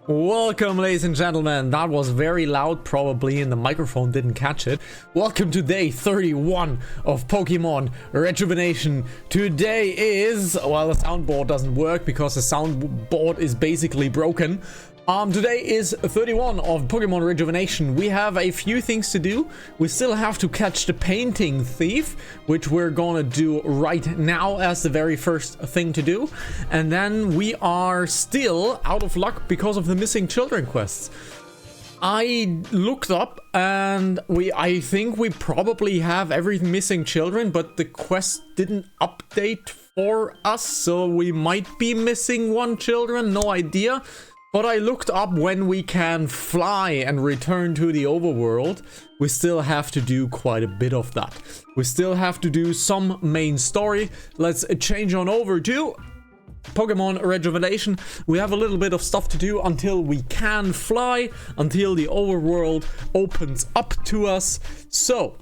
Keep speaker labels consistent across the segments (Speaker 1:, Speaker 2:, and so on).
Speaker 1: Welcome, ladies and gentlemen. That was very loud, probably, and the microphone didn't catch it. Welcome to day 31 of Pokemon Rejuvenation. Today is... well, the soundboard doesn't work because the soundboard is basically broken. Today is 31 of Pokemon Rejuvenation. We have a few things to do. We still have to catch the painting thief, which we're gonna do right now as the very first thing to do. And then we are still out of luck because of the missing children quests. I looked up and I think we probably have every missing children, but the quest didn't update for us, so we might be missing one children, no idea. But I looked up when we can fly and return to the overworld. We still have to do quite a bit of that. We still have to do some main story. Let's change on over to Pokemon Rejuvenation. We have a little bit of stuff to do until we can fly, until the overworld opens up to us. So,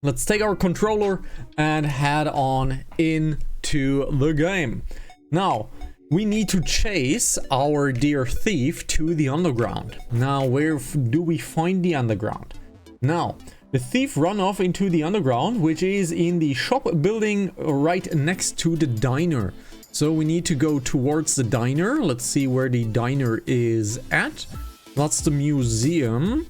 Speaker 1: let's take our controller and head on into the game. Now, we need to chase our dear thief to the underground. Now, where do we find the underground? Now, the thief run off into the underground, which is in the shop building right next to the diner. So we need to go towards the diner. Let's see where the diner is at. That's the museum.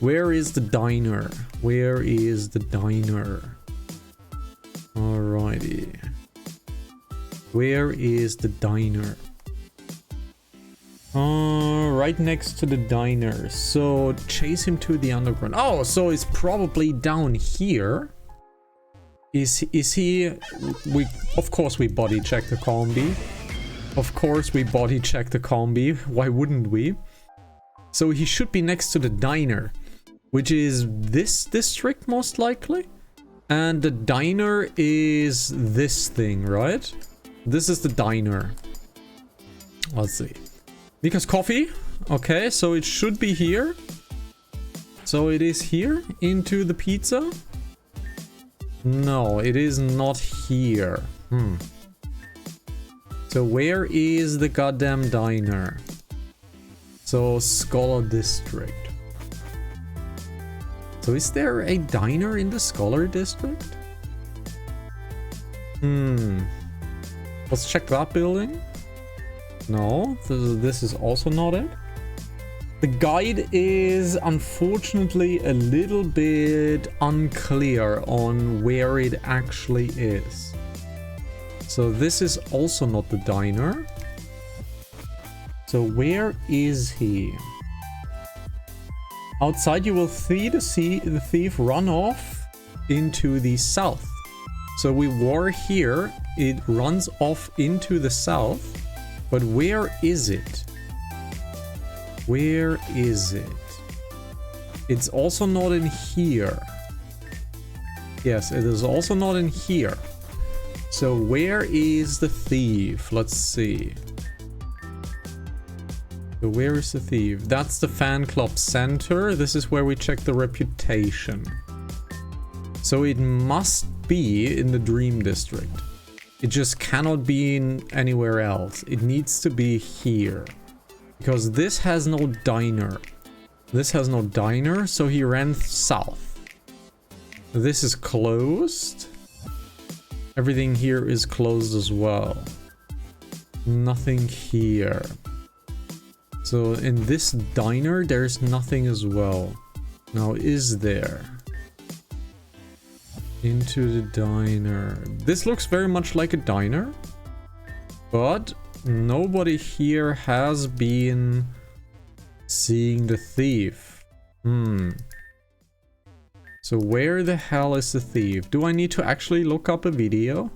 Speaker 1: Where is the diner? Where is the diner? Alrighty. Where is the diner? Right next to the diner. So chase him to the underground. Oh, so it's probably down here. Is he? Of course we body check the combi. Of course we body check the combi. Why wouldn't we? So he should be next to the diner, which is this district most likely. And the diner is this thing, right? This is the diner. Let's see. Because coffee. Okay, so it should be here. So it is here into the pizza. No, it is not here. So where is the goddamn diner? So Scholar District. So is there a diner in the Scholar District? Let's check that building. No, this is also not it. The guide is unfortunately a little bit unclear on where it actually is. So this is also not the diner. So where is he? Outside you will see the thief run off into the south. So we were here, it runs off into the south, but where is it? Where is it? It's also not in here. Yes, it is also not in here. So where is the thief? Let's see. So where is the thief? That's the fan club center. This is where we check the reputation. So it must be in the Dream District. It just cannot be in anywhere else. It needs to be here. Because this has no diner. This has no diner, so he ran south. This is closed. Everything here is closed as well. Nothing here. So in this diner, there's nothing as well. Now, is there? Into the diner. This looks very much like a diner, but nobody here has been seeing the thief. So where the hell is the thief? Do I need to actually look up a video?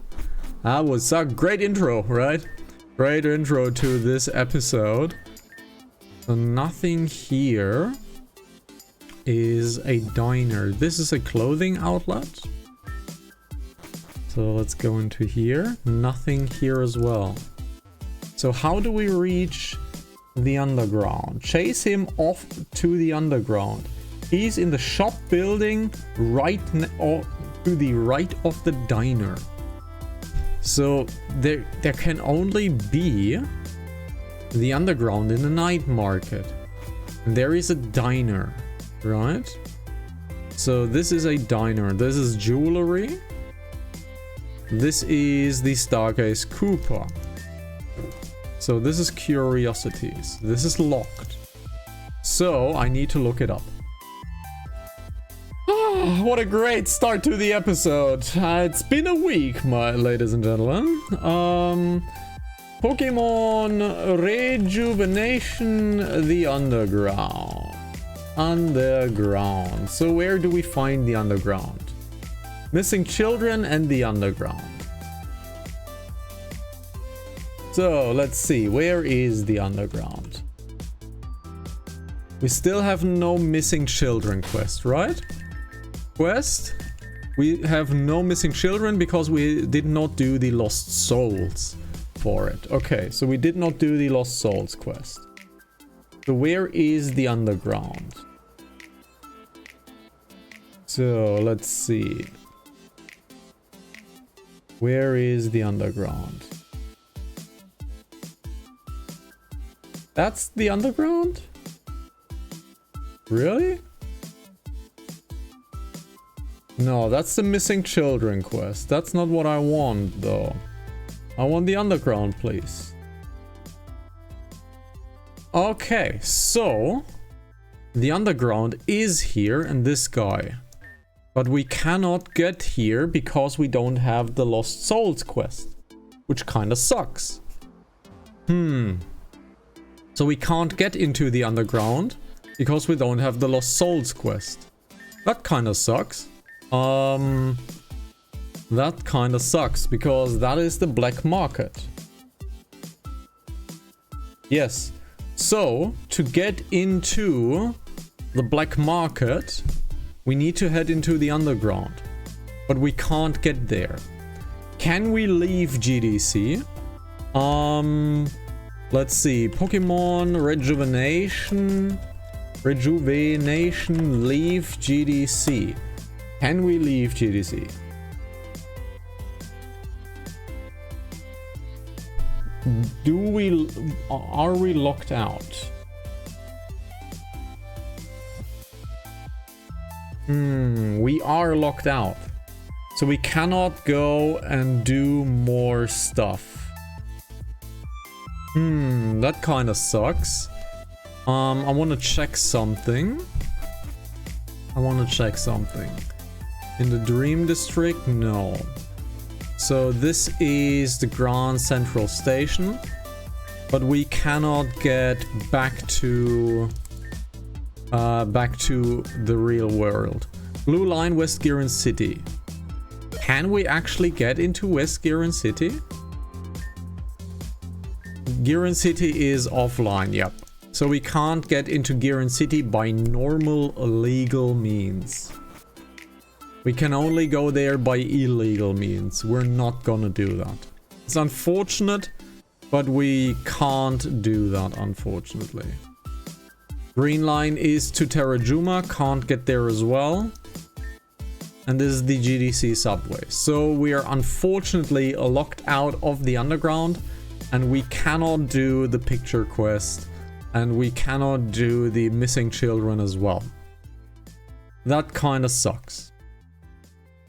Speaker 1: That was a great intro, right? Great intro to this episode. So nothing here is a diner. This is a clothing outlet. So let's go into here. Nothing here as well. So how do we reach the underground? Chase him off to the underground. He's in the shop building right to the right of the diner. So there can only be the underground in the night market. And there is a diner, right? So this is a diner. This is jewelry. This is the Stargaze Cooper. So this is curiosities. This is locked. So I need to look it up. What a great start to the episode. It's been a week, my ladies and gentlemen. Pokemon Rejuvenation, the underground. Underground. So where do we find the underground? Missing children and the underground. So let's see, where is the underground? We still have no missing children quest, right? Quest? We have no missing children because we did not do the lost souls for it. Okay, so we did not do the lost souls quest. So where is the underground? So let's see. Where is the underground? That's the underground? Really? No, that's the missing children quest. That's not what I want, though. I want the underground, please. Okay, so the underground is here and this guy. But we cannot get here because we don't have the Lost Souls quest, which kinda sucks. So we can't get into the underground because we don't have the Lost Souls quest. That kinda sucks. That kinda sucks because that is the black market. Yes. So, to get into the black market, we need to head into the underground. But we can't get there. Can we leave GDC? Let's see. Pokemon Rejuvenation. Rejuvenation, leave GDC. Can we leave GDC? Are we locked out? We are locked out. So we cannot go and do more stuff. That kind of sucks. I want to check something. In the Dream District? No. So this is the Grand Central Station. But we cannot get back to the real world. Blue Line, West Giron City. Can we actually get into West Giron City? Giron City is offline, yep. So we can't get into Giron City by normal legal means. We can only go there by illegal means. We're not gonna do that. It's unfortunate, but we can't do that, unfortunately. Green Line is to Terrajuma, can't get there as well. And this is the GDC subway. So we are unfortunately locked out of the underground, and we cannot do the picture quest, and we cannot do the missing children as well. That kind of sucks.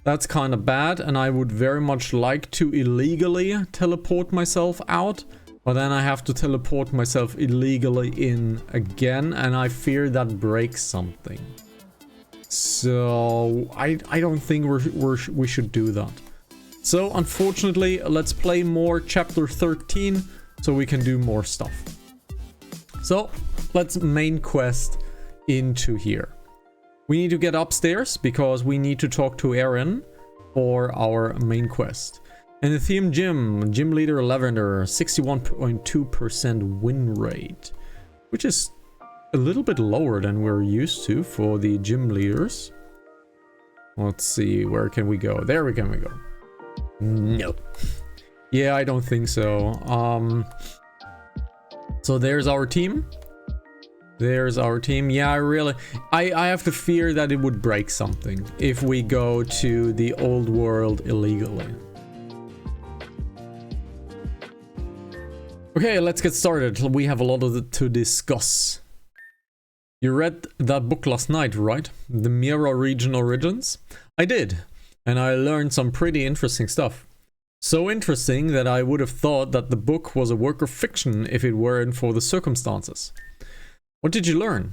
Speaker 1: That's kind of bad, and I would very much like to illegally teleport myself out, but then I have to teleport myself illegally in again, and I fear that breaks something. So I don't think we should do that. So unfortunately, let's play more chapter 13 so we can do more stuff. So let's main quest into here. We need to get upstairs because we need to talk to Aaron for our main quest. In the theme gym, gym leader Lavender, 61.2% win rate, which is a little bit lower than we're used to for the gym leaders. Let's see, where can we go? There we can go. No. Yeah, I don't think so. So there's our team. There's our team. Yeah, I have to fear that it would break something if we go to the old world illegally. Okay, let's get started. We have a lot to discuss. You read that book last night, right? The Mirror Region Origins? I did, and I learned some pretty interesting stuff. So interesting that I would have thought that the book was a work of fiction if it weren't for the circumstances. What did you learn?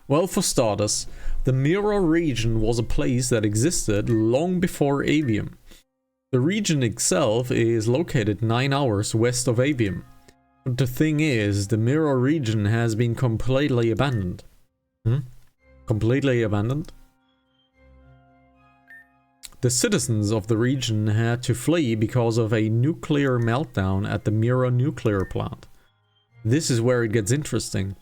Speaker 1: Well, for starters, the Mirror Region was a place that existed long before Avium. The region itself is located 9 hours west of Avium. But the thing is, the Mirror Region has been completely abandoned. Completely abandoned? The citizens of the region had to flee because of a nuclear meltdown at the Mirror nuclear plant. This is where it gets interesting,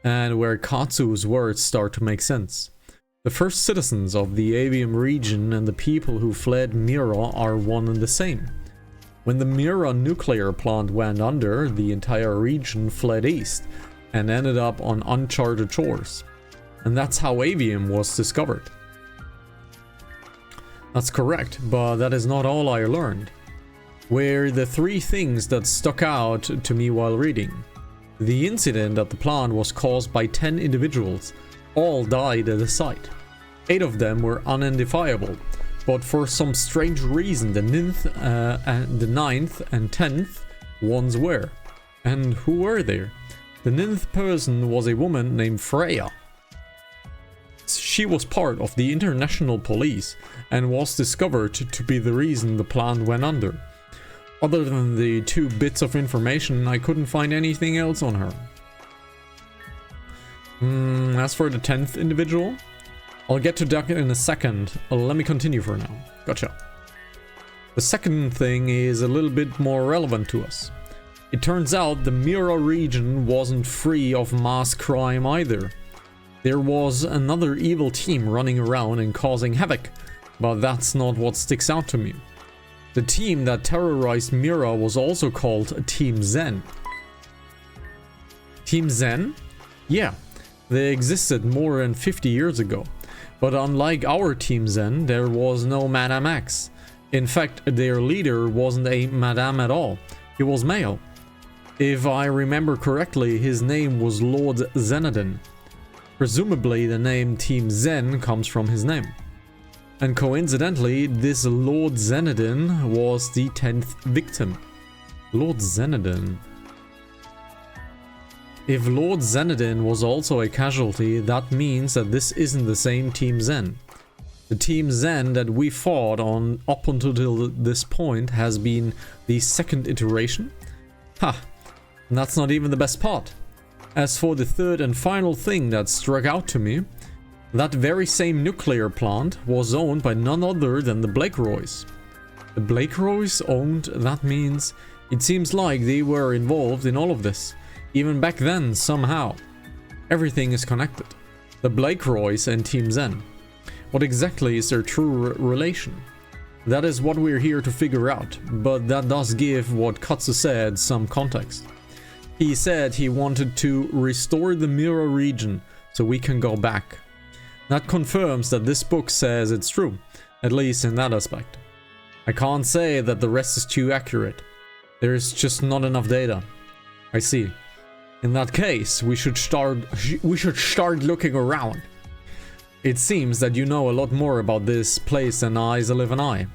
Speaker 1: and where Katsu's words start to make sense. The first citizens of the Avium region and the people who fled Mirror are one and the same. When the Mirror nuclear plant went under, the entire region fled east and ended up on uncharted shores. And that's how Avium was discovered. That's correct, but that is not all I learned. Were the 3 things that stuck out to me while reading. The incident at the plant was caused by 10 individuals. All died at the site. 8 of them were unidentifiable, but for some strange reason the 9th and 10th ones were. And who were they? The 9th person was a woman named Freya. She was part of the international police and was discovered to be the reason the plant went under. Other than the 2 bits of information, I couldn't find anything else on her. As for the 10th individual, I'll get to that in a second. Let me continue for now. Gotcha. The second thing is a little bit more relevant to us. It turns out the Mirror region wasn't free of mass crime either. There was another evil team running around and causing havoc, but that's not what sticks out to me. The team that terrorized Mirror was also called Team Zen. Team Zen? Yeah, they existed more than 50 years ago. But unlike our Team Zen, there was no Madame X. In fact, their leader wasn't a Madame at all. He was male. If I remember correctly, his name was Lord Zenadin. Presumably, the name Team Zen comes from his name. And coincidentally, this Lord Zenadin was the 10th victim. Lord Zenadin. If Lord Zenadin was also a casualty, that means that this isn't the same Team Zen. The Team Zen that we fought on up until this point has been the 2nd iteration. Ha! And that's not even the best part. As for the 3rd and final thing that struck out to me, that very same nuclear plant was owned by none other than the Blakeroys. The Blakeroys owned, that means it seems like they were involved in all of this. Even back then, somehow. Everything is connected. The Blakeroys and Team Zen. What exactly is their true relation? That is what we're here to figure out, but that does give what Katsu said some context. He said he wanted to restore the Mirror region so we can go back. That confirms that this book says it's true, at least in that aspect. I can't say that the rest is too accurate. There's just not enough data. I see. In that case, we should start looking around. It seems that you know a lot more about this place than Isaliv and I.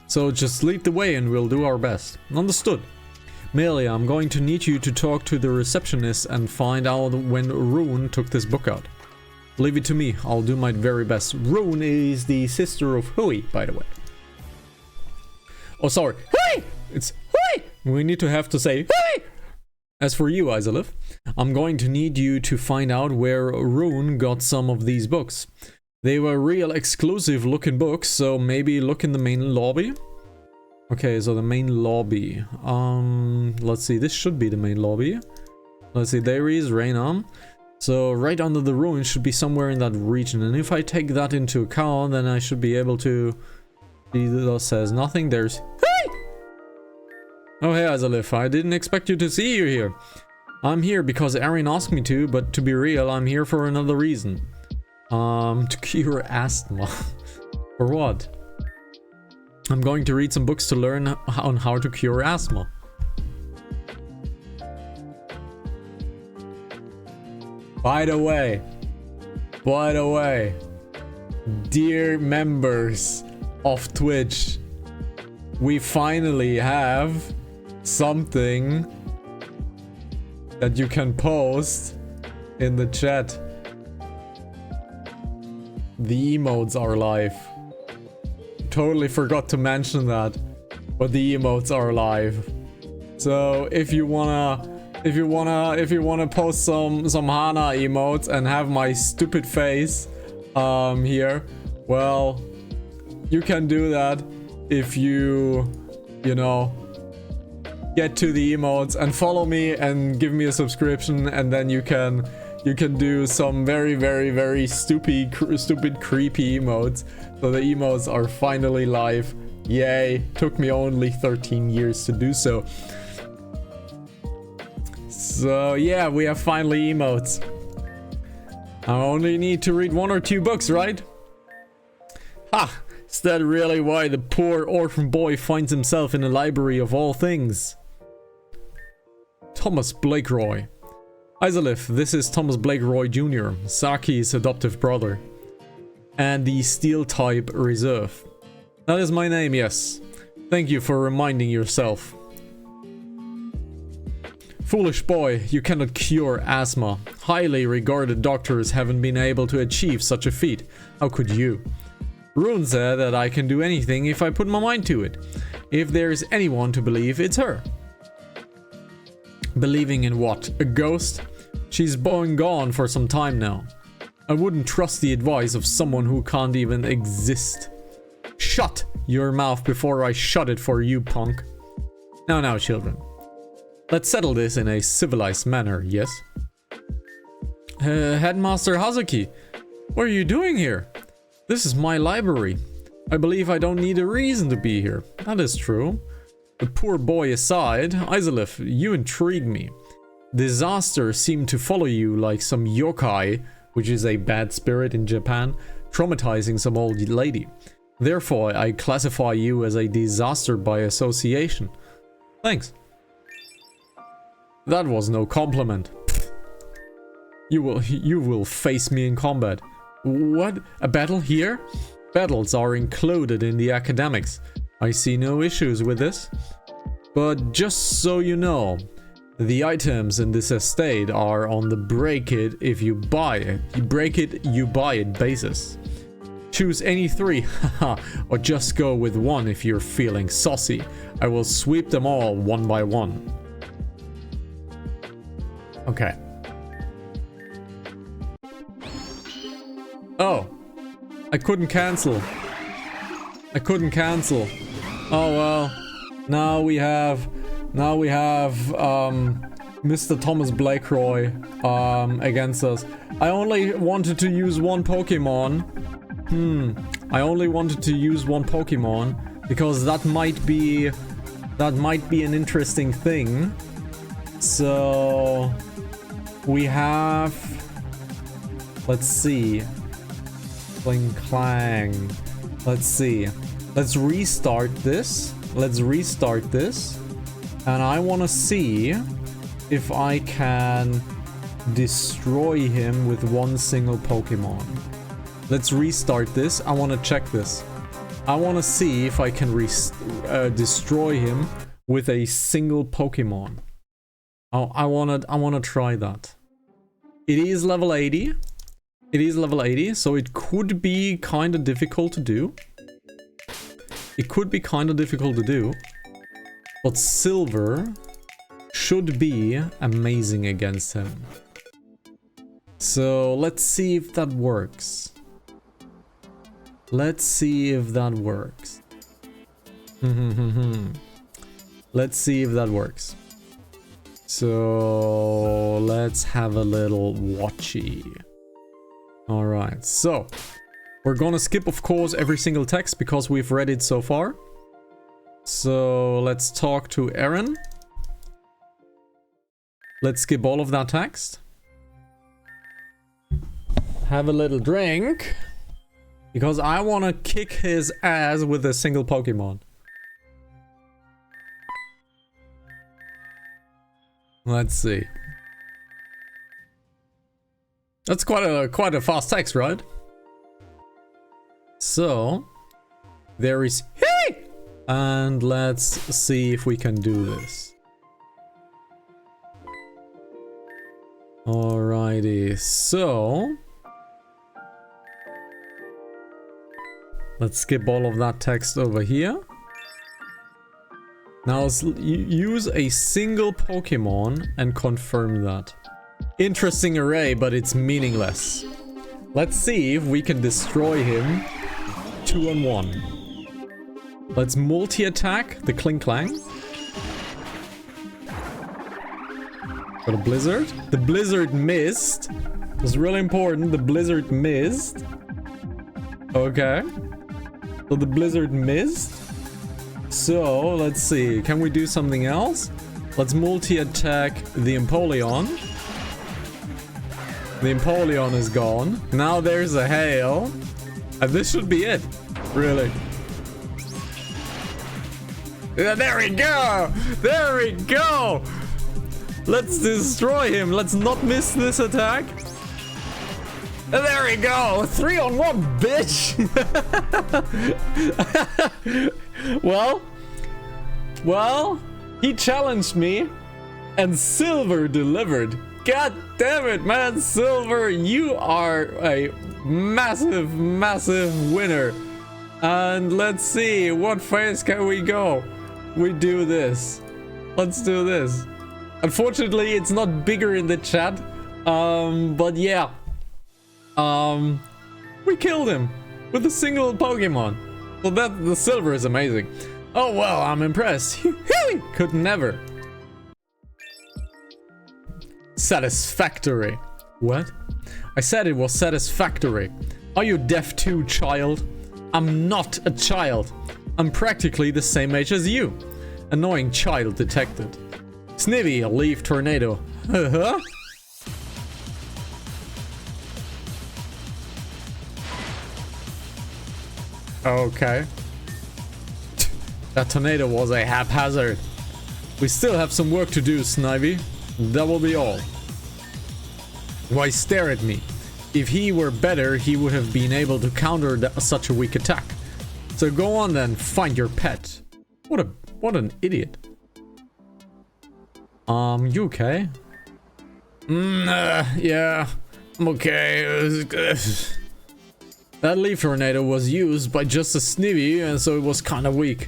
Speaker 1: So just lead the way and we'll do our best. Understood. Melia, I'm going to need you to talk to the receptionist and find out when Rune took this book out. Leave it to me, I'll do my very best. Rune is the sister of Hui, by the way. Oh, sorry. Hui! It's Hui! We need to have to say Hui! As for you, Isaliv, I'm going to need you to find out where Rune got some of these books. They were real exclusive looking books, so maybe look in the main lobby. Okay, so the main lobby. Let's see, this should be the main lobby. Let's see, there is Raynam. So right under the ruin should be somewhere in that region, and if I take that into account, then I should be able to... It says nothing, there's... Hey! Oh hey Isaliv, I didn't expect you to see you here. I'm here because Erin asked me to, but to be real, I'm here for another reason. To cure asthma. For what? I'm going to read some books to learn on how to cure asthma. By the way, dear members of Twitch, we finally have something that you can post in the chat. The emotes are live. Totally forgot to mention that, but the emotes are live. So if you wanna post some Hana emotes and have my stupid face here, well, you can do that if you know, get to the emotes and follow me and give me a subscription, and then you can do some very stupid creepy emotes. So the emotes are finally live. Yay, took me only 13 years to do so. So yeah, we have finally emotes. I only need to read 1 or 2 books, right? Ha! Is that really why the poor orphan boy finds himself in a library of all things? Thomas Blakeroy. Isolith, this is Thomas Blakeroy Jr., Saki's adoptive brother. And the Steel type Reserve. That is my name, yes. Thank you for reminding yourself. Foolish boy, you cannot cure asthma. Highly regarded doctors haven't been able to achieve such a feat. How could you? Rune said that I can do anything if I put my mind to it. If there's anyone to believe, it's her. Believing in what? A ghost? She's been gone for some time now. I wouldn't trust the advice of someone who can't even exist. Shut your mouth before I shut it for you, punk. Now, children. Let's settle this in a civilized manner, yes? Headmaster Hazuki, what are you doing here? This is my library. I believe I don't need a reason to be here. That is true. The poor boy aside, Isolith, you intrigue me. Disaster seemed to follow you like some yokai, which is a bad spirit in Japan, traumatizing some old lady. Therefore, I classify you as a disaster by association. Thanks. That was no compliment. You will face me in combat. What? A battle here? Battles are included in the academics. I see no issues with this. But just so you know, the items in this estate are on the break it if you buy it. You break it, you buy it basis. Choose any 3, haha, or just go with 1 if you're feeling saucy. I will sweep them all one by one. Okay. Oh, I couldn't cancel. Oh well. Now we have Mr. Thomas Blakeroy against us. I only wanted to use 1 Pokemon. I only wanted to use 1 Pokemon because that might be an interesting thing. So we have, let's see. Clang clang. Let's see. Let's restart this. And I want to see if I can destroy him with 1 single Pokemon. Let's restart this. I want to check this. I want to see if I can destroy him with a single Pokemon. Oh, I wanna try that. It is level 80. So it could be kind of difficult to do. But silver should be amazing against him. So let's see if that works. Let's see if that works. So let's have a little watchy. Alright, so we're gonna skip, of course, every single text because we've read it so far. So let's talk to Aaron. Let's skip all of that text. Have a little drink. Because I want to kick his ass with a single Pokemon. Let's see. That's quite a fast text, right? So there is hey, and let's see if we can do this. Alrighty, so let's skip all of that text over here. Now let's use a single Pokemon and confirm that. Interesting array, but it's meaningless. Let's see if we can destroy him 2-on-1. Let's multi-attack the Kling Klang. Got a Blizzard. The Blizzard missed. It was really important. The Blizzard missed. Okay. So the Blizzard missed. So, let's see. Can we do something else? Let's multi-attack the Empoleon. The Empoleon is gone. Now there's a Hail. And this should be it. Really. Yeah, there we go! There we go! Let's destroy him. Let's not miss this attack. And there we go! 3-on-1, bitch! Well, he challenged me, and Silver delivered. God damn it, man, Silver, you are a massive, massive winner. And let's see, what phase can we go? We do this. Let's do this. Unfortunately, it's not bigger in the chat, but yeah. We killed him with a single Pokemon. So the Silver is amazing. Oh well, I'm impressed. Could never. Satisfactory. What? I said it was satisfactory. Are you deaf too, child? I'm not a child. I'm practically the same age as you. Annoying child detected. Snivy, leave tornado. Huh? Okay. That tornado was a haphazard. We still have some work to do, Snivy. That will be all. Why stare at me? If he were better, he would have been able to counter such a weak attack. So go on then, find your pet. What an idiot. You okay? Yeah, I'm okay. That leaf tornado was used by just a Snivy, and so it was kinda weak.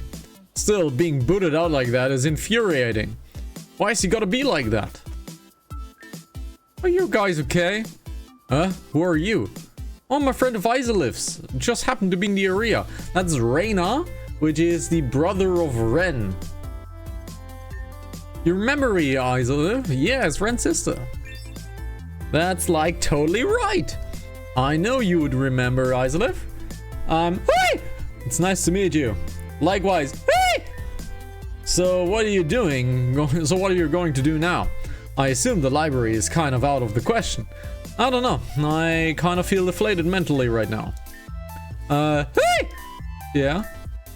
Speaker 1: Still, being booted out like that is infuriating. Why has he gotta be like that? Are you guys okay? Huh? Who are you? Oh, I'm a friend of Isolif's. Just happened to be in the area. That's Reina, which is the brother of Ren. You remember me, Isolif? Yeah, it's Ren's sister. That's like totally right. I know you would remember, Isolif. Hey! It's nice to meet you. Likewise. Hey! So what are you doing? So what are you going to do now? I assume the library is kind of out of the question. I don't know. I kind of feel deflated mentally right now. Hey! Yeah?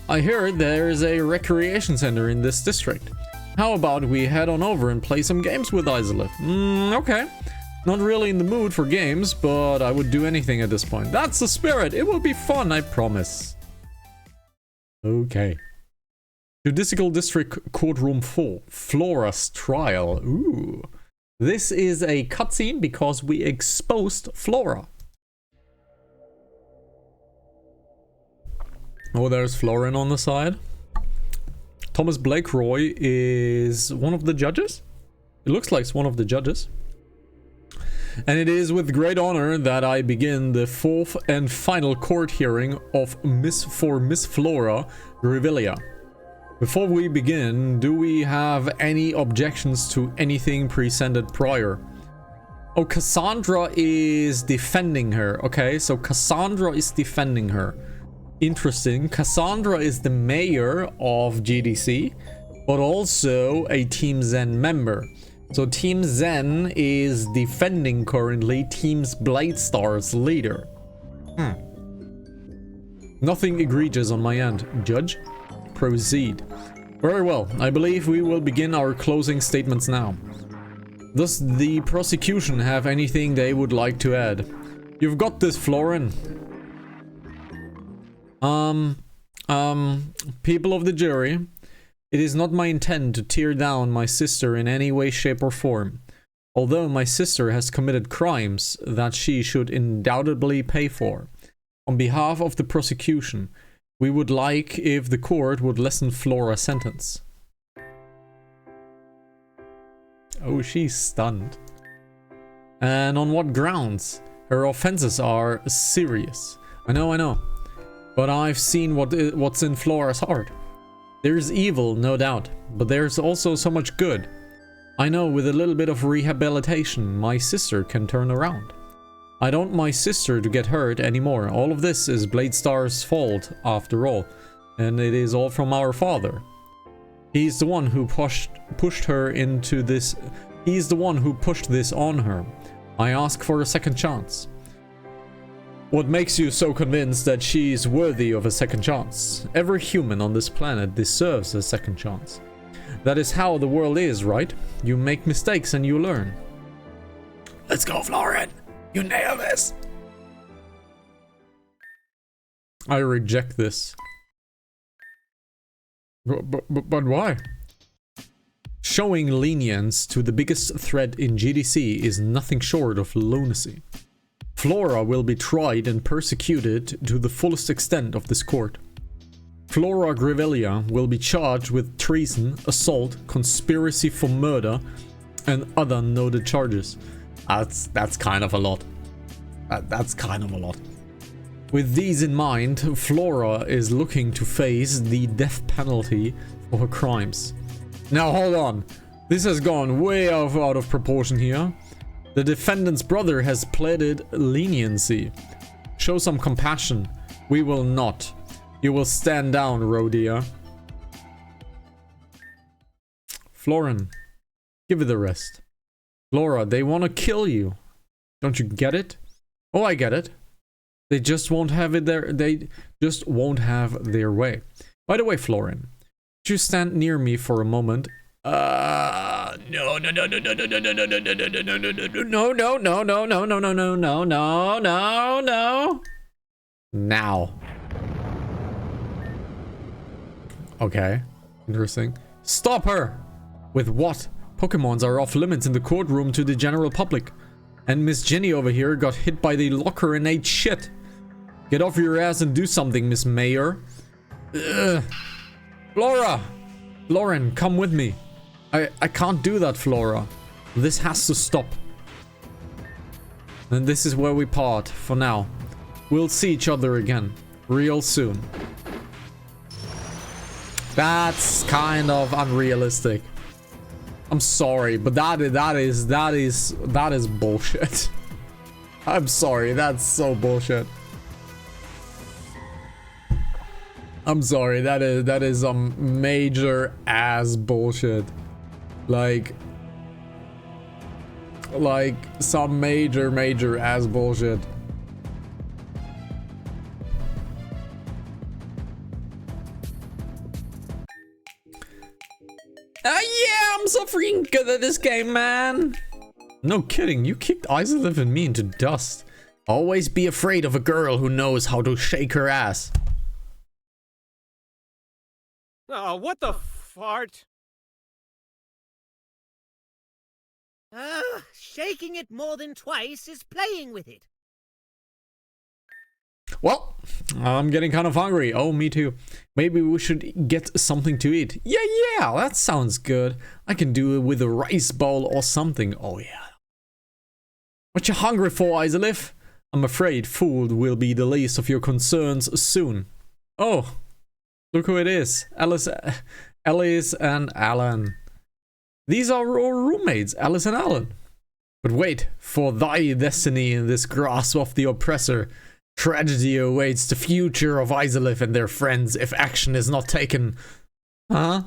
Speaker 1: I heard there's a recreation center in this district. How about we head on over and play some games with Isolif? Okay. Not really in the mood for games, but I would do anything at this point. That's the spirit. It will be fun, I promise. Okay. Judicial District Courtroom 4. Flora's trial. Ooh. This is a cutscene because we exposed Flora. Oh, there's Florin on the side. Thomas Blakeroy is one of the judges? It looks like it's one of the judges. And it is with great honor that I begin the fourth and final court hearing of Miss Flora Revelia. Before we begin, do we have any objections to anything presented prior? Oh, Cassandra is defending her. Okay, so Cassandra is defending her. Interesting. Cassandra is the mayor of GDC, but also a Team Zen member. So Team Zen is defending currently Team Blade Star's leader. Nothing egregious on my end, Judge. Proceed. Very well. I believe we will begin our closing statements now. Does the prosecution have anything they would like to add? You've got this, Florin. People of the jury, it is not my intent to tear down my sister in any way, shape, or form. Although my sister has committed crimes that she should undoubtedly pay for. On behalf of the prosecution, we would like if the court would lessen Flora's sentence. Oh, she's stunned. And on what grounds? Her offenses are serious. I know. But I've seen what's in Flora's heart. There's evil, no doubt, but there's also so much good. I know with a little bit of rehabilitation, my sister can turn around. I don't want my sister to get hurt anymore. All of this is Bladestar's fault, after all, and it is all from our father. He's the one who pushed her into this. He's the one who pushed this on her. I ask for a second chance. What makes you so convinced that she's worthy of a second chance? Every human on this planet deserves a second chance. That is how the world is, right? You make mistakes and you learn. Let's go, Florin! You nail this! I reject this. But why? Showing lenience to the biggest threat in GDC is nothing short of lunacy. Flora will be tried and persecuted to the fullest extent of this court. Flora Grivelia will be charged with treason, assault, conspiracy for murder, and other noted charges. That's kind of a lot. That's kind of a lot. With these in mind, Flora is looking to face the death penalty for her crimes. Now hold on. This has gone way out of proportion here. The defendant's brother has pleaded leniency. Show some compassion. We will not. You will stand down, Rhodia. Florin, give it the rest. Flora, they want to kill you. Don't you get it? Oh, I get it. They just won't have it there. They just won't have their way. By the way, Florin, could you stand near me for a moment? No. Now. Okay, interesting. Stop her! With what? Pokemons are off limits in the courtroom to the general public. And Miss Jenny over here got hit by the locker and ate shit. Get off your ass and do something, Miss Mayor. Ugh. Flora! Lauren, come with me. I can't do that, Flora. This has to stop. And this is where we part for now. We'll see each other again real soon. That's kind of unrealistic. I'm sorry, but that is bullshit. I'm sorry, that's so bullshit. I'm sorry, that is some major ass bullshit. Like some major ass bullshit. Yeah, I'm so freaking good at this game, man. No kidding, you kicked Isolith and me into dust. Always be afraid of a girl who knows how to shake her ass.
Speaker 2: Oh, what the fart?
Speaker 3: Shaking it more than twice is playing with it.
Speaker 1: Well, I'm getting kind of hungry. Oh, me too. Maybe we should get something to eat. Yeah, that sounds good. I can do it with a rice bowl or something. Oh, yeah. What you hungry for, Isolith? I'm afraid food will be the least of your concerns soon. Oh, look who it is. Alice and Alan. These are our roommates, Alice and Alan. But wait, for thy destiny in this grasp of the oppressor, tragedy awaits the future of Isolith and their friends if action is not taken. Huh?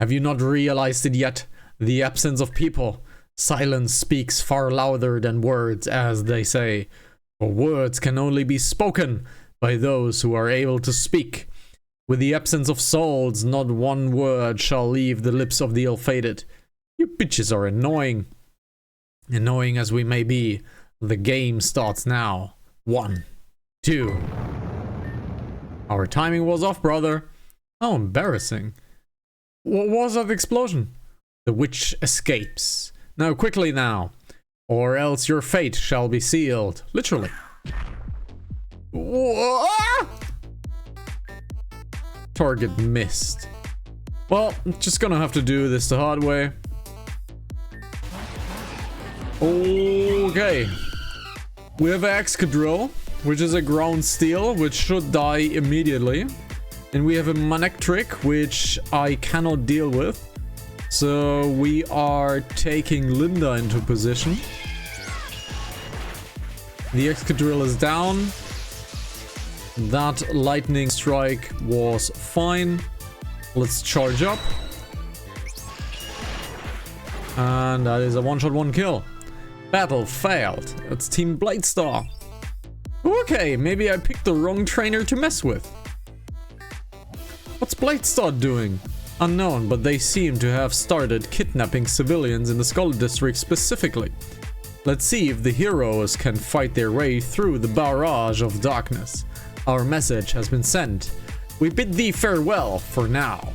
Speaker 1: Have you not realized it yet? The absence of people. Silence speaks far louder than words, as they say. For words can only be spoken by those who are able to speak. With the absence of souls, not one word shall leave the lips of the ill-fated. You bitches are annoying. Annoying as we may be, the game starts now. 1, 2. Our timing was off, brother. How embarrassing. What was that explosion? The witch escapes. Now, quickly now. Or else your fate shall be sealed. Literally. Whoa! Target missed. Well, just gonna have to do this the hard way. Okay. We have an Excadrill, which is a ground steel, which should die immediately. And we have a Manectric, which I cannot deal with. So we are taking Linda into position. The Excadrill is down. That lightning strike was fine. Let's charge up. And that is a one-shot, one kill. Battle failed. It's Team Bladestar. Okay, maybe I picked the wrong trainer to mess with. What's Bladestar doing? Unknown, but they seem to have started kidnapping civilians in the Skull District specifically. Let's see if the heroes can fight their way through the barrage of darkness. Our message has been sent. We bid thee farewell for now.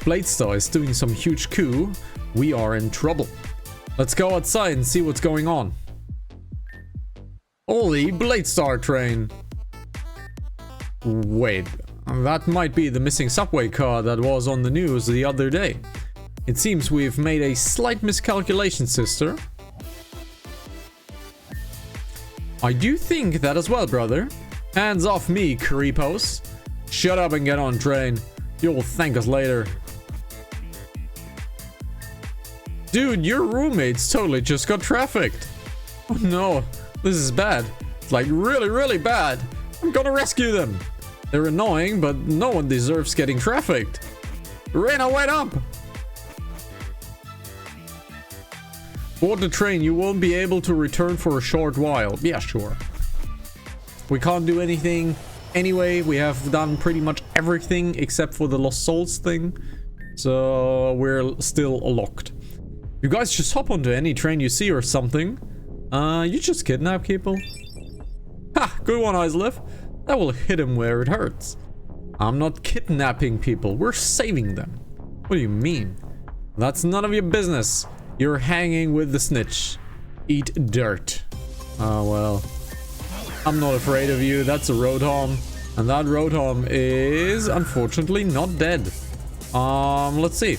Speaker 1: Bladestar is doing some huge coup. We are in trouble. Let's go outside and see what's going on. Holy Bladestar train. Wait, that might be the missing subway car that was on the news the other day. It seems we've made a slight miscalculation, sister. I do think that as well, brother. Hands off me, creepos. Shut up and get on train. You'll thank us later. Dude, your roommates totally just got trafficked. Oh no, this is bad. It's like really, really bad. I'm gonna rescue them. They're annoying, but no one deserves getting trafficked. Rena, wait up! Board the train, you won't be able to return for a short while. Yeah, sure. We can't do anything. Anyway, we have done pretty much everything except for the Lost Souls thing. So we're still locked. You guys just hop onto any train you see or something. You just kidnap people. Ha! Good one, Islev. That will hit him where it hurts. I'm not kidnapping people. We're saving them. What do you mean? That's none of your business. You're hanging with the snitch. Eat dirt. Oh, well. I'm not afraid of you. That's a Roadhog. And that Roadhog is, unfortunately, not dead. Let's see.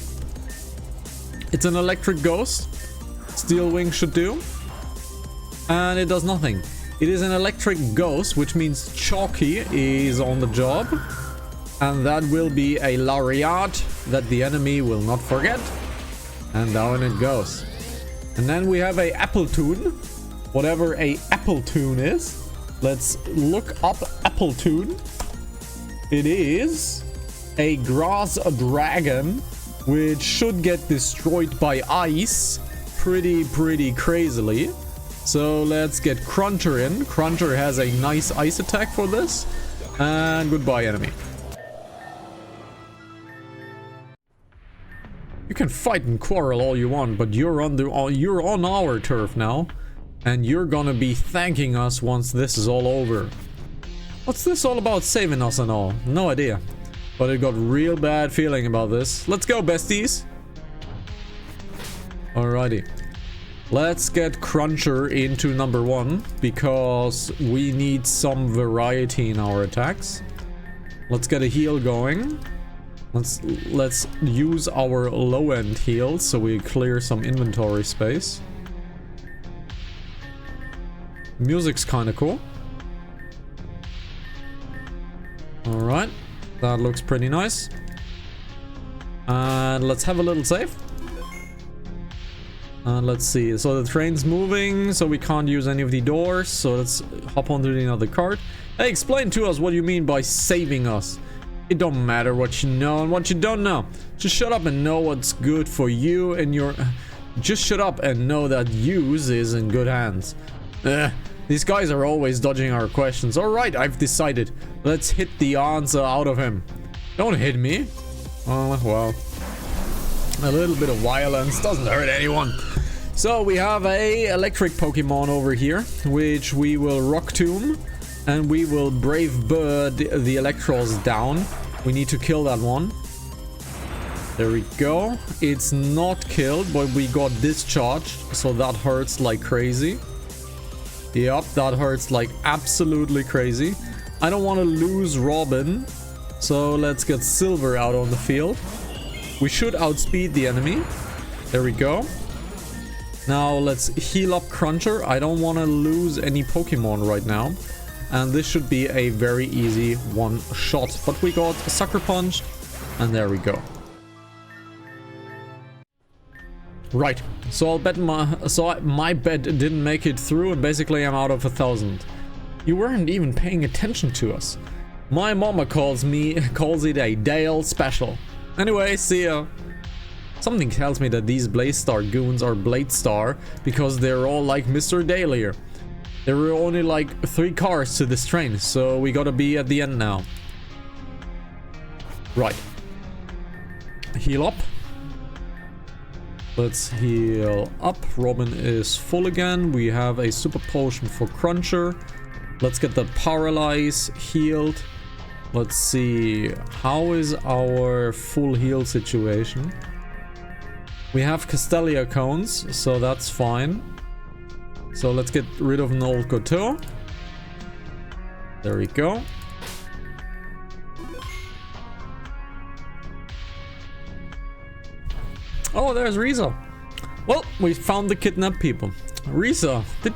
Speaker 1: It's an electric ghost. Steel Wing should do. And it does nothing. It is an electric ghost, which means Chalky is on the job. And that will be a Lariat that the enemy will not forget. And down it goes. And then we have a Appletoon. Whatever a Appletoon is. Let's look up Appletoon. It is a grass dragon, which should get destroyed by ice pretty crazily. So let's get Cruncher in. Cruncher has a nice ice attack for this. And goodbye, enemy. You can fight and quarrel all you want, but you're on our turf now. And you're gonna be thanking us once this is all over. What's this all about saving us and all? No idea. But I got real bad feeling about this. Let's go, besties. Alrighty. Let's get Cruncher into number 1 because we need some variety in our attacks. Let's get a heal going. Let's use our low-end heal so we clear some inventory space. Music's kind of cool. Alright. That looks pretty nice. And let's have a little save. And let's see. So the train's moving, so we can't use any of the doors. So let's hop onto the other cart. Hey, explain to us what you mean by saving us. It don't matter what you know and what you don't know. Just shut up and know what's good for you and your... Just shut up and know that use is in good hands. These guys are always dodging our questions. Alright, I've decided. Let's hit the answer out of him. Don't hit me. Oh, well. A little bit of violence doesn't hurt anyone. So we have a electric Pokemon over here, which we will Rock Tomb, and we will Brave Bird the Electros down. We need to kill that one. There we go. It's not killed, but we got discharged, so that hurts like crazy. Yep, that hurts like absolutely crazy. I don't want to lose Robin, so let's get Silver out on the field. We should outspeed the enemy. There we go. Now let's heal up Cruncher. I don't want to lose any Pokemon right now. And this should be a very easy one shot. But we got a Sucker Punch, and there we go. Right, so I'll bet my bet didn't make it through, and basically I'm out of 1,000. You weren't even paying attention to us. My mama calls it a Dale special. Anyway, see ya. Something tells me that these Bladestar goons are Bladestar because they're all like Mr. Dale here. There were only like 3 cars to this train, so we gotta be at the end now. Right. Heal up. Let's heal up. Robin is full again. We have a super potion for Cruncher. Let's get the Paralyze healed. Let's see. How is our full heal situation? We have Castelia cones, so that's fine. So let's get rid of an old Goto. There we go. Oh, there's Risa. Well, we found the kidnapped people. Risa, did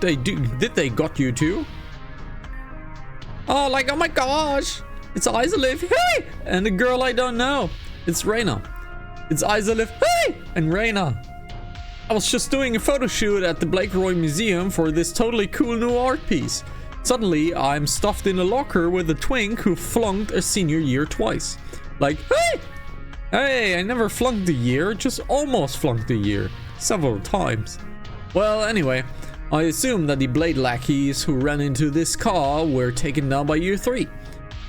Speaker 1: they got you too? Oh, like, oh my gosh, it's Izalith, hey, and a girl I don't know. It's Reina. It's Izalith, hey, and Reina. I was just doing a photo shoot at the Blake Roy Museum for this totally cool new art piece. Suddenly, I'm stuffed in a locker with a twink who flunked a senior year twice. Like, hey! Hey, I never flunked a year, just almost flunked a year. Several times. Well, anyway, I assume that the Blade lackeys who ran into this car were taken down by year 3.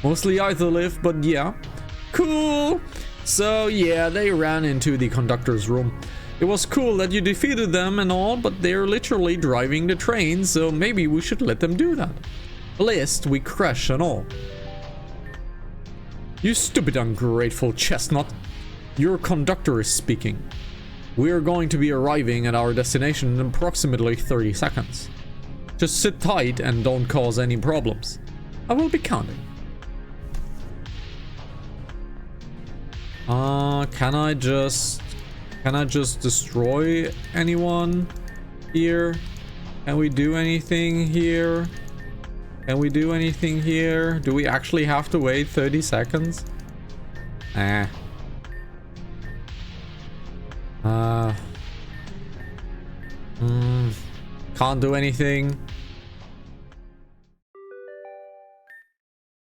Speaker 1: Mostly Izalith, but yeah. Cool! So yeah, they ran into the conductor's room. It was cool that you defeated them and all, but they're literally driving the train, so maybe we should let them do that. Lest we crash and all. You stupid ungrateful chestnut. Your conductor is speaking. We are going to be arriving at our destination in approximately 30 seconds. Just sit tight and don't cause any problems. I will be counting. Can I just destroy anyone here? Can we do anything here? Can we do anything here? Do we actually have to wait 30 seconds? Can't do anything.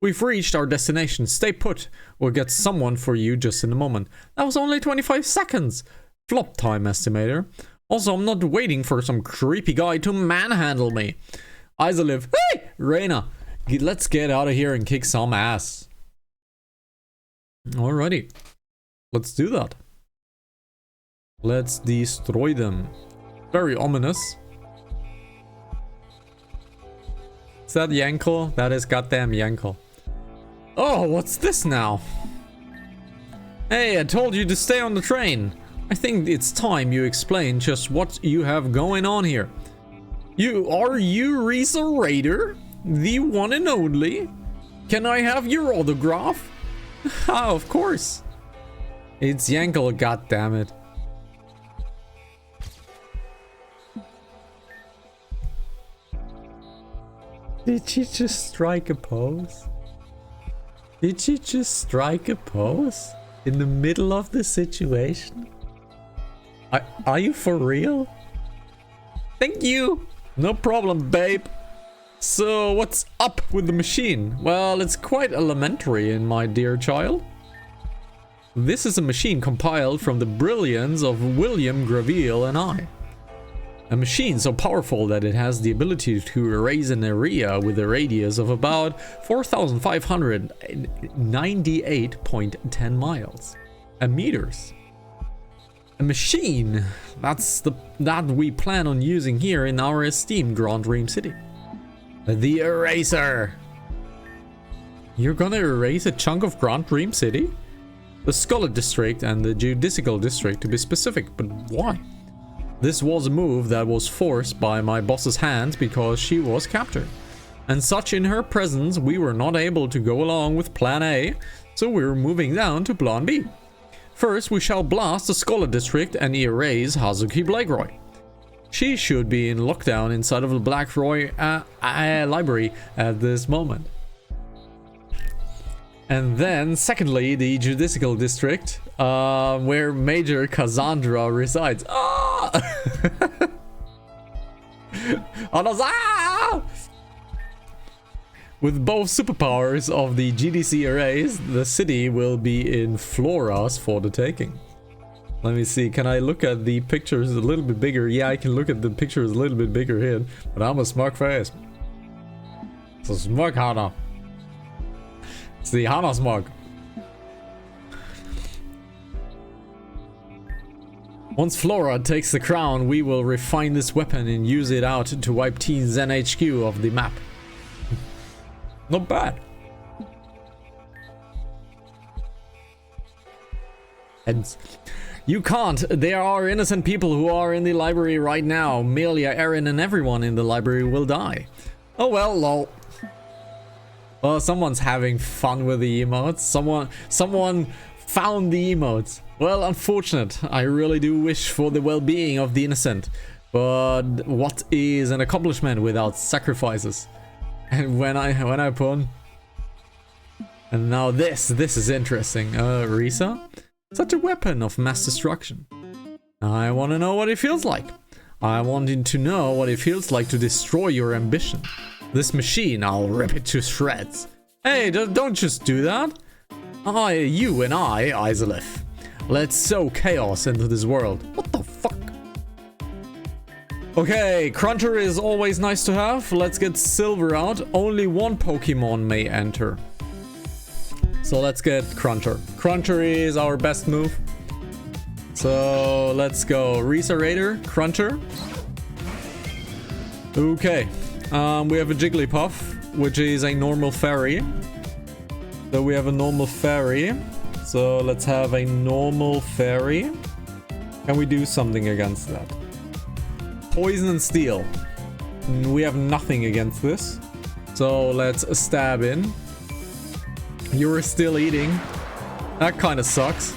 Speaker 1: We've reached our destination. Stay put. We'll get someone for you just in a moment. That was only 25 seconds. Flop time estimator. Also, I'm not waiting for some creepy guy to manhandle me. Izalith, hey! Reina, let's get out of here and kick some ass. Alrighty. Let's do that. Let's destroy them. Very ominous. Is that Yankel? That is goddamn Yankel. Oh, what's this now? Hey, I told you to stay on the train. I think it's time you explain just what you have going on here. Are you Risa Raider? The one and only? Can I have your autograph? Ah, of course. It's Yankel, goddammit. Did she just strike a pose? Did she just strike a pose? In the middle of the situation? Are you for real? Thank you! No problem, babe. So, what's up with the machine? Well, it's quite elementary, my dear child. This is a machine compiled from the brilliance of William Graville and I. A machine so powerful that it has the ability to erase an area with a radius of about 4,598.10 miles. Meters. A machine. That we plan on using here in our esteemed Grand Dream City. The Eraser. You're gonna erase a chunk of Grand Dream City? The Scholar District and the Judicial District to be specific, but why? This was a move that was forced by my boss's hands because she was captured. And such in her presence, we were not able to go along with Plan A, so we're moving down to Plan B. First, we shall blast the Scholar District and erase Hazuki Blackroy. She should be in lockdown inside of the Blackroy library at this moment. And then, secondly, the Judicial District, where Major Cassandra resides. Ah! With both superpowers of the GDC arrays, the city will be in Floras for the taking. Let me see, can I look at the pictures a little bit bigger? Yeah, I can look at the pictures a little bit bigger here, but I'm a smart face. It's a smart Hana. It's the Hana smug. Once Flora takes the crown, we will refine this weapon and use it out to wipe Teen Zen HQ off the map. Not bad. Heads. You can't. There are innocent people who are in the library right now. Melia, Erin, and everyone in the library will die. Oh well, lol. Well, someone's having fun with the emotes. Someone found the emotes. Well, unfortunate. I really do wish for the well-being of the innocent. But what is an accomplishment without sacrifices? And when I pun. And now this is interesting. Risa? Such a weapon of mass destruction. I want to know what it feels like. I wanted to know what it feels like to destroy your ambition. This machine, I'll rip it to shreds. Hey, don't just do that. You and I, Izalith. Let's sow chaos into this world. What the fuck? Okay, Cruncher is always nice to have. Let's get Silver out. Only one Pokemon may enter. So let's get Cruncher. Cruncher is our best move. So let's go Risa Raider, Cruncher. Okay. We have a Jigglypuff, which is a normal fairy. So we have a normal fairy. So let's have a normal fairy. Can we do something against that? Poison and Steel. We have nothing against this. So let's stab in. You're still eating. That kind of sucks.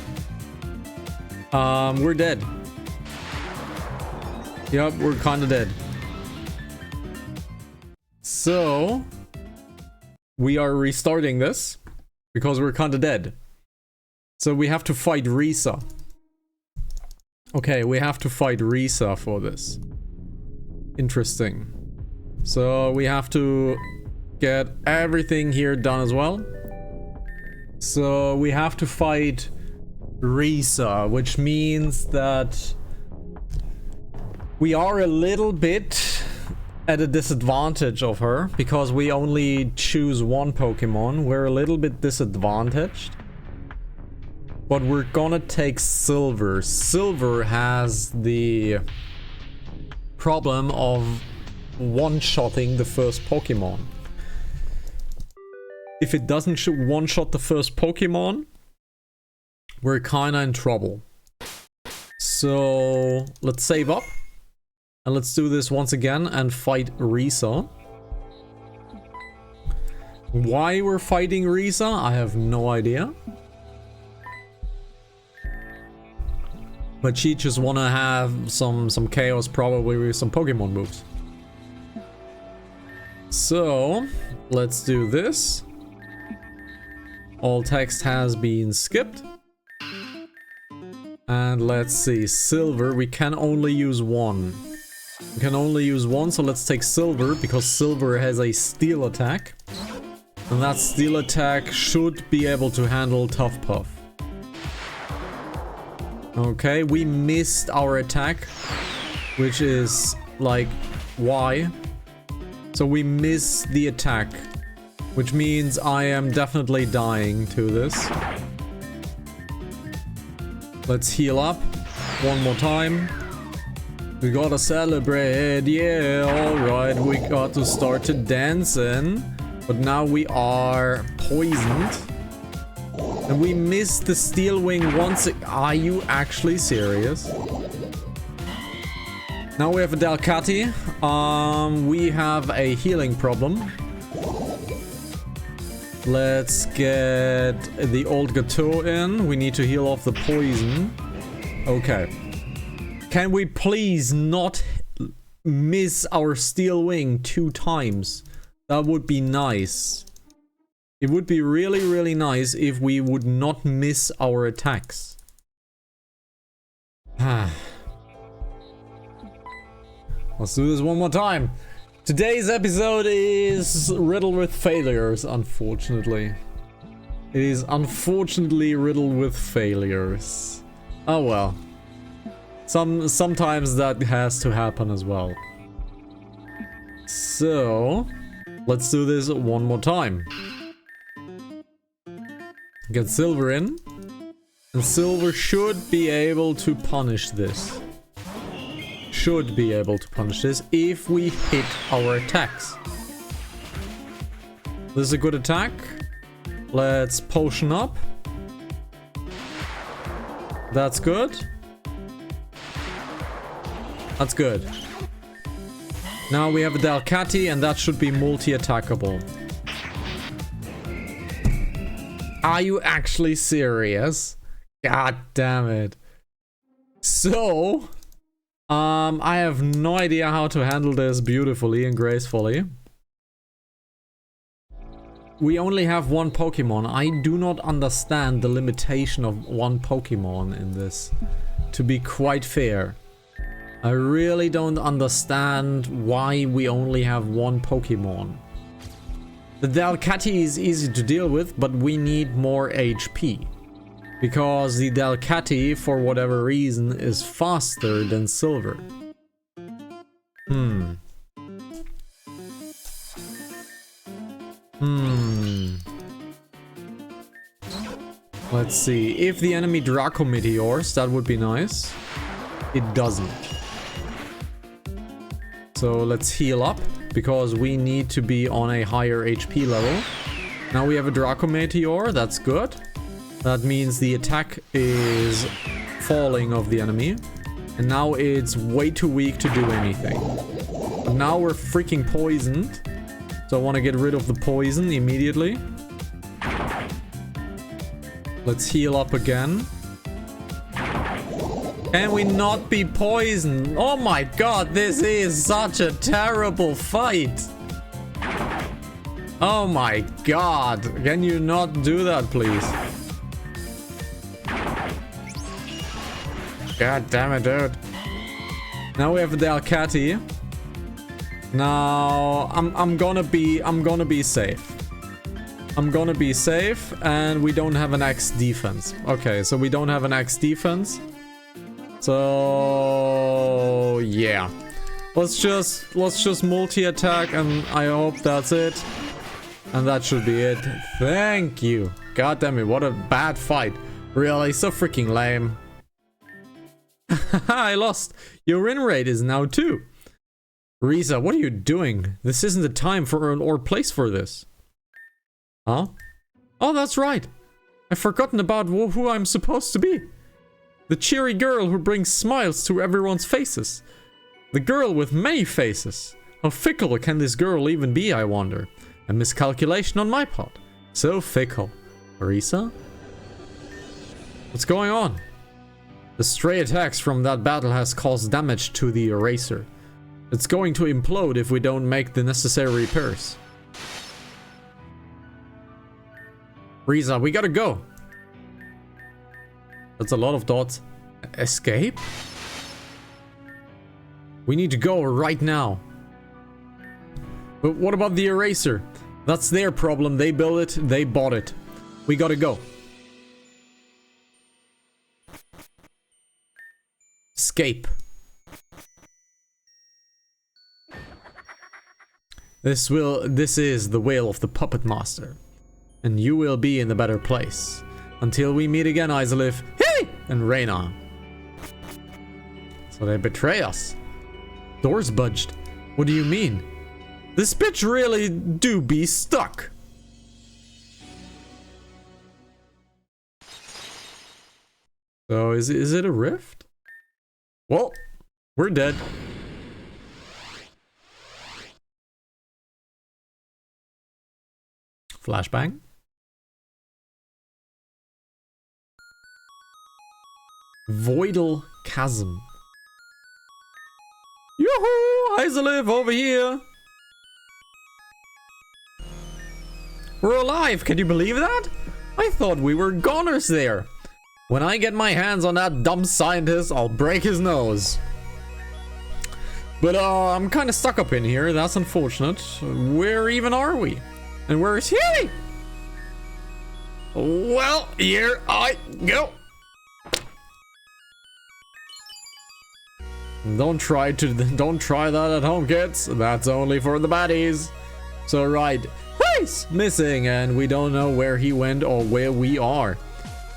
Speaker 1: We're dead. Yep, we're kind of dead. So we are restarting this because we're kind of dead. So we have to fight Risa. Okay, we have to fight Risa for this. Interesting. So we have to get everything here done as well. So we have to fight Risa, which means that we are a little bit at a disadvantage of her because we only choose one Pokemon. We're a little bit disadvantaged. But we're gonna take Silver. Silver has the problem of one-shotting the first Pokemon. If it doesn't one-shot the first Pokemon, we're kinda in trouble. So let's save up. And let's do this once again and fight Risa. Why we're fighting Risa, I have no idea. But she just wanna have some chaos, probably with some Pokemon moves. So let's do this. All text has been skipped. And let's see, Silver, we can only use one. We can only use one, so let's take Silver, because Silver has a Steel attack. And that Steel attack should be able to handle Tough Puff. Okay, we missed our attack, which is, like, why? So we missed the attack, which means I am definitely dying to this. Let's heal up. One more time. We gotta celebrate, yeah, alright, we got to start to dancing. But now we are poisoned. And we missed the steel wing once. Are you actually serious? Now we have a Delcati. We have a healing problem. Let's get the old Gateau in. We need to heal off the poison. Okay. Can we please not miss our steel wing 2 times? That would be nice. It would be really, really nice if we would not miss our attacks. Let's do this one more time. Today's episode is riddled with failures, unfortunately. It is unfortunately riddled with failures. Oh well. Sometimes that has to happen as well. So, let's do this one more time. Get silver in. And silver should be able to punish this. Should be able to punish this if we hit our attacks. This is a good attack. Let's potion up. That's good. That's good. Now we have a Delcati and that should be multi-attackable. Are you actually serious? God damn it. So, I have no idea how to handle this beautifully and gracefully. We only have one Pokemon. I do not understand the limitation of one Pokemon in this, to be quite fair. I really don't understand why we only have one Pokemon. The Delcati is easy to deal with, but we need more HP. Because the Delcati, for whatever reason, is faster than Silver. Let's see. If the enemy Draco Meteors, that would be nice. It doesn't. So let's heal up, because we need to be on a higher HP level. Now we have a Draco Meteor, that's good. That means the attack is falling of the enemy. And now it's way too weak to do anything. But now we're freaking poisoned. So I want to get rid of the poison immediately. Let's heal up again. Can we not be poisoned? Oh my god, this is such a terrible fight. Oh my god. Can you not do that, please? God damn it, dude. Now we have the Delcati. Now I'm gonna be safe. I'm gonna be safe, and we don't have an X defense. Okay, so we don't have an X defense. So yeah. Let's just multi-attack, and I hope that's it. And that should be it. Thank you. God damn it, what a bad fight. Really, so freaking lame. I lost. Your win rate is now 2. Riza, what are you doing? This isn't the time for or place for this. Huh? Oh, that's right. I've forgotten about who I'm supposed to be. The cheery girl who brings smiles to everyone's faces. The girl with many faces. How fickle can this girl even be, I wonder? A miscalculation on my part. So fickle. Arisa? What's going on? The stray attacks from that battle has caused damage to the eraser. It's going to implode if we don't make the necessary repairs. Riza, we gotta go. That's a lot of dots. Escape? We need to go right now. But what about the eraser? That's their problem. They built it. They bought it. We gotta go. Escape. This is the will of the Puppet Master. And you will be in the better place. Until we meet again, Izalith, hey! And Reyna. So they betray us. Doors budged. What do you mean? This bitch really do be stuck. So is it a rift? Well, we're dead. Flashbang. Voidal chasm. Yoo-hoo! Isolive over here! We're alive! Can you believe that? I thought we were goners there. When I get my hands on that dumb scientist, I'll break his nose. But I'm kind of stuck up in here. That's unfortunate. Where even are we? And where is he? Well, here I go. Don't try that at home, kids. That's only for the baddies. So right, he's missing, and we don't know where he went or where we are.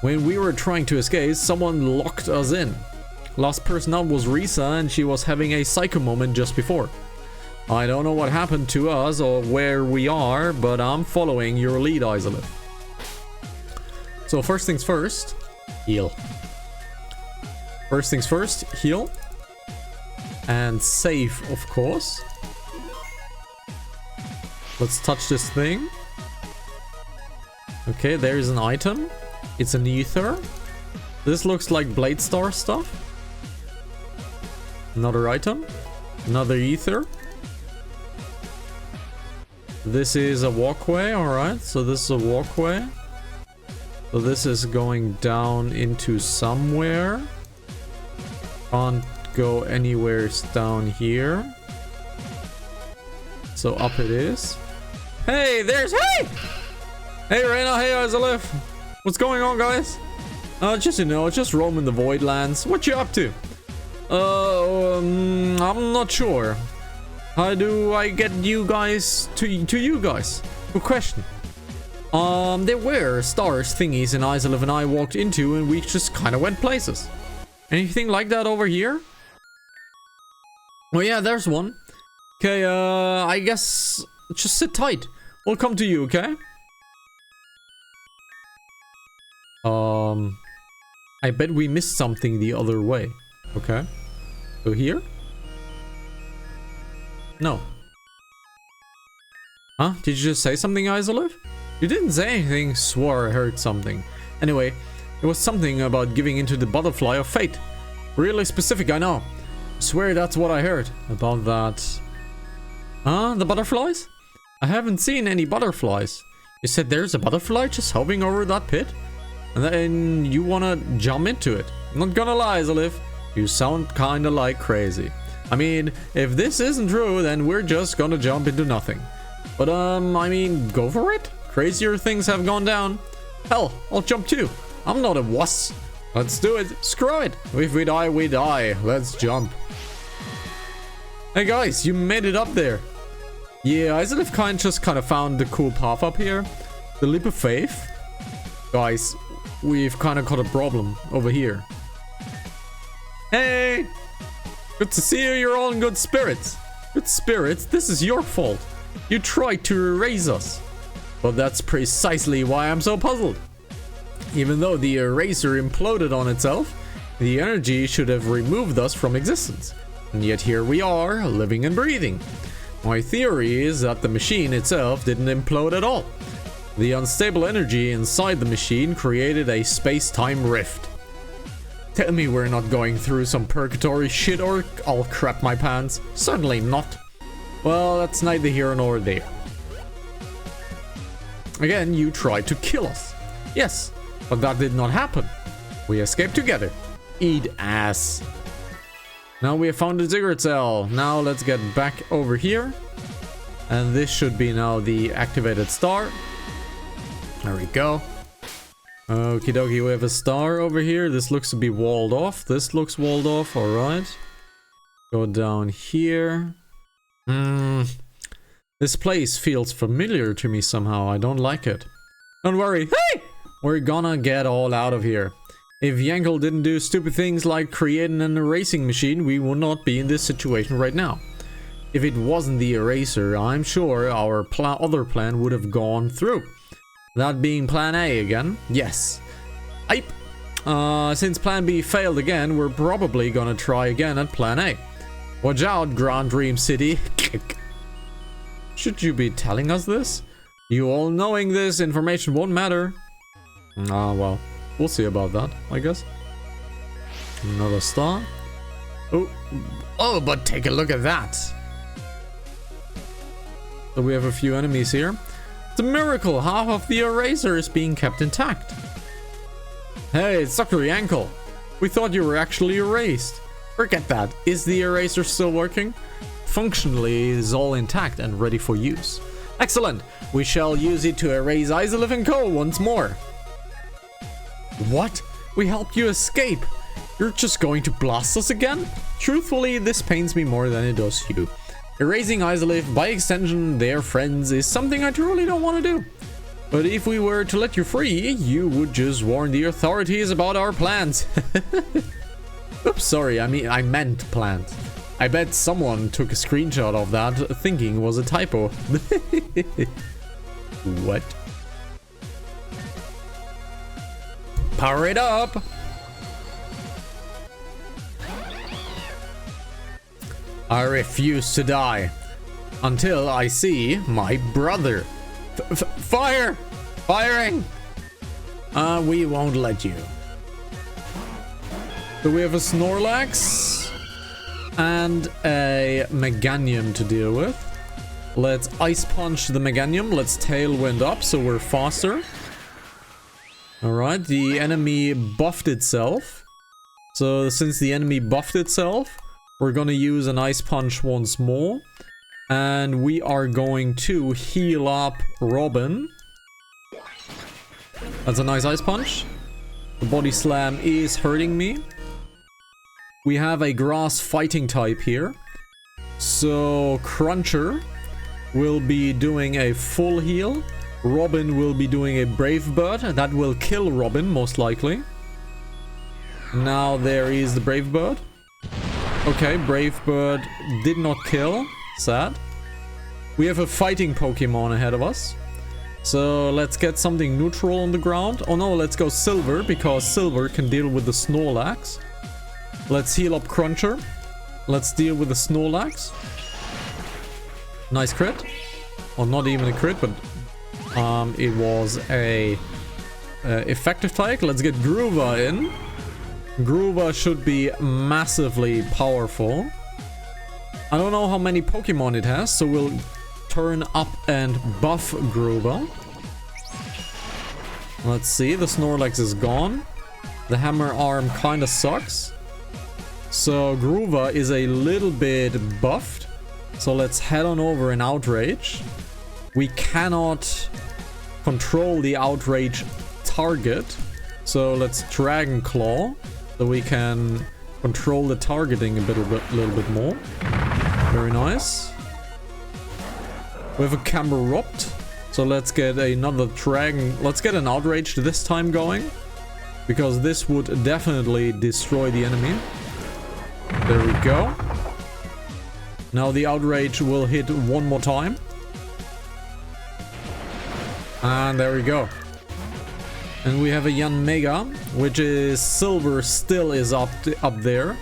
Speaker 1: When we were trying to escape, someone locked us in. Last person out was Risa, and she was having a psycho moment just before. I don't know what happened to us or where we are, but I'm following your lead, Isolive. So first things first, heal. First things first, heal. And save, of course. Let's touch this thing. Okay, there's an item. It's an ether. This looks like Blade Star stuff. Another item. Another ether. This is a walkway, alright. So this is a walkway. So this is going down into somewhere. Can't go anywhere down here. So up it is. Hey, there's... Hey! Hey, Reyna. Hey, Isolive. What's going on, guys? Just, you know, just roaming the void lands. What you up to? I'm not sure. How do I get you guys to you guys? Good question. There were stars thingies and Isolive and I walked into, and we just kind of went places. Anything like that over here? Oh yeah, there's one. Okay, I guess just sit tight. We'll come to you, okay? I bet we missed something the other way. Okay. So here? No. Huh? Did you just say something, Isolive? You didn't say anything, swore I heard something. Anyway, it was something about giving into the butterfly of fate. Really specific, I know. I swear that's what I heard about that. Huh? The butterflies? I haven't seen any butterflies. You said there's a butterfly just hovering over that pit? And then you wanna jump into it. I'm not gonna lie, Isolive. You sound kinda like crazy. I mean, if this isn't true, then we're just gonna jump into nothing. But I mean, go for it. Crazier things have gone down. Hell, I'll jump too. I'm not a wuss. Let's do it. Screw it. If we die, we die. Let's jump. Hey guys, you made it up there. Yeah, Isolive just kind of found the cool path up here. The leap of faith. Guys, we've kind of got a problem over here. Hey! Good to see you. You're all in good spirits. Good spirits? This is your fault. You tried to erase us. But that's precisely why I'm so puzzled. Even though the eraser imploded on itself, the energy should have removed us from existence. And yet here we are, living and breathing. My theory is that the machine itself didn't implode at all. The unstable energy inside the machine created a space-time rift. Tell me we're not going through some purgatory shit, or I'll crap my pants. Certainly not. Well, that's neither here nor there. Again, you tried to kill us. Yes, but that did not happen. We escaped together. Eat ass. Now we have found the cigarette cell. Now let's get back over here. And this should be now the activated star. There we go. Okie dokie, we have a star over here. This looks to be walled off. This looks walled off, alright. Go down here. This place feels familiar to me somehow. I don't like it. Don't worry. Hey! We're gonna get all out of here. If Yankel didn't do stupid things like creating an erasing machine, we would not be in this situation right now. If it wasn't the eraser, I'm sure our other plan would have gone through. That being plan A again. Yes. Since plan B failed again, we're probably gonna try again at plan A. Watch out, Grand Dream City. Should you be telling us this? You all knowing this information won't matter. Well, we'll see about that, I guess. Another star. Oh, but take a look at that. So we have a few enemies here. It's a miracle, half of the eraser is being kept intact. Hey, it's Dr. Yankel. We thought you were actually erased. Forget that. Is the eraser still working? Functionally, it is all intact and ready for use. Excellent. We shall use it to erase Isolith & Co. once more. What? We helped you escape. You're just going to blast us again? Truthfully, this pains me more than it does you. Erasing Isolith, by extension their friends, is something I truly don't want to do. But if we were to let you free, you would just warn the authorities about our plans. Oops, sorry, I meant plans. I bet someone took a screenshot of that thinking it was a typo. What? Power it up! I refuse to die until I see my brother. Fire! Firing! We won't let you. So we have a Snorlax and a Meganium to deal with. Let's Ice Punch the Meganium. Let's Tailwind up so we're faster. Alright, the enemy buffed itself. So since the enemy buffed itself, we're gonna use an Ice Punch once more. And we are going to heal up Robin. That's a nice Ice Punch. The Body Slam is hurting me. We have a Grass Fighting type here. So Cruncher will be doing a full heal. Robin will be doing a Brave Bird. That will kill Robin, most likely. Now there is the Brave Bird. Okay, Brave Bird did not kill. Sad. We have a fighting Pokemon ahead of us. So let's get something neutral on the ground. Oh no, let's go Silver, because Silver can deal with the Snorlax. Let's heal up Cruncher. Let's deal with the Snorlax. Nice crit. Well, not even a crit, but it was a effective type. Let's get Groover in. Groover should be massively powerful. I don't know how many Pokemon it has, so we'll turn up and buff Groover. Let's see, the Snorlax is gone. The Hammer Arm kinda sucks. So Groover is a little bit buffed. So let's head on over and Outrage. We cannot control the Outrage target. So let's Dragon Claw. So we can control the targeting a little bit more. Very nice. We have a Camerupt. So let's get another Dragon. Let's get an Outrage this time going. Because this would definitely destroy the enemy. There we go. Now the Outrage will hit one more time. And there we go. And we have a Yanmega, which is Silver still is up there.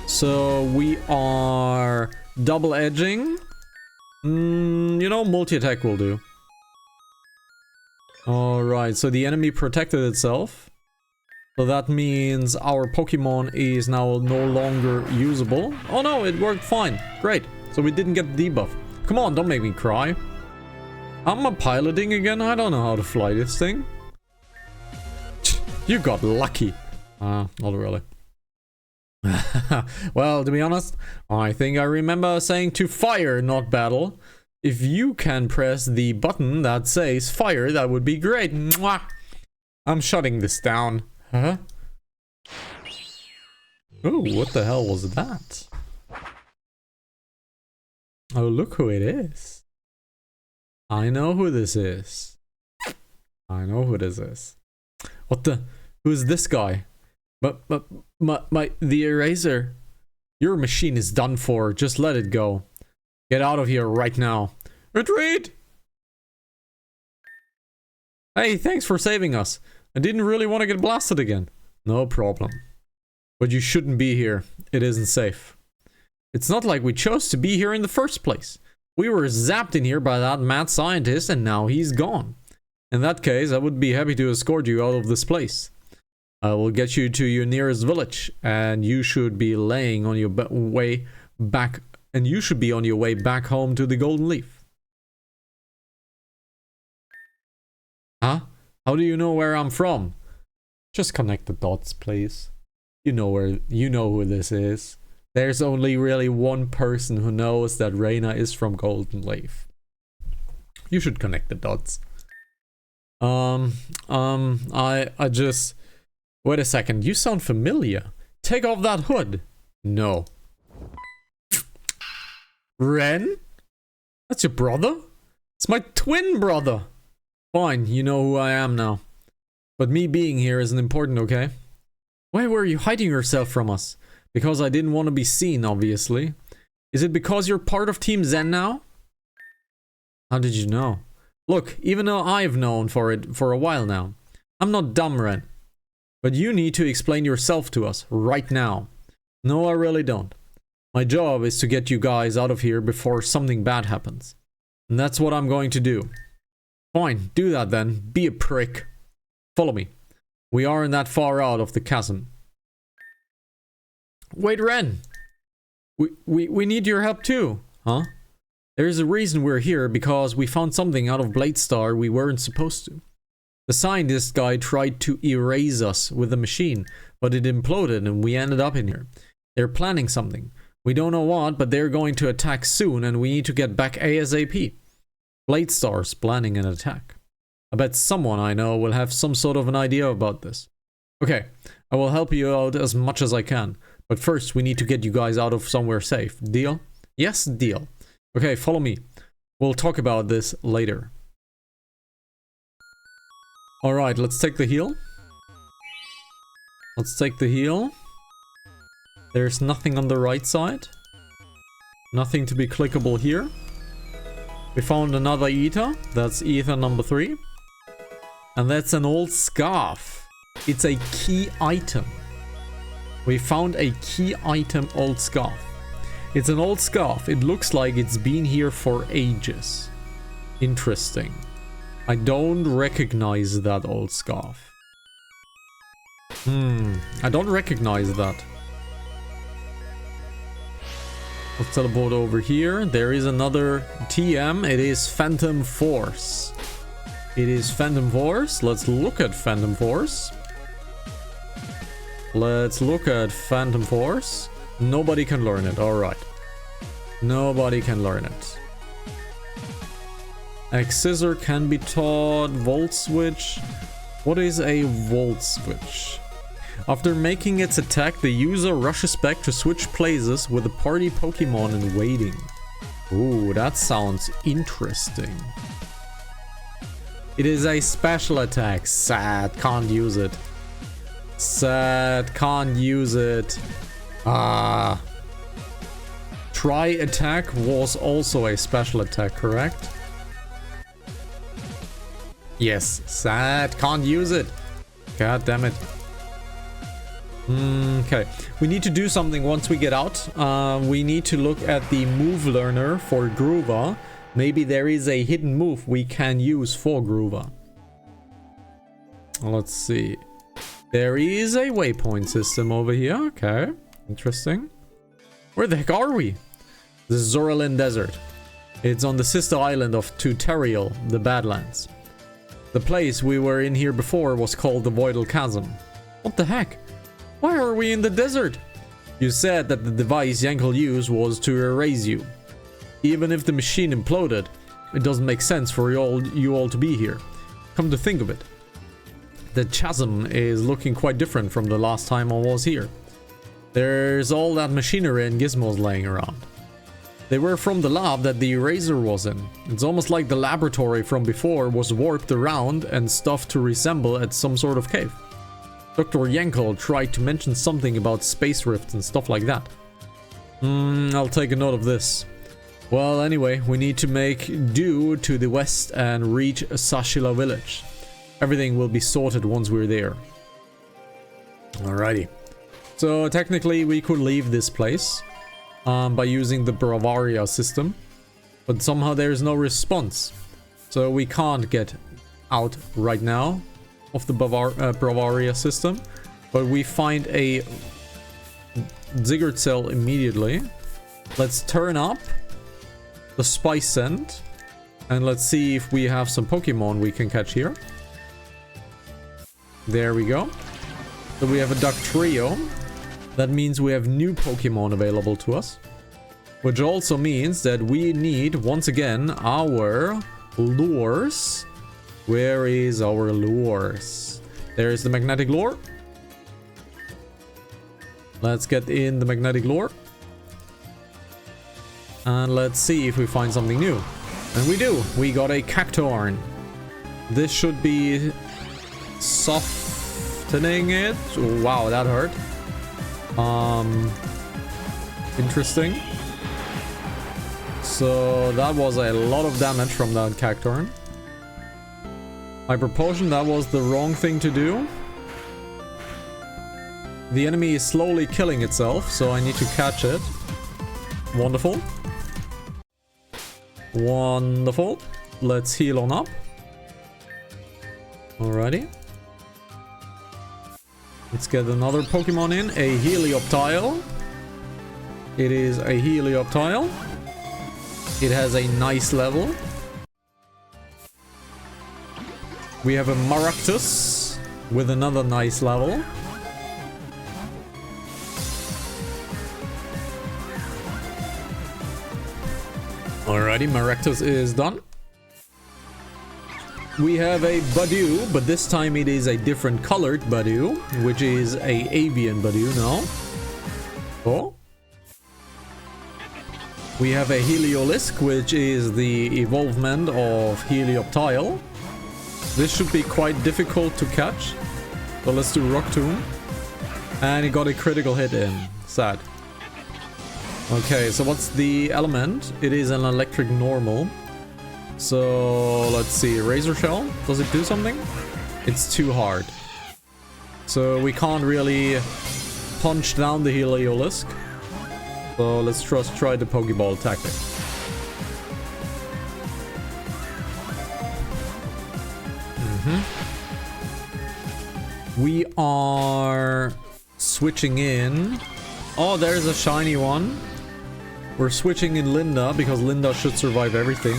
Speaker 1: So we are double edging. You know, multi-attack will do. Alright, so the enemy protected itself. So that means our Pokemon is now no longer usable. Oh no, it worked fine. Great. So we didn't get the debuff. Come on, don't make me cry. Am I piloting again? I don't know how to fly this thing. You got lucky. Not really. Well, to be honest, I think I remember saying to fire, not battle. If you can press the button that says fire, that would be great. Mwah! I'm shutting this down. Huh? Oh, what the hell was that? Oh, look who it is. I know who this is. I know who this is. What the? Who's this guy? But the eraser. Your machine is done for. Just let it go. Get out of here right now. Retreat! Hey, thanks for saving us. I didn't really want to get blasted again. No problem. But you shouldn't be here. It isn't safe. It's not like we chose to be here in the first place. We were zapped in here by that mad scientist and now he's gone. In that case, I would be happy to escort you out of this place. I will get you to your nearest village, and you should be laying on your way back, and you should be on your way back home to the Golden Leaf. Huh? How do you know where I'm from? Just connect the dots, please. You know who this is. There's only really one person who knows that Reina is from Golden Leaf. You should connect the dots. I just... Wait a second, you sound familiar. Take off that hood. No. Ren? That's your brother? It's my twin brother. Fine, you know who I am now. But me being here isn't important, okay? Why were you hiding yourself from us? Because I didn't want to be seen, obviously. Is it because you're part of Team Zen now? How did you know? Look, even though I've known for it for a while now. I'm not dumb, Ren. But you need to explain yourself to us, right now. No, I really don't. My job is to get you guys out of here before something bad happens. And that's what I'm going to do. Fine, do that then. Be a prick. Follow me. We aren't that far out of the chasm. Wait, Ren! We need your help too, huh? There's a reason we're here, because we found something out of Bladestar we weren't supposed to. The scientist guy tried to erase us with the machine, but it imploded and we ended up in here. They're planning something. We don't know what, but they're going to attack soon and we need to get back ASAP. Bladestar's planning an attack. I bet someone I know will have some sort of an idea about this. Okay, I will help you out as much as I can, but first we need to get you guys out of somewhere safe. Deal? Yes, deal. Okay, follow me. We'll talk about this later. Alright, let's take the heal. Let's take the heal. There's nothing on the right side. Nothing to be clickable here. We found another ether. That's ether number 3. And that's an old scarf. It's a key item. We found a key item old scarf. It's an old scarf. It looks like it's been here for ages. Interesting. I don't recognize that old scarf. I don't recognize that. Let's teleport over here. There is another TM. It is Phantom Force. It is Phantom Force. Let's look at Phantom Force. Let's look at Phantom Force. Nobody can learn it. Alright. Nobody can learn it. X-Scissor can be taught. Volt Switch. What is a Volt Switch? After making its attack, the user rushes back to switch places with the party Pokemon and waiting. Ooh, that sounds interesting. It is a special attack. Sad, can't use it. Sad, can't use it. Ah. Try attack was also a special attack, correct? Yes, sad, can't use it. God damn it. Okay, we need to do something once we get out. We need to look at the move learner for Groover. Maybe there is a hidden move we can use for Groover. Let's see. There is a waypoint system over here. Okay, interesting. Where the heck are we? The Zoralin Desert. It's on the sister island of Tutorial, the Badlands. The place we were in here before was called the Voidal Chasm. What the heck? Why are we in the desert? You said that the device Yankel used was to erase you. Even if the machine imploded, it doesn't make sense for you all to be here. Come to think of it, the chasm is looking quite different from the last time I was here. There's all that machinery and gizmos laying around. They were from the lab that the eraser was in. It's almost like the laboratory from before was warped around and stuffed to resemble at some sort of cave. Dr. Yankel tried to mention something about space rifts and stuff like that. I'll take a note of this. Well, anyway, we need to make due to the west and reach Sashila village. Everything will be sorted once we're there. Alrighty. So technically we could leave this place by using the Bavaria system. But somehow there's no response. So we can't get out right now of the Bavaria system. But we find a Ziggurat cell immediately. Let's turn up the spice scent. And let's see if we have some Pokemon we can catch here. There we go. So we have a Duck Trio. That means we have new Pokemon available to us. Which also means that we need, once again, our lures. Where is our lures? There is the magnetic lure. Let's get in the magnetic lure. And let's see if we find something new. And we do. We got a Cactorn. This should be softening it. Wow, that hurt. Interesting. So that was a lot of damage from that Cactorn. Hyper Potion, that was the wrong thing to do. The enemy is slowly killing itself, so I need to catch it. Wonderful. Wonderful. Let's heal on up. Alrighty. Let's get another Pokemon in. A Helioptile. It is a Helioptile. It has a nice level. We have a Maractus with another nice level. Alrighty, Maractus is done. We have a Badoo, but this time it is a different colored Badoo, which is a avian Badoo now. Oh. We have a Heliolisk, which is the evolvement of Helioptile. This should be quite difficult to catch. So let's do Rock Tomb. And he got a critical hit in. Sad. Okay, so what's the element? It is an electric normal. So let's see. Razor Shell. Does it do something? It's too hard. So we can't really punch down the Heliolisk. So let's just try the Pokeball tactic. We are switching in. Oh, there's a shiny one. We're switching in Linda because Linda should survive everything.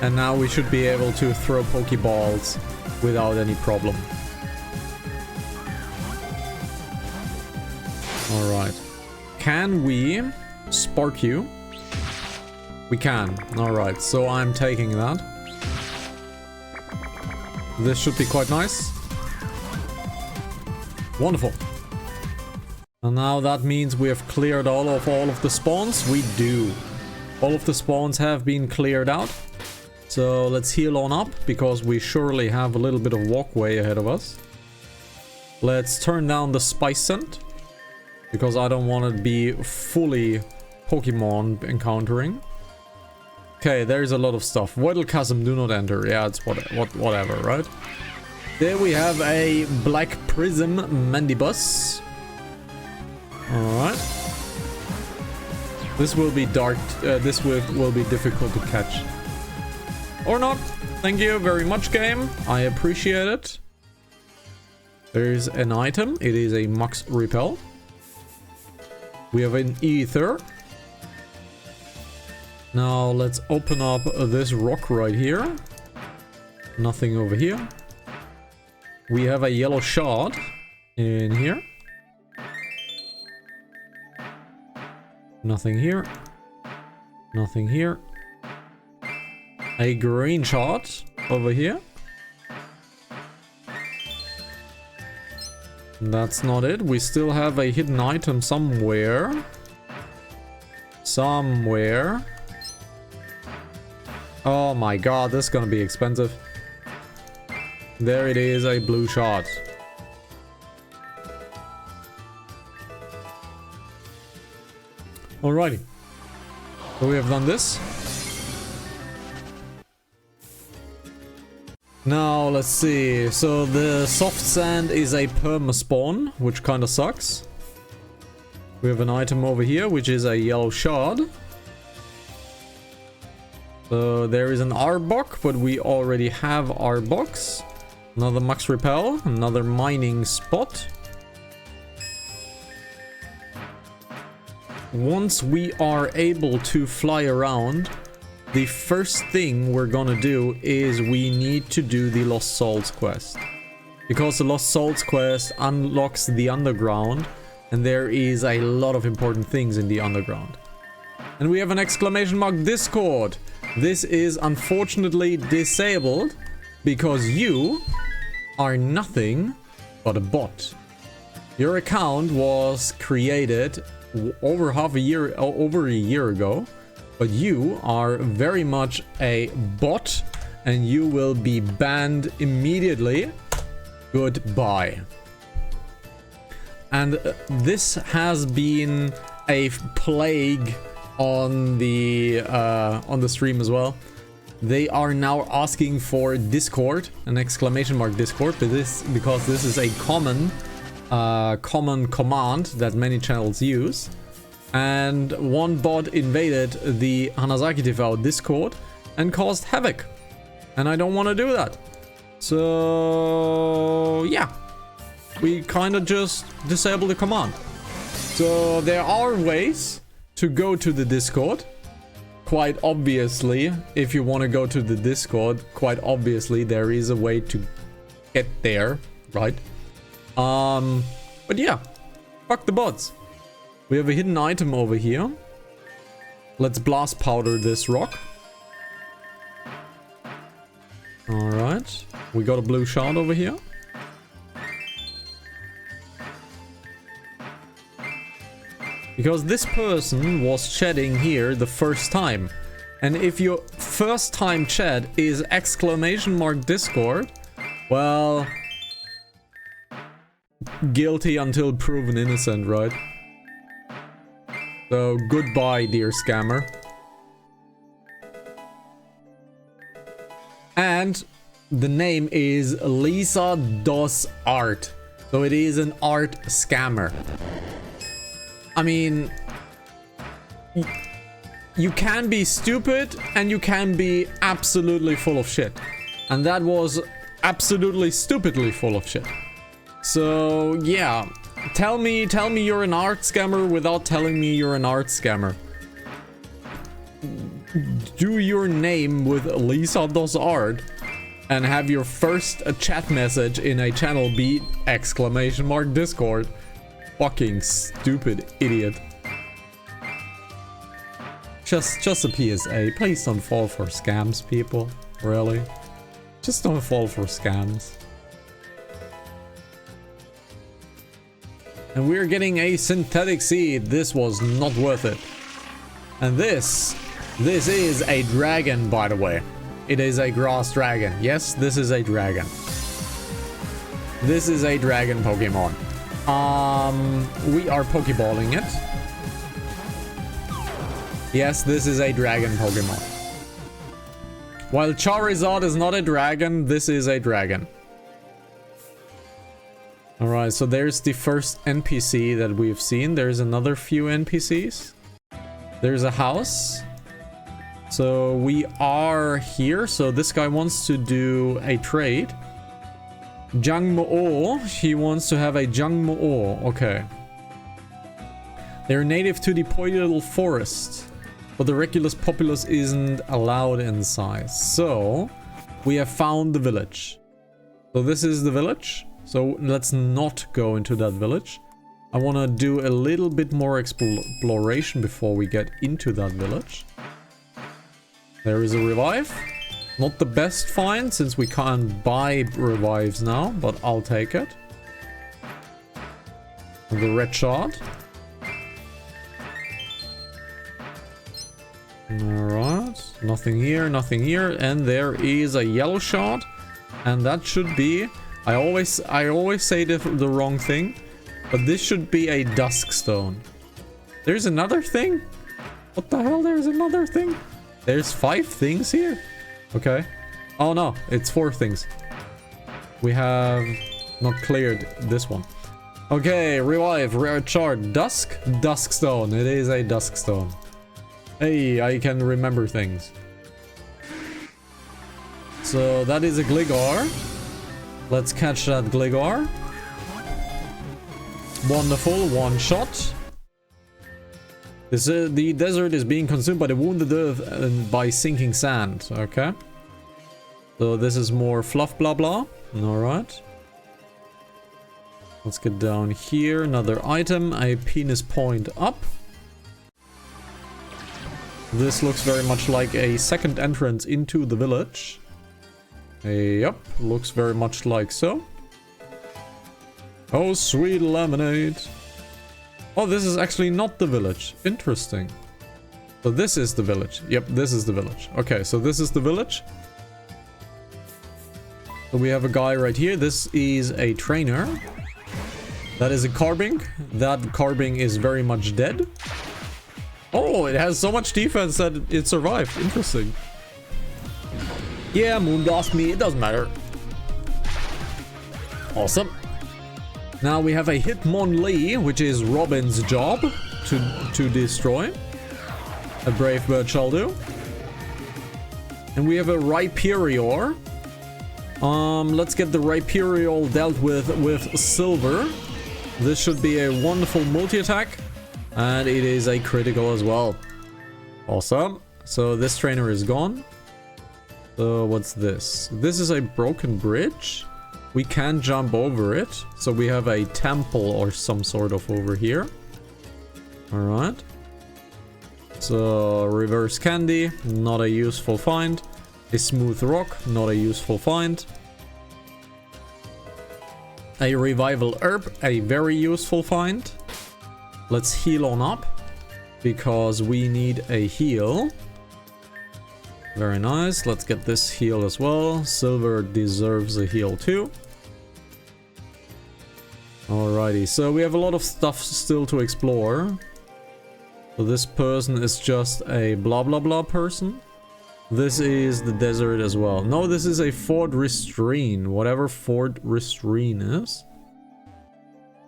Speaker 1: And now we should be able to throw Pokeballs without any problem. Alright. Can we spark you? We can. Alright, so I'm taking that. This should be quite nice. Wonderful. And now that means we have cleared all of the spawns. We do. All of the spawns have been cleared out. So let's heal on up, because we surely have a little bit of walkway ahead of us. Let's turn down the spice scent, because I don't want to be fully Pokemon encountering. Okay, there's a lot of stuff. Voidal Chasm, do not enter. Yeah, it's whatever, right? There we have a Black Prism Mandibus. Alright. This will be dark. This will be difficult to catch. Or not. Thank you very much, game. I appreciate it. There's an item. It is a Max Repel. We have an Ether. Now let's open up this rock right here. Nothing over here. We have a yellow shard in here. Nothing here. Nothing here. A green shard over here. That's not it. We still have a hidden item somewhere. Somewhere. Oh my god, this is gonna be expensive. There it is, a blue shard. Alrighty. So we have done this. Now, let's see. So the soft sand is a perma spawn, which kind of sucks. We have an item over here, which is a yellow shard. So there is an Arbok, but we already have Arboks. Another max repel, another mining spot. Once we are able to fly around, the first thing we're gonna do is we need to do the Lost Souls quest. Because the Lost Souls quest unlocks the underground, and there is a lot of important things in the underground. And we have an exclamation mark Discord. This is unfortunately disabled because you are nothing but a bot. Your account was created over a year ago. But you are very much a bot, and you will be banned immediately. Goodbye. And this has been a plague on the stream as well. They are now asking for Discord, an exclamation mark Discord, but because this is a common command that many channels use. And one bot invaded the Hanazaki TV Discord and caused havoc. And I don't want to do that. So, yeah. We kind of just disable the command. So, there are ways to go to the Discord. Quite obviously, if you want to go to the Discord, quite obviously there is a way to get there, right? But yeah. Fuck the bots. We have a hidden item over here. Let's blast powder this rock. Alright. We got a blue shard over here. Because this person was chatting here the first time. And if your first time chat is exclamation mark Discord, well, guilty until proven innocent, right? So, goodbye, dear scammer. And the name is Lisa Dos Art. So it is an art scammer. I mean, you can be stupid and you can be absolutely full of shit. And that was absolutely stupidly full of shit. So, yeah. Tell me you're an art scammer without telling me you're an art scammer. Do your name with Lisa Dos Art and have your first chat message in a channel be exclamation mark Discord. Fucking stupid idiot. Just a PSA. Please don't fall for scams, people. Really. Just don't fall for scams. And we're getting a synthetic seed. This was not worth it. And this is a dragon, by the way. It is a grass dragon. Yes, this is a dragon. This is a dragon Pokemon. We are Pokeballing it. Yes, this is a dragon Pokemon. While Charizard is not a dragon, this is a dragon. Alright, so there's the first NPC that we've seen. There's another few NPCs. There's a house. So we are here. So this guy wants to do a trade. Jangmo-o. He wants to have a Jangmo-o. Okay. They're native to the Poidal Forest. But the Regulus Populus isn't allowed inside. So we have found the village. So this is the village. So let's not go into that village. I want to do a little bit more exploration before we get into that village. There is a revive. Not the best find since we can't buy revives now, but I'll take it. The red shard. Alright. Nothing here, nothing here. And there is a yellow shard. And that should be... I always say the wrong thing, but this should be a dusk stone. There's another thing? What the hell? There's another thing? There's 5 things here? Okay. Oh no, it's 4 things. We have not cleared this one. Okay, revive, rare chart, dusk, dusk stone. It is a dusk stone. Hey, I can remember things. So that is a Gligar. Let's catch that Gligar. Wonderful, one shot. The desert is being consumed by the wounded earth and by sinking sand. Okay. So this is more fluff blah blah. Alright. Let's get down here. Another item. A penis point up. This looks very much like a second entrance into the village. Yep. Looks very much like so. Oh, sweet lemonade. Oh, this is actually not the village. Interesting. So this is the village. Yep, this is the village. Okay, so this is the village. So we have a guy right here. This is a trainer. That is a Carbink. That Carbink is very much dead. Oh, it has so much defense that it survived. Interesting. Yeah, Moonblast me. It doesn't matter. Awesome. Now we have a Hitmonlee, which is Robin's job to destroy. A Brave Bird shall do. And we have a Rhyperior. Let's get the Rhyperior dealt with Silver. This should be a wonderful multi-attack. And it is a critical as well. Awesome. So this trainer is gone. So what's this? This is a broken bridge. We can jump over it. So we have a temple or some sort of over here. Alright. So reverse candy, not a useful find. A smooth rock, not a useful find. A revival herb, a very useful find. Let's heal on up, because we need a heal. Very nice. Let's get this heal as well. Silver deserves a heal too. Alrighty, so we have a lot of stuff still to explore. So this person is just a blah blah blah person. This is the desert as well. No, this is a Fort Restrain. Whatever Fort Restrain is.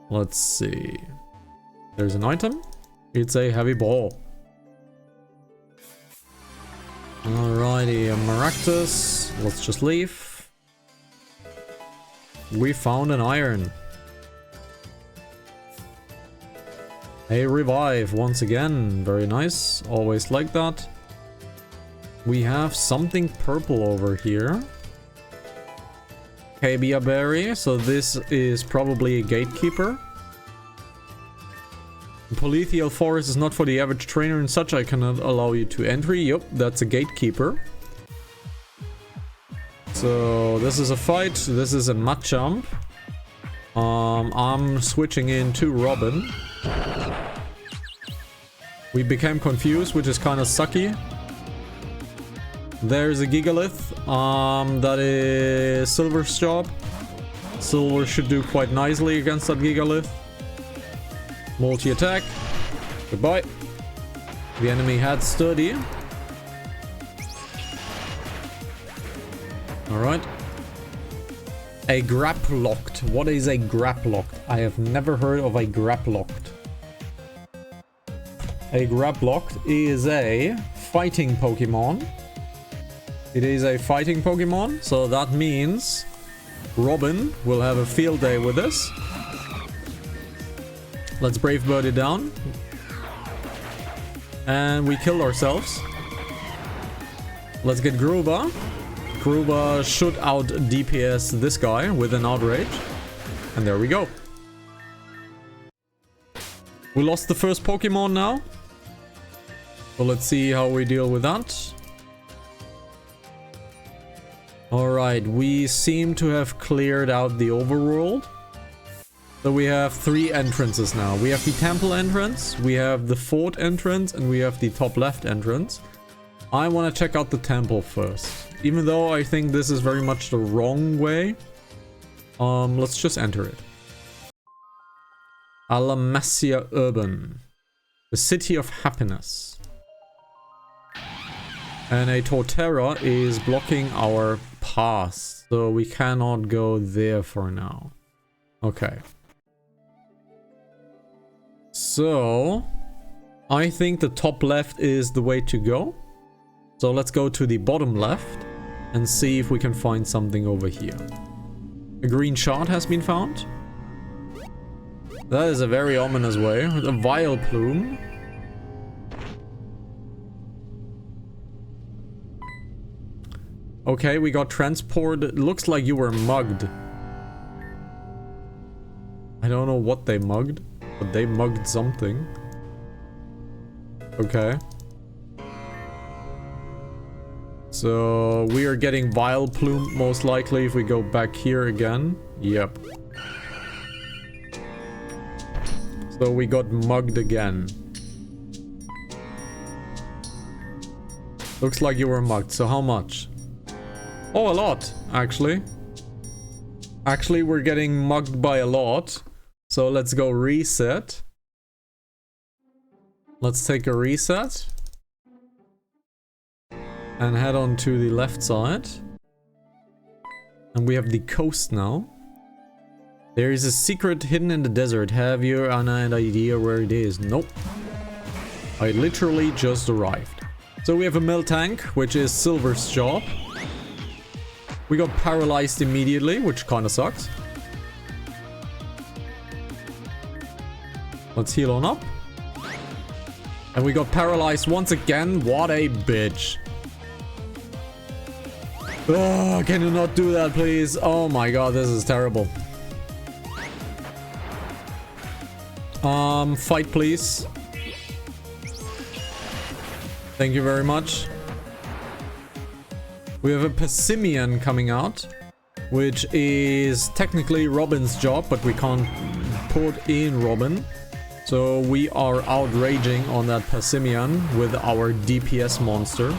Speaker 1: Let's see. There's an item. It's a heavy ball. Alrighty, a Maractus. Let's just leave. We found an iron. A revive once again. Very nice. Always like that. We have something purple over here. Cabia berry. So this is probably a gatekeeper. Polythial forest is not for the average trainer and such. I cannot allow you to entry. Yup, that's a gatekeeper. So this is a fight. This is a Machamp. I'm switching into Robin. We became confused, which is kind of sucky. There's a Gigalith. That is Silver's job. Silver should do quite nicely against that Gigalith. Multi-attack. Goodbye. The enemy had sturdy. Alright. A Graplocked. What is a Graplocked? I have never heard of a Graplocked. A Graplocked is a fighting Pokemon. It is a fighting Pokemon, so that means Robin will have a field day with this. Let's Brave Bird it down. And we killed ourselves. Let's get Gruba. Gruba should out DPS this guy with an Outrage. And there we go. We lost the first Pokemon now. So let's see how we deal with that. Alright, we seem to have cleared out the overworld. So we have 3 entrances now. We have the temple entrance, we have the fort entrance, and we have the top left entrance. I want to check out the temple first. Even though I think this is very much the wrong way. Let's just enter it. Alamasia Urban. The city of happiness. And a Torterra is blocking our path. So we cannot go there for now. Okay. So I think the top left is the way to go. So let's go to the bottom left and see if we can find something over here. A green shard has been found. That is a very ominous way. A vial plume. Okay, we got transport. It looks like you were mugged. I don't know what they mugged, but they mugged something. Okay. So we are getting vial plume most likely if we go back here again. Yep. So we got mugged again. Looks like you were mugged. So how much? Oh, a lot, actually. Actually, we're getting mugged by a lot. So let's go reset. Let's take a reset. And head on to the left side. And we have the coast now. There is a secret hidden in the desert. Have you an idea where it is? Nope. I literally just arrived. So we have a mill tank, which is Silver's job. We got paralyzed immediately, which kind of sucks. Let's heal on up. And we got paralyzed once again. What a bitch. Oh, can you not do that, please? Oh my god, this is terrible. Fight, please. Thank you very much. We have a Pessimian coming out, which is technically Robin's job, but we can't put in Robin. So we are outraging on that Pessimian with our DPS monster.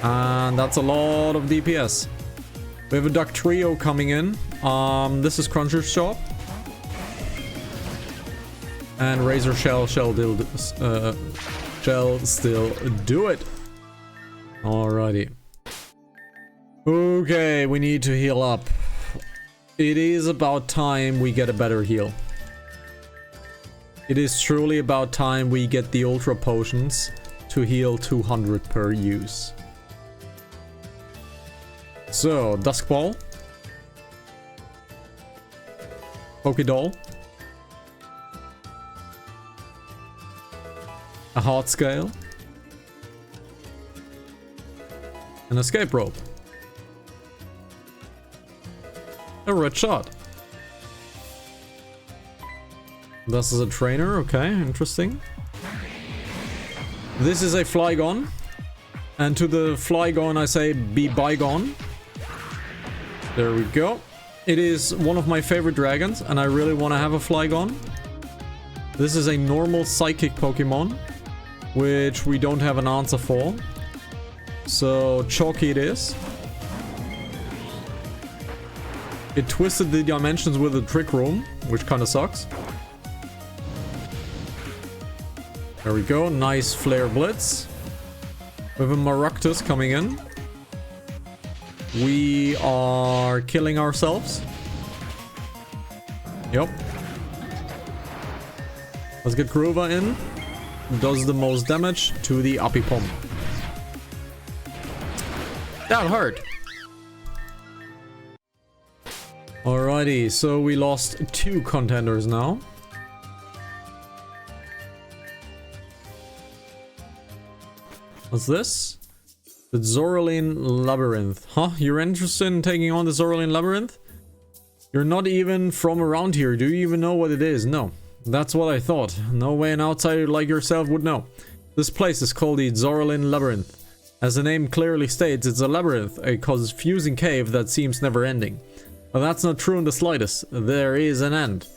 Speaker 1: And that's a lot of DPS. We have a Duck Trio coming in. This is Cruncher's job. And Razor Shell still do it. Alrighty. Okay, we need to heal up. It is about time we get a better heal. It is truly about time we get the Ultra Potions to heal 200 per use. So, Dusk Ball. Pokédoll. A Heart Scale. An Escape Rope. A Red Shot. This is a trainer, okay, interesting. This is a Flygon. And to the Flygon I say, be bygone. There we go. It is one of my favorite dragons, and I really want to have a Flygon. This is a normal Psychic Pokemon, which we don't have an answer for. So, chalky it is. It twisted the dimensions with a Trick Room, which kind of sucks. There we go, nice Flare Blitz. We have a Maractus coming in. We are killing ourselves. Yep. Let's get Groova in. Does the most damage to the Apipom. That hurt. Alrighty, so we lost 2 contenders now. What's this? The Zoraline Labyrinth. Huh? You're interested in taking on the Zoraline Labyrinth? You're not even from around here. Do you even know what it is? No. That's what I thought. No way an outsider like yourself would know. This place is called the Zoraline Labyrinth. As the name clearly states, it's a labyrinth, a confusing cave that seems never ending. But that's not true in the slightest. There is an end.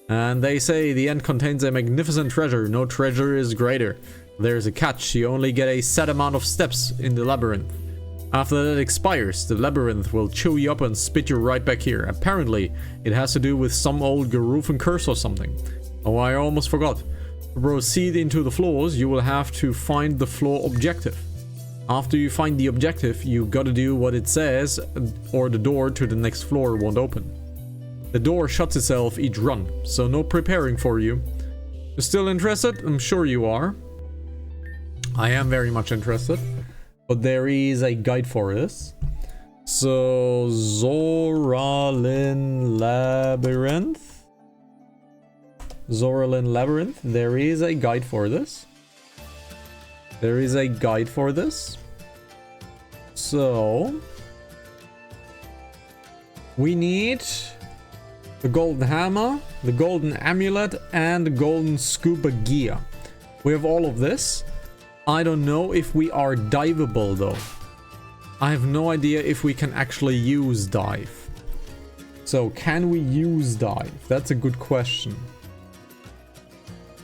Speaker 1: And they say the end contains a magnificent treasure. No treasure is greater. There's a catch. You only get a set amount of steps in the labyrinth. After that expires, the labyrinth will chew you up and spit you right back here. Apparently, it has to do with some old Garufan curse or something. Oh, I almost forgot. To proceed into the floors, you will have to find the floor objective. After you find the objective, you gotta do what it says, or the door to the next floor won't open. The door shuts itself each run, so no preparing for you. You're still interested? I'm sure you are. I am very much interested. But there is a guide for this. So, Zoralin Labyrinth. Zoralin Labyrinth. There is a guide for this. There is a guide for this. So, we need the golden hammer, the golden amulet, and the golden scuba gear. We have all of this. I don't know if we are diveable though. I have no idea if we can actually use dive. So, can we use dive? That's a good question.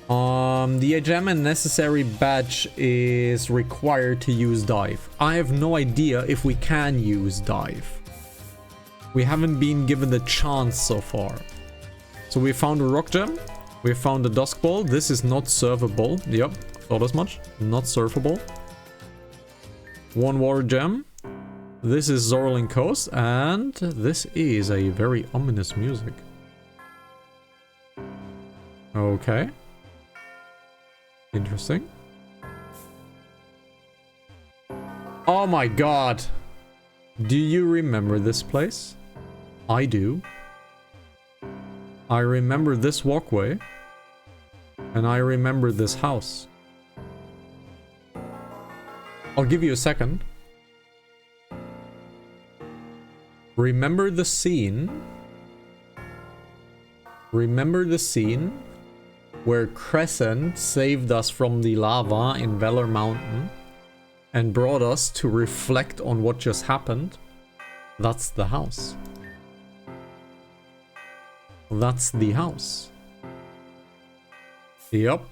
Speaker 1: The HM and necessary badge is required to use dive. I have no idea if we can use dive. We haven't been given the chance so far. So we found a rock gem. We found a dusk ball. This is not servable. Yep, thought as much. Not surfable. One water gem. This is Zorlin Coast, and this is a very ominous music. Okay. Interesting. Oh my god. Do you remember this place? I do. I remember this walkway. And I remember this house. I'll give you a second. Remember the scene. Remember the scene where Crescent saved us from the lava in Valor Mountain and brought us to reflect on what just happened. That's the house. That's the house. Yep.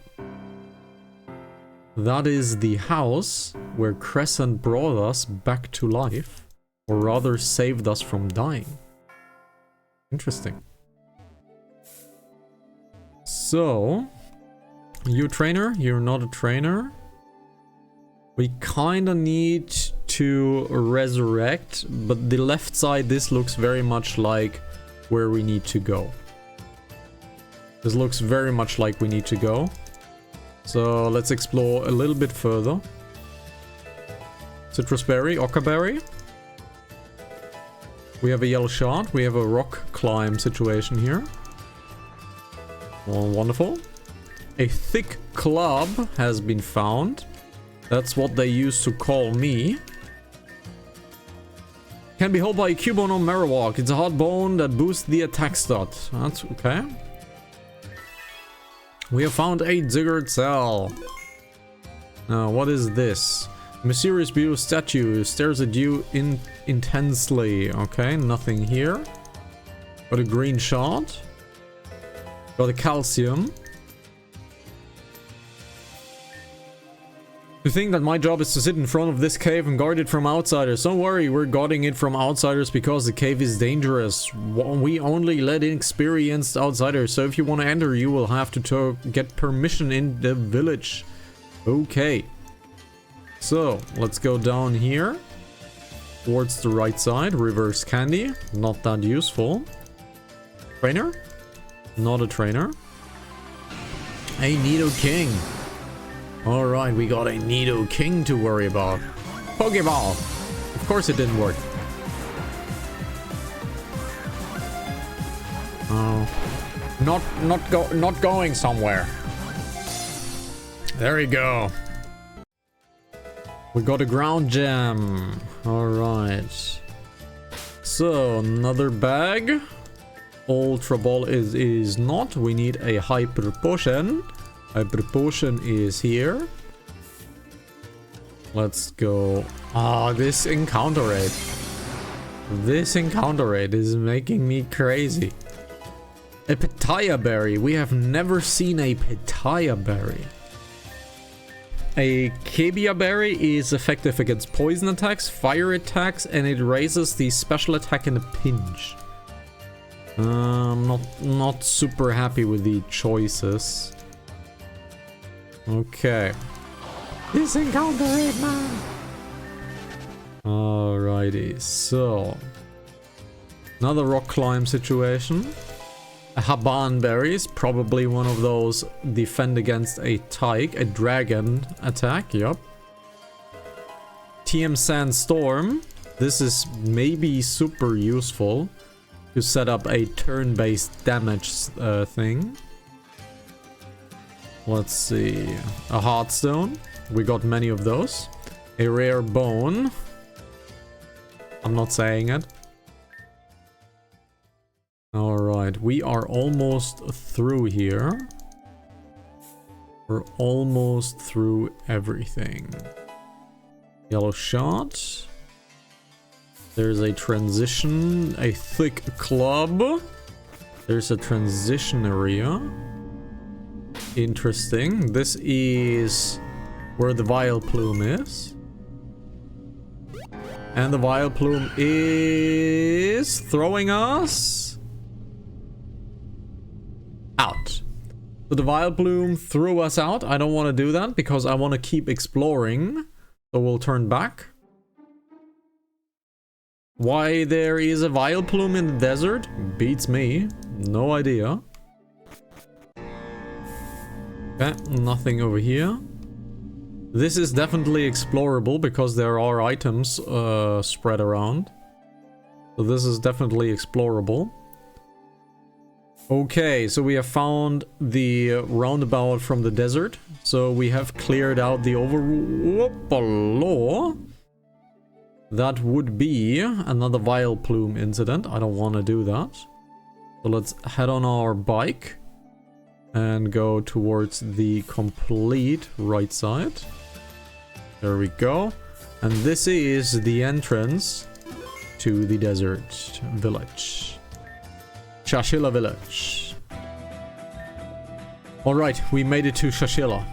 Speaker 1: That is the house where Crescent brought us back to life, or rather saved us from dying. Interesting. So, you a trainer? You're not a trainer. We kinda need to resurrect, but the left side, this looks very much like where we need to go. This looks very much like we need to go. So let's explore a little bit further. Citrus berry, ochre berry. We have a yellow shard. We have a rock climb situation here. Well, wonderful. A thick club has been found. That's what they used to call me. Can be held by a Cubone or Marowak. It's a hard bone that boosts the attack stat. That's okay. We have found a Ziggurat cell. Now, what is this? Mysterious blue statue stares at you intensely. Okay, nothing here. Got a green shard. Got a calcium. You think that my job is to sit in front of this cave and guard it from outsiders? Don't worry, we're guarding it from outsiders because the cave is dangerous. We only let in experienced outsiders, so if you want to enter, you will have to get permission in the village. Okay. So, let's go down here. Towards the right side. Reverse candy. Not that useful. Trainer? Not a trainer. A Nido King. Alright, we got a Nido King to worry about. Pokeball! Of course it didn't work. Oh. Not going somewhere. There we go. We got a ground gem. Alright. So, another bag. Ultra Ball is not. We need a Hyper Potion. Hyper Potion is here. Let's go. Ah, this encounter rate. This encounter rate is making me crazy. A Pitaya Berry. We have never seen a Pitaya Berry. A Kebia Berry is effective against poison attacks, fire attacks, and it raises the special attack in a pinch. Not super happy with the choices. Okay. This encounter rate, man. Alrighty, so another rock climb situation. A Haban berries, probably one of those defend against a tyke, a dragon attack, yep. TM Sandstorm. This is maybe super useful to set up a turn-based damage thing. Let's see. A Heartstone. We got many of those. A rare bone. I'm not saying it. Alright, we are almost through here. We're almost through everything. Yellow shot. There's a transition, a thick club. There's a transition area. Interesting. This is where the Vileplume is. And the Vileplume is throwing us out. So the Vileplume threw us out. I don't want to do that because I want to keep exploring. So we'll turn back. Why there is a Vileplume in the desert? Beats me. No idea. Okay, nothing over here. This is definitely explorable because there are items spread around. So this is definitely explorable. Okay, so we have found the roundabout from the desert. So we have cleared out the overlaw. That would be another Vileplume incident. I don't want to do that. So let's head on our bike and go towards the complete right side. There we go. And this is the entrance to the desert village. Shashila village. Alright, we made it to Shashila.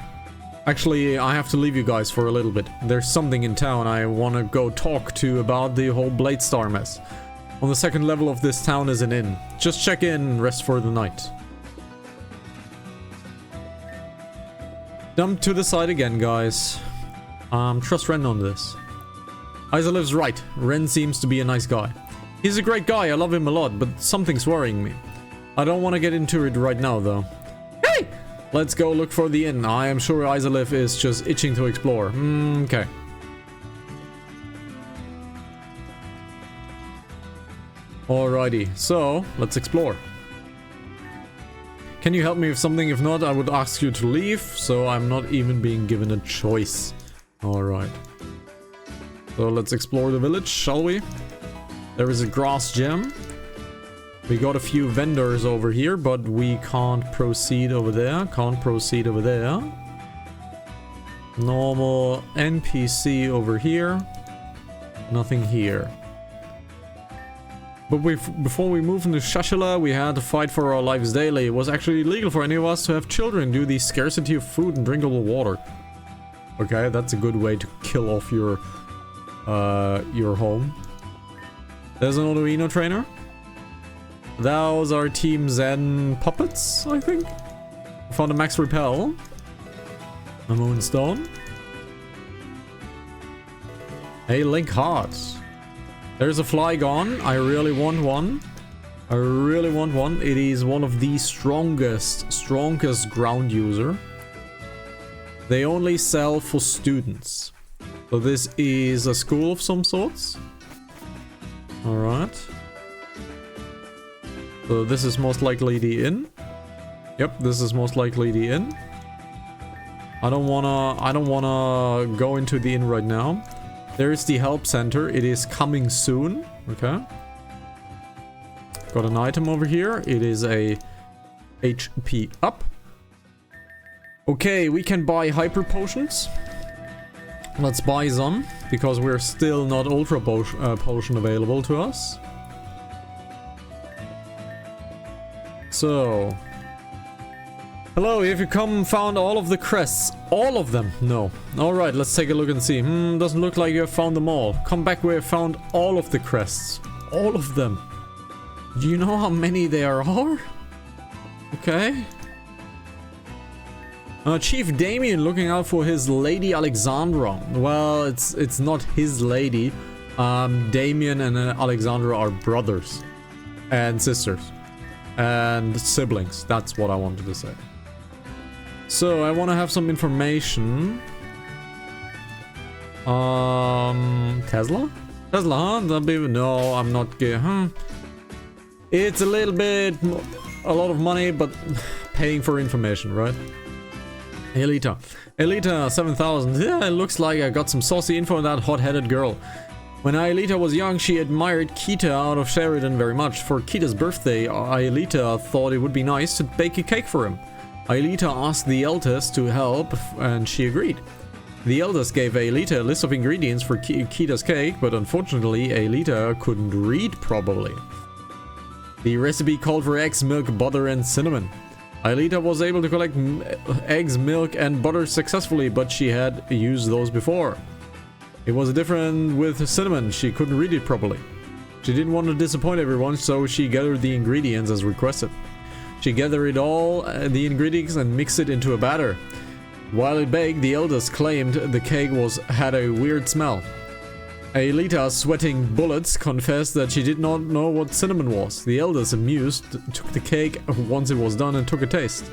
Speaker 1: Actually, I have to leave you guys for a little bit. There's something in town I want to go talk to about the whole Bladestar mess. On the second level of this town is an inn. Just check in and rest for the night. Jump to the side again, guys. Trust Ren on this. Isoliv's right. Ren seems to be a nice guy. He's a great guy, I love him a lot, but something's worrying me. I don't want to get into it right now, though. Hey! Let's go look for the inn. I am sure Isoliv is just itching to explore. Okay. Alrighty, so let's explore. Can you help me with something? If not, I would ask you to leave, so I'm not even being given a choice. Alright. So let's explore the village, shall we? There is a grass gem. We got a few vendors over here, but we can't proceed over there. Can't proceed over there. Normal NPC over here. Nothing here. But before we moved into Shashila, we had to fight for our lives daily. It was actually illegal for any of us to have children due to the scarcity of food and drinkable water. Okay, that's a good way to kill off your home. There's an Arduino trainer. Those are Team Zen puppets, I think. Found a max repel. A moonstone. A link heart. There's a Flygon. I really want one. I really want one. It is one of the strongest ground user. They only sell for students. So this is a school of some sorts. Alright. So this is most likely the inn. Yep, this is most likely the inn. I don't wanna go into the inn right now. There is the help center. It is coming soon. Okay. Got an item over here. It is a HP up. Okay, we can buy hyper potions. Let's buy some, because we're still not ultra potion available to us. So, hello, have you come and found all of the crests? All of them? No. Alright, let's take a look and see. Doesn't look like you have found them all. Come back where you found all of the crests. All of them. Do you know how many there are? Okay. Chief Damien looking out for his Lady Alexandra. Well, it's not his lady. Damien and Alexandra are brothers and sisters and siblings. That's what I wanted to say. So I want to have some information. Tesla, huh? No, I'm not good. It's a little bit, a lot of money, but paying for information, right? Elita 7000. Yeah, it looks like I got some saucy info on that hot-headed girl. When Aelita was young, she admired Kita out of Sheridan very much. For Kita's birthday, Aelita thought it would be nice to bake a cake for him. Aelita asked the eldest to help, and she agreed. The eldest gave Aelita a list of ingredients for Kita's cake, but unfortunately, Aelita couldn't read properly. The recipe called for eggs, milk, butter, and cinnamon. Aelita was able to collect eggs, milk, and butter successfully, but she had used those before. It was different with cinnamon. She couldn't read it properly. She didn't want to disappoint everyone, so she gathered the ingredients as requested. She gathered all the ingredients and mixed it into a batter. While it baked, the eldest claimed the cake had a weird smell. Aelita, sweating bullets, confessed that she did not know what cinnamon was. The eldest, amused, took the cake once it was done and took a taste.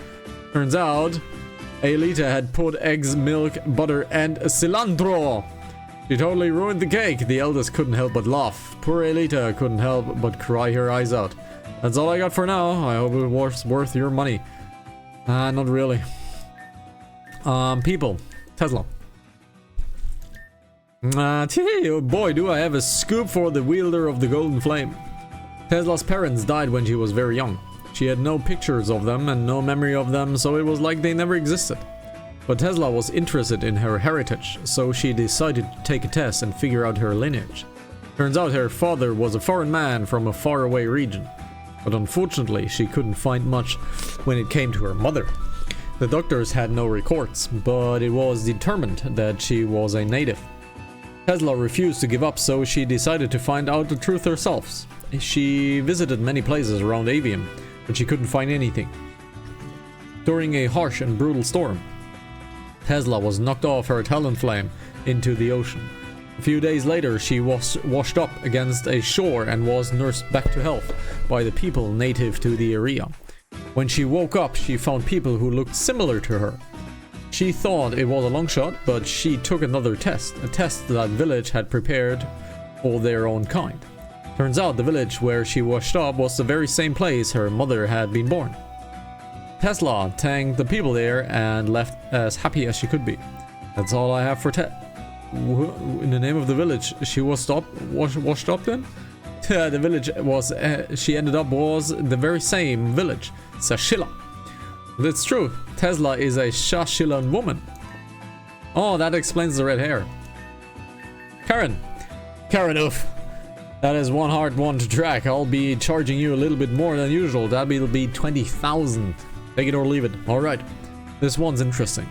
Speaker 1: Turns out, Aelita had put eggs, milk, butter, and cilantro. She totally ruined the cake. The eldest couldn't help but laugh. Poor Aelita couldn't help but cry her eyes out. That's all I got for now. I hope it was worth your money. Not really. People. Tesla. Oh boy, do I have a scoop for the wielder of the golden flame. Tesla's parents died when she was very young. She had no pictures of them and no memory of them, so it was like they never existed. But Tesla was interested in her heritage, so she decided to take a test and figure out her lineage. Turns out her father was a foreign man from a faraway region. But unfortunately, she couldn't find much when it came to her mother. The doctors had no records, but it was determined that she was a native. Tesla refused to give up, so she decided to find out the truth herself. She visited many places around Avium, but she couldn't find anything. During a harsh and brutal storm, Tesla was knocked off her Talonflame into the ocean. A few days later, she was washed up against a shore and was nursed back to health by the people native to the area. When she woke up, she found people who looked similar to her. She thought it was a long shot, but she took another test, a test that village had prepared for their own kind. Turns out the village where she washed up was the very same place her mother had been born. Tesla thanked the people there and left as happy as she could be. That's all I have for in the name of the village she washed up then? The village was she ended up was the very same village, Sashila. That's true. Tesla is a Shashilan woman. Oh, that explains the red hair. Karen, oof. That is one hard one to track. I'll be charging you a little bit more than usual. That will be 20,000. Take it or leave it. Alright. This one's interesting.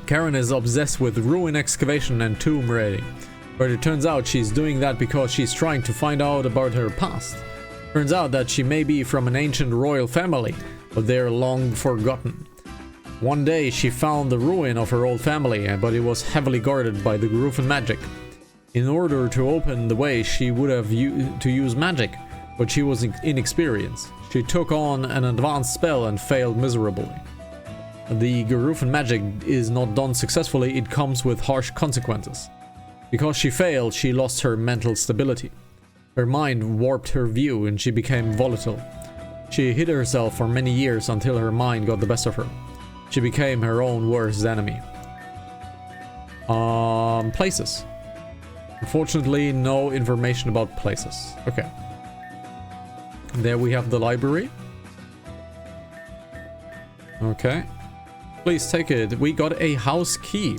Speaker 1: Karen is obsessed with ruin excavation and tomb raiding. But it turns out she's doing that because she's trying to find out about her past. Turns out that she may be from an ancient royal family, but they're long forgotten. One day she found the ruin of her old family, but it was heavily guarded by the Grufen magic. In order to open the way, she would have to use magic, but she was inexperienced. She took on an advanced spell and failed miserably. The Grufen magic is not done successfully, it comes with harsh consequences. Because she failed, she lost her mental stability. Her mind warped her view and she became volatile. She hid herself for many years until her mind got the best of her. She became her own worst enemy. Places. Unfortunately, no information about places. Okay. There we have the library. Okay. Please take it. We got a house key.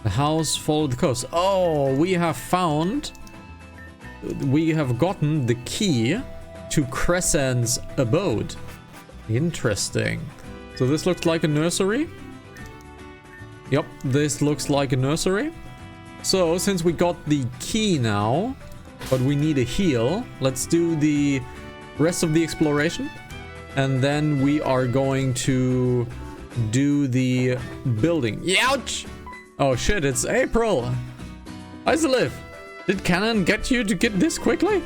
Speaker 1: The house followed the coast. Oh, we have gotten the key to Crescent's abode. Interesting. So this looks like a nursery. Yep, this looks like a nursery. So since we got the key now, but we need a heal, let's do the rest of the exploration. And then we are going to do the building. Ouch! Oh shit, it's April! How's it live? Did Cannon get you to get this quickly?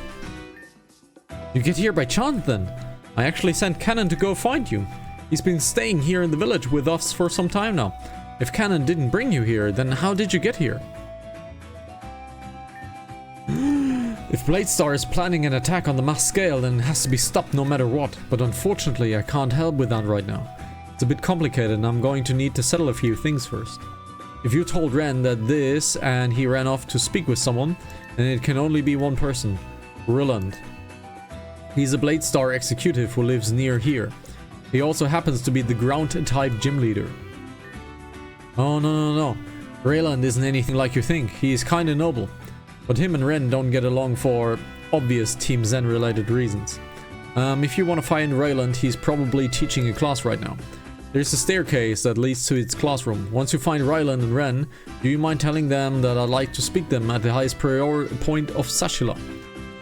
Speaker 1: You get here by chance then. I actually sent Cannon to go find you. He's been staying here in the village with us for some time now. If Cannon didn't bring you here, then how did you get here? If Bladestar is planning an attack on the mass scale, then it has to be stopped no matter what. But unfortunately, I can't help with that right now. It's a bit complicated and I'm going to need to settle a few things first. If you told Ren that this and he ran off to speak with someone, then it can only be one person. Ryland. He's a Bladestar executive who lives near here. He also happens to be the ground-type gym leader. Oh, no. Rayland isn't anything like you think. He's kinda noble. But him and Ren don't get along for obvious Team Zen related reasons. If you want to find Rayland, he's probably teaching a class right now. There's a staircase that leads to its classroom. Once you find Ryland and Ren, do you mind telling them that I'd like to speak them at the highest point of Sashila?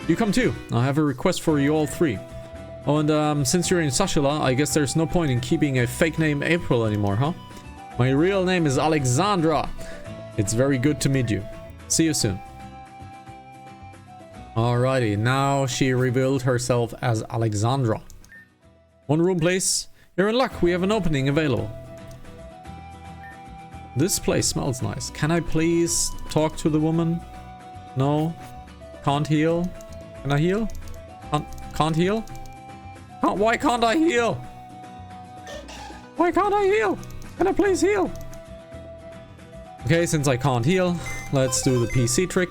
Speaker 1: You come too. I have a request for you all three. Oh, and since you're in Sashila, I guess there's no point in keeping a fake name April anymore, huh? My real name is Alexandra. It's very good to meet you. See you soon. Alrighty, now she revealed herself as Alexandra. One room, please. You're in luck, we have an opening available. This place smells nice. Can I please talk to the woman? No? Can't heal? Can I heal? Can't heal? Why can't I heal? Why can't I heal? Can I please heal? Okay, since I can't heal, let's do the PC trick.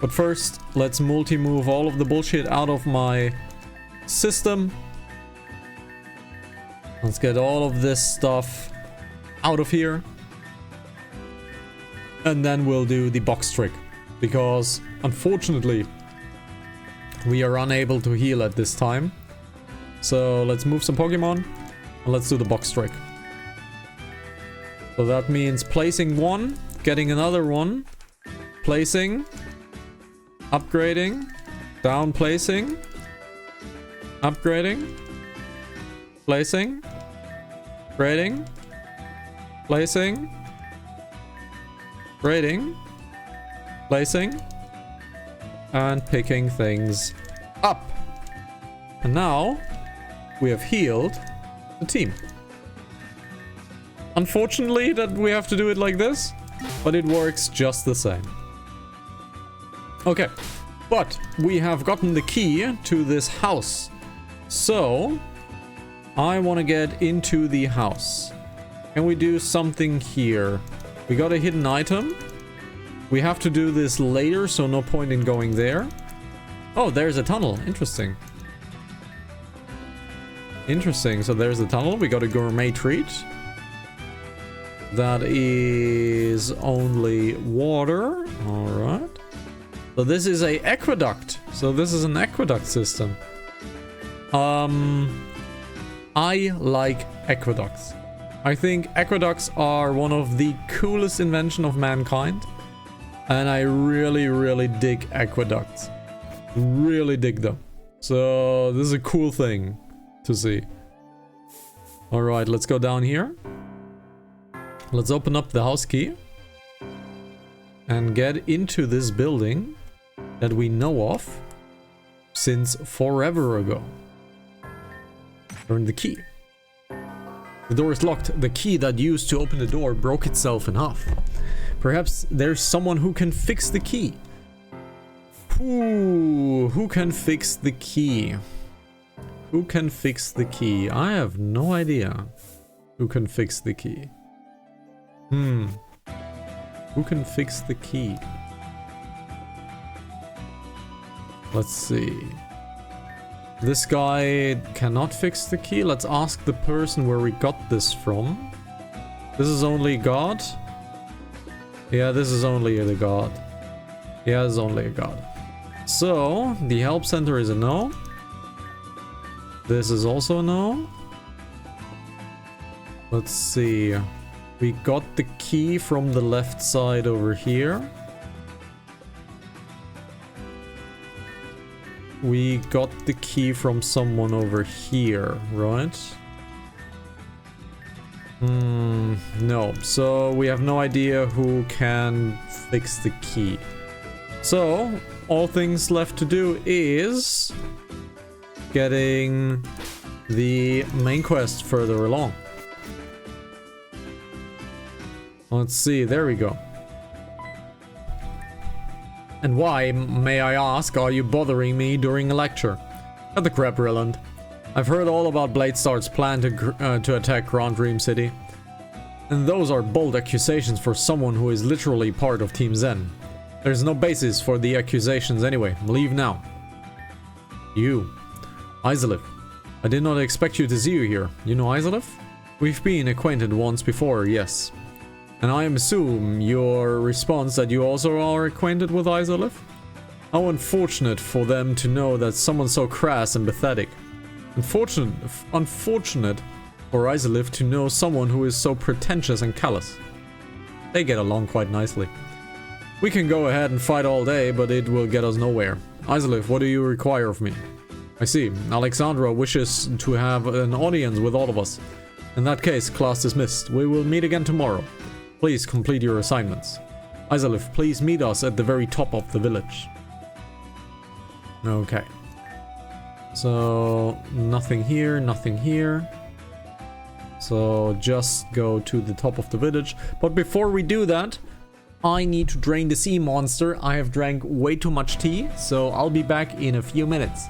Speaker 1: But first, let's multi-move all of the bullshit out of my system. Let's get all of this stuff out of here. And then we'll do the box trick. Because, unfortunately, we are unable to heal at this time. So let's move some Pokemon. And let's do the box trick. So that means placing one, getting another one, placing, upgrading, down placing, upgrading, placing, upgrading, placing, upgrading, placing, and picking things up. And now we have healed the team. Unfortunately that we have to do it like this, but it works just the same. Okay, but we have gotten the key to this house. So, I want to get into the house. Can we do something here? We got a hidden item. We have to do this later, so no point in going there. Oh, there's a tunnel. Interesting. Interesting. So there's a tunnel. We got a gourmet treat. That is only water. All right. So this is a aqueduct. So this is an aqueduct system. I like aqueducts. I think aqueducts are one of the coolest inventions of mankind. And I really dig aqueducts. Really dig them. So this is a cool thing to see. Alright, let's go down here. Let's open up the house key. And get into this building that we know of since forever ago. Turn the key. The door is locked. The key that used to open the door broke itself in half. Perhaps there's someone who can fix the key. Ooh, who can fix the key? Who can fix the key? I have no idea who can fix the key. Who can fix the key? Let's see. This guy cannot fix the key. Let's ask the person where we got this from. This is only God? Yeah, this is only the God. Yeah, it's only a God. So, the help center is a no. This is also a no. Let's see. We got the key from the left side over here. We got the key from someone over here, right? No. So we have no idea who can fix the key. So, all things left to do is getting the main quest further along. Let's see, there we go. And why, may I ask, are you bothering me during a lecture? Cut the crap, Ryland. I've heard all about Bladestar's plan to attack Grand Dream City. And those are bold accusations for someone who is literally part of Team Zen. There's no basis for the accusations anyway. Leave now. You. Izalith. I did not expect you to see you here. You know Izalith? We've been acquainted once before, yes. And I assume your response that you also are acquainted with Izalith? How unfortunate for them to know that someone so crass and pathetic. Unfortunate for Izalith to know someone who is so pretentious and callous. They get along quite nicely. We can go ahead and fight all day, but it will get us nowhere. Izalith, what do you require of me? I see. Alexandra wishes to have an audience with all of us. In that case, class dismissed. We will meet again tomorrow. Please complete your assignments. Izalith, please meet us at the very top of the village. Okay. So, nothing here, nothing here. So, just go to the top of the village. But before we do that, I need to drain the sea monster. I have drank way too much tea, so I'll be back in a few minutes.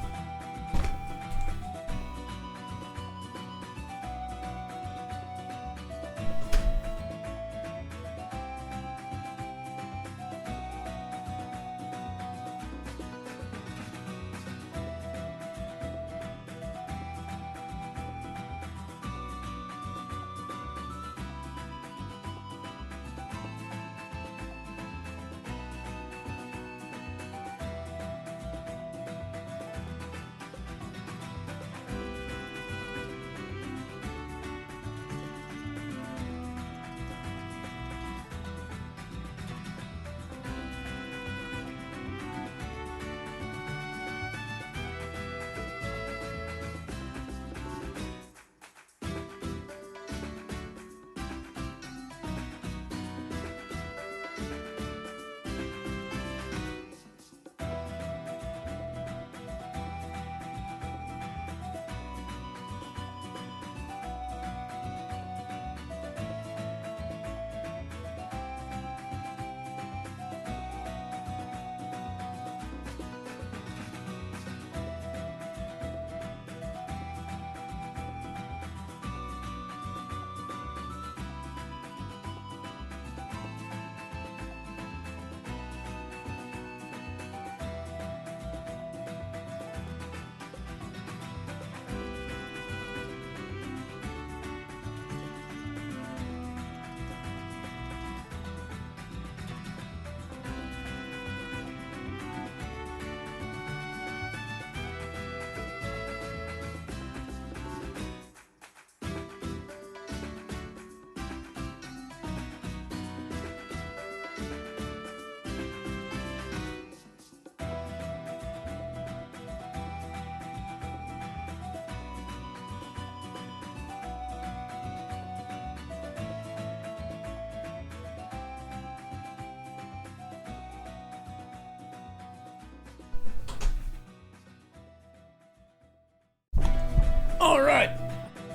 Speaker 1: Alright,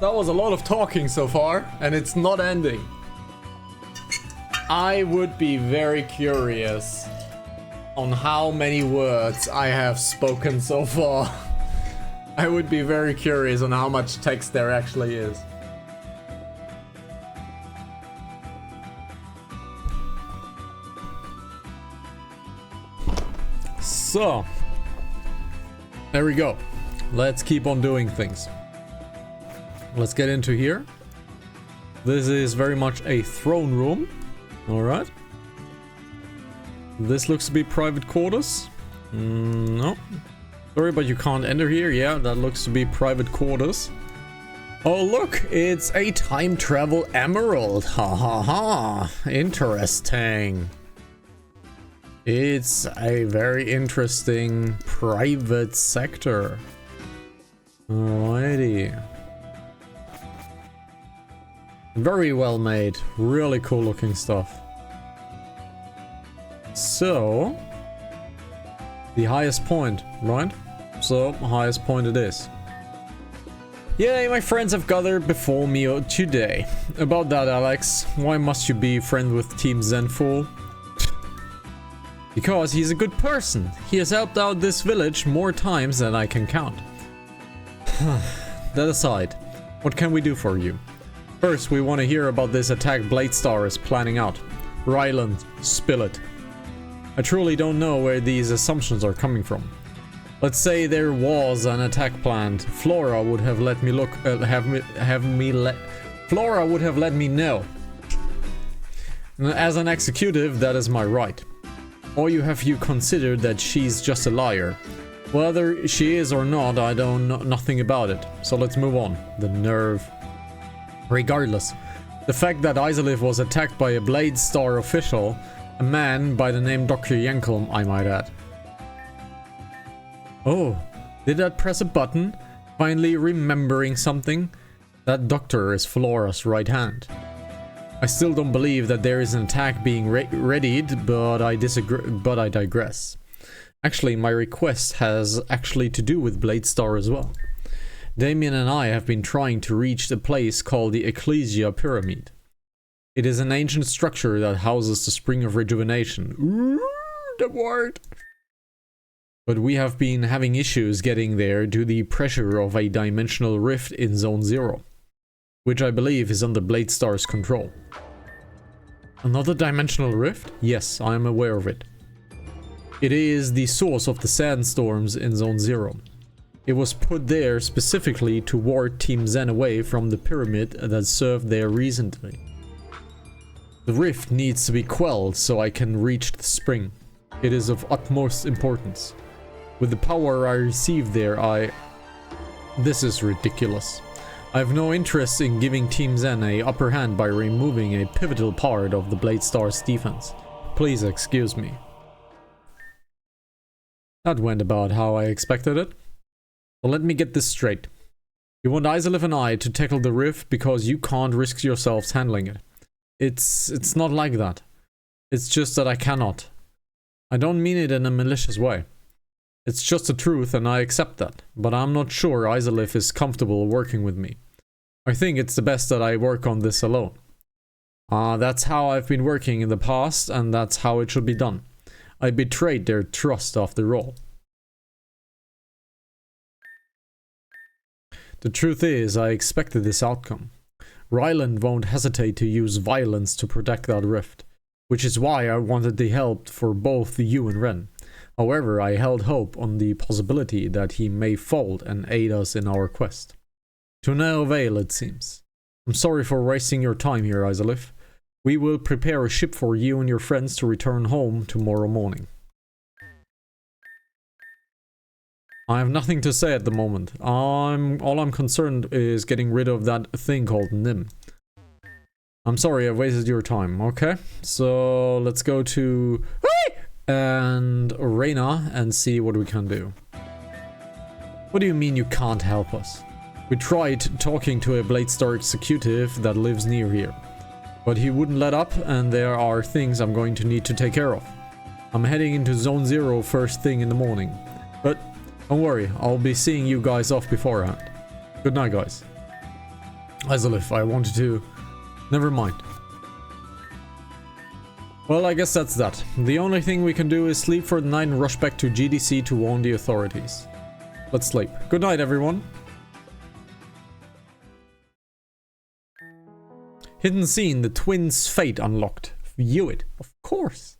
Speaker 1: that was a lot of talking so far, and it's not ending. I would be very curious on how many words I have spoken so far. I would be very curious on how much text there actually is. So, there we go. Let's keep on doing things. Let's get into here. This is very much a throne room. Alright. This looks to be private quarters. No. Sorry, but you can't enter here. Yeah, that looks to be private quarters. Oh, look, it's a time travel emerald. Ha ha ha. Interesting. It's a very interesting private sector. Alrighty. Very well made. Really cool looking stuff. So, The highest point, right? So, highest point it is. Yay, my friends have gathered before me today. About that, Alex, why must you be friend with Team Zenful? Because he's a good person. He has helped out this village more times than I can count. That aside, what can we do for you? First, we want to hear about this attack Bladestar is planning out. Ryland, spill it. I truly don't know where these assumptions are coming from. Let's say there was an attack planned. Flora would have let me look. Flora would have let me know. As an executive, that is my right. Or have you considered that she's just a liar? Whether she is or not, I don't know nothing about it. So let's move on. The nerve. Regardless, the fact that Izalith was attacked by a Bladestar official, a man by the name Dr. Yankelm, I might add. Oh, did that press a button? Finally remembering something? That doctor is Flora's right hand. I still don't believe that there is an attack being readied, but I digress. Actually, my request has actually to do with Bladestar as well. Damien and I have been trying to reach the place called the Ecclesia Pyramid. It is an ancient structure that houses the Spring of Rejuvenation. Ooh, the word! But we have been having issues getting there due to the pressure of a dimensional rift in Zone 0, which I believe is under Bladestar's control. Another dimensional rift? Yes, I am aware of it. It is the source of the sandstorms in Zone 0. It was put there specifically to ward Team Zen away from the pyramid that served there recently. The rift needs to be quelled so I can reach the spring. It is of utmost importance. With the power I received there, This is ridiculous. I have no interest in giving Team Zen a upper hand by removing a pivotal part of the Bladestar's defense. Please excuse me. That went about how I expected it. So let me get this straight. You want Izalith and I to tackle the rift because you can't risk yourselves handling it. It's not like that. It's just that I cannot. I don't mean it in a malicious way. It's just the truth and I accept that, but I'm not sure Izalith is comfortable working with me. I think it's the best that I work on this alone. That's how I've been working in the past and that's how it should be done. I betrayed their trust after all. The truth is, I expected this outcome. Ryland won't hesitate to use violence to protect that rift, which is why I wanted the help for both you and Ren. However, I held hope on the possibility that he may fold and aid us in our quest. To no avail, it seems. I'm sorry for wasting your time here, Izalith. We will prepare a ship for you and your friends to return home tomorrow morning. I have nothing to say at the moment. All I'm concerned is getting rid of that thing called Nim. I'm sorry I've wasted your time, okay? So let's go to and Reyna and see what we can do. What do you mean you can't help us? We tried talking to a Bladestar executive that lives near here, but he wouldn't let up and there are things I'm going to need to take care of. I'm heading into Zone 0 first thing in the morning, but don't worry, I'll be seeing you guys off beforehand. Good night, guys. Izalith, I wanted to... Never mind. Well, I guess that's that. The only thing we can do is sleep for the night and rush back to GDC to warn the authorities. Let's sleep. Good night, everyone. Hidden scene, the twins' fate unlocked. View it. Of course.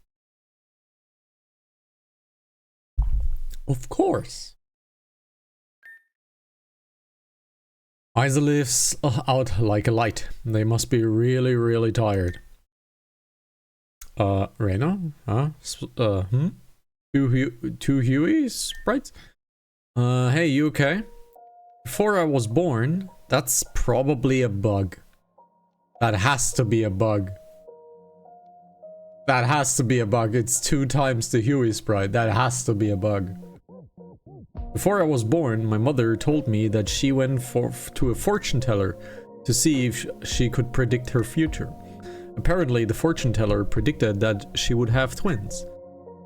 Speaker 1: Of course. Izalith's out like a light. They must be really, really tired. Reyna? Huh? Two Huey sprites? Hey, you okay? Before I was born, that's probably a bug. That has to be a bug. That has to be a bug. It's 2 times the Huey sprite. That has to be a bug. Before I was born, my mother told me that she went to a fortune teller to see if she could predict her future. Apparently, the fortune teller predicted that she would have twins.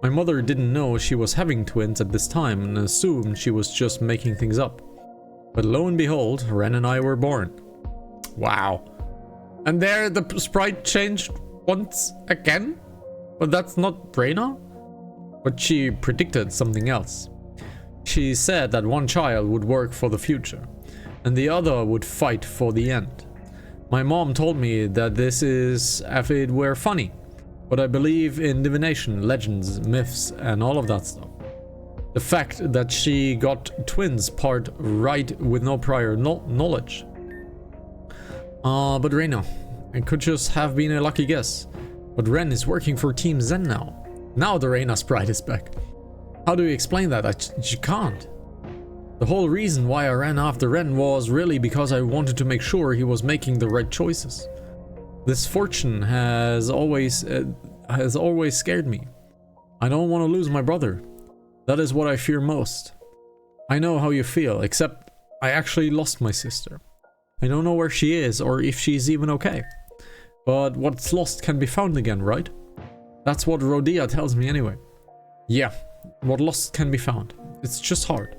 Speaker 1: My mother didn't know she was having twins at this time and assumed she was just making things up. But lo and behold, Ren and I were born. Wow. And there the sprite changed once again? But that's not Reyna? But she predicted something else. She said that one child would work for the future, and the other would fight for the end. My mom told me that this is if it were funny, but I believe in divination, legends, myths, and all of that stuff. The fact that she got twins part right with no prior knowledge. But Reyna, it could just have been a lucky guess. But Ren is working for Team Zen now. Now the Reyna sprite is back. How do you explain that? You can't. The whole reason why I ran after Ren was really because I wanted to make sure he was making the right choices. This fortune has always scared me. I don't want to lose my brother. That is what I fear most. I know how you feel, except I actually lost my sister. I don't know where she is or if she's even okay. But what's lost can be found again, right? That's what Rodia tells me anyway. Yeah, what lost can be found. It's just hard.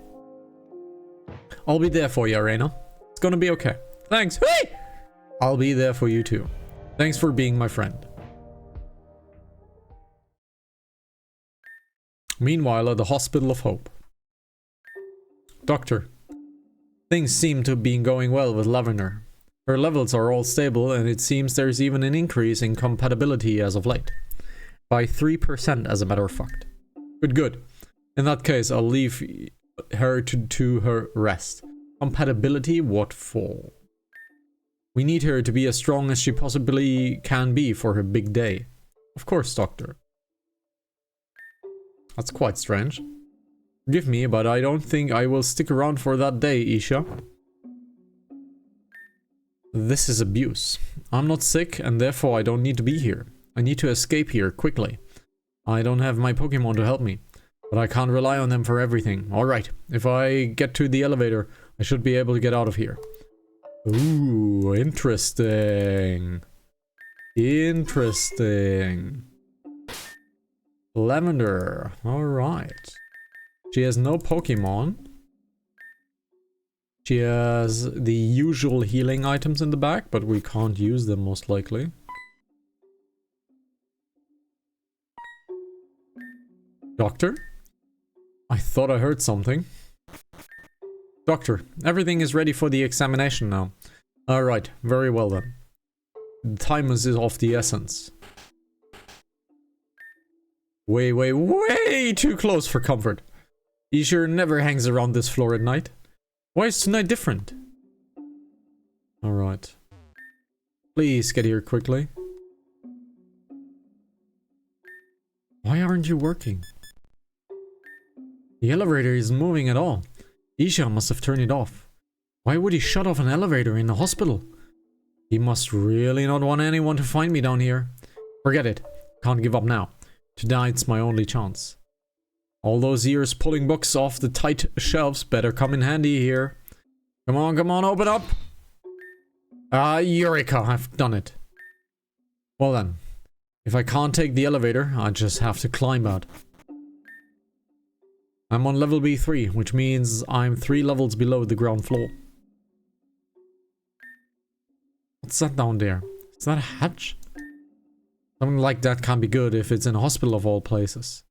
Speaker 1: I'll be there for you, Arena. It's gonna be okay. Thanks. Hey! I'll be there for you too. Thanks for being my friend. Meanwhile, at the Hospital of Hope. Doctor. Things seem to be going well with Lavender. Her levels are all stable, and it seems there's even an increase in compatibility as of late. By 3%, as a matter of fact. Good. In that case, I'll leave her to her rest. Compatibility? What for? We need her to be as strong as she possibly can be for her big day. Of course, Doctor. That's quite strange. Forgive me, but I don't think I will stick around for that day, Isha. This is abuse. I'm not sick, and therefore I don't need to be here. I need to escape here, quickly. I don't have my Pokemon to help me, but I can't rely on them for everything. Alright, if I get to the elevator, I should be able to get out of here. Ooh, interesting. Interesting. Lavender, alright. She has no Pokemon. She has the usual healing items in the back, but we can't use them most likely. Doctor? I thought I heard something. Doctor, everything is ready for the examination now. Alright, very well then. The time is of the essence. Way too close for comfort. Isha never hangs around this floor at night. Why is tonight different? Alright. Please get here quickly. Why aren't you working? The elevator isn't moving at all. Isha must have turned it off. Why would he shut off an elevator in the hospital? He must really not want anyone to find me down here. Forget it. Can't give up now. Tonight's my only chance. All those years pulling books off the tight shelves better come in handy here. Come on, open up! Eureka, I've done it. Well then, if I can't take the elevator, I just have to climb out. I'm on level B3, which means I'm 3 levels below the ground floor. What's that down there? Is that a hatch? Something like that can't be good if it's in a hospital of all places.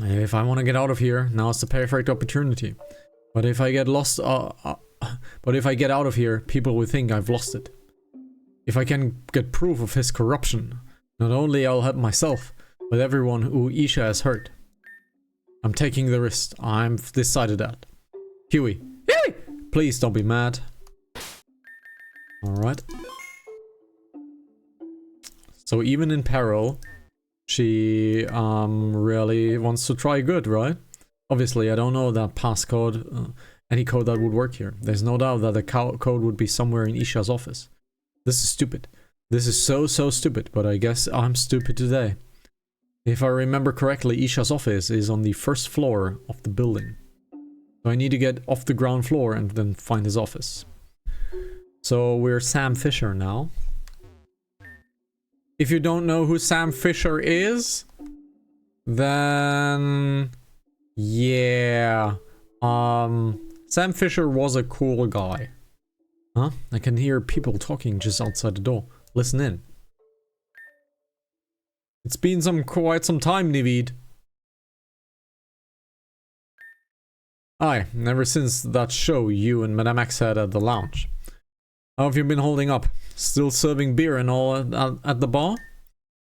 Speaker 1: If I want to get out of here, now's the perfect opportunity. But if I get lost, but if I get out of here, people will think I've lost it. If I can get proof of his corruption, not only I'll help myself, but everyone who Isha has hurt. I'm taking the risk. I've decided that. Huey, please don't be mad. Alright. So even in peril, she really wants to try good, right? Obviously, I don't know that passcode, any code that would work here. There's no doubt that the code would be somewhere in Isha's office. This is stupid. This is so stupid, but I guess I'm stupid today. If I remember correctly, Isha's office is on the first floor of the building. So I need to get off the ground floor and then find his office. So we're Sam Fisher now. If you don't know who Sam Fisher is, then yeah. Sam Fisher was a cool guy. Huh? I can hear people talking just outside the door. Listen in. It's been quite some time, Nivid. Aye, ever since that show you and Madame X had at the lounge. How have you been holding up? Still serving beer and all at the bar?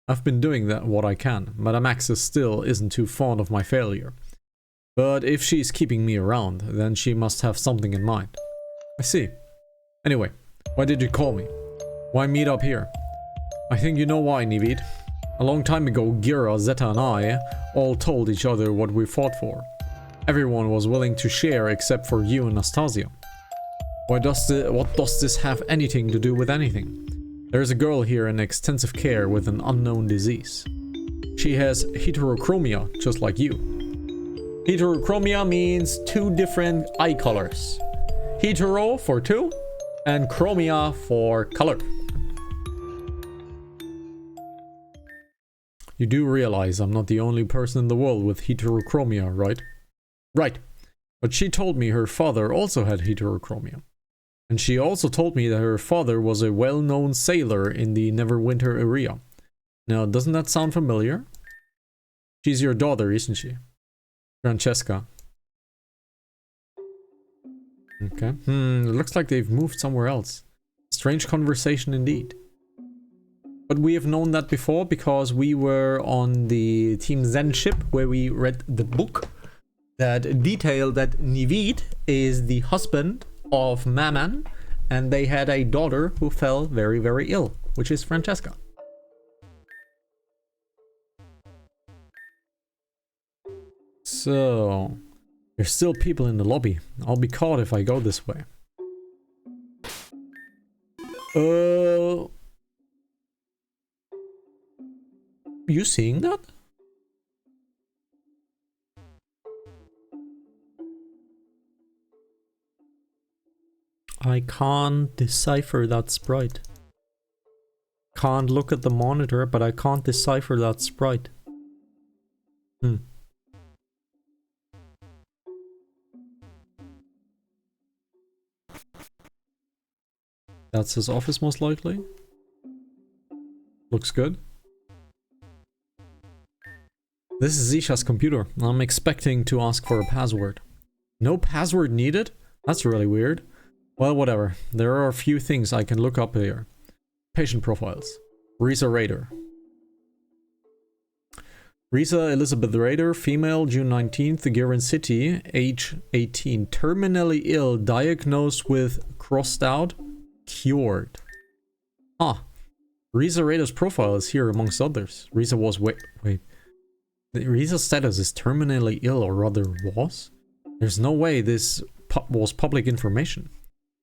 Speaker 1: I've been doing what I can. Madame X still isn't too fond of my failure. But if she's keeping me around, then she must have something in mind. I see. Anyway, why did you call me? Why meet up here? I think you know why, Nivid. A long time ago, Gira, Zeta and I all told each other what we fought for. Everyone was willing to share except for you and Nastasia. What does this have anything to do with anything? There's a girl here in extensive care with an unknown disease. She has heterochromia, just like you. Heterochromia means 2 different eye colors. Hetero for 2 and chromia for color. You do realize I'm not the only person in the world with heterochromia, right? Right. But she told me her father also had heterochromia. And she also told me that her father was a well-known sailor in the Neverwinter area. Now, doesn't that sound familiar? She's your daughter, isn't she? Francesca. Okay. It looks like they've moved somewhere else. Strange conversation indeed. But we have known that before because we were on the Team Zen ship where we read the book that detailed that Nivid is the husband of Maman and they had a daughter who fell very, very ill, which is Francesca. So, there's still people in the lobby. I'll be caught if I go this way. You seeing that? I can't decipher that sprite. Can't look at the monitor, but I can't decipher that sprite. That's his office most likely. Looks good. This is Zisha's computer. I'm expecting to ask for a password. No password needed? That's really weird. Well, whatever. There are a few things I can look up here. Patient profiles. Risa Rader. Risa Elizabeth Rader, female, June 19th, Girin City, age 18. Terminally ill, diagnosed with crossed out, cured. Risa Rader's profile is here amongst others. Risa was wait. Risa's status is terminally ill, or rather was? There's no way this was public information.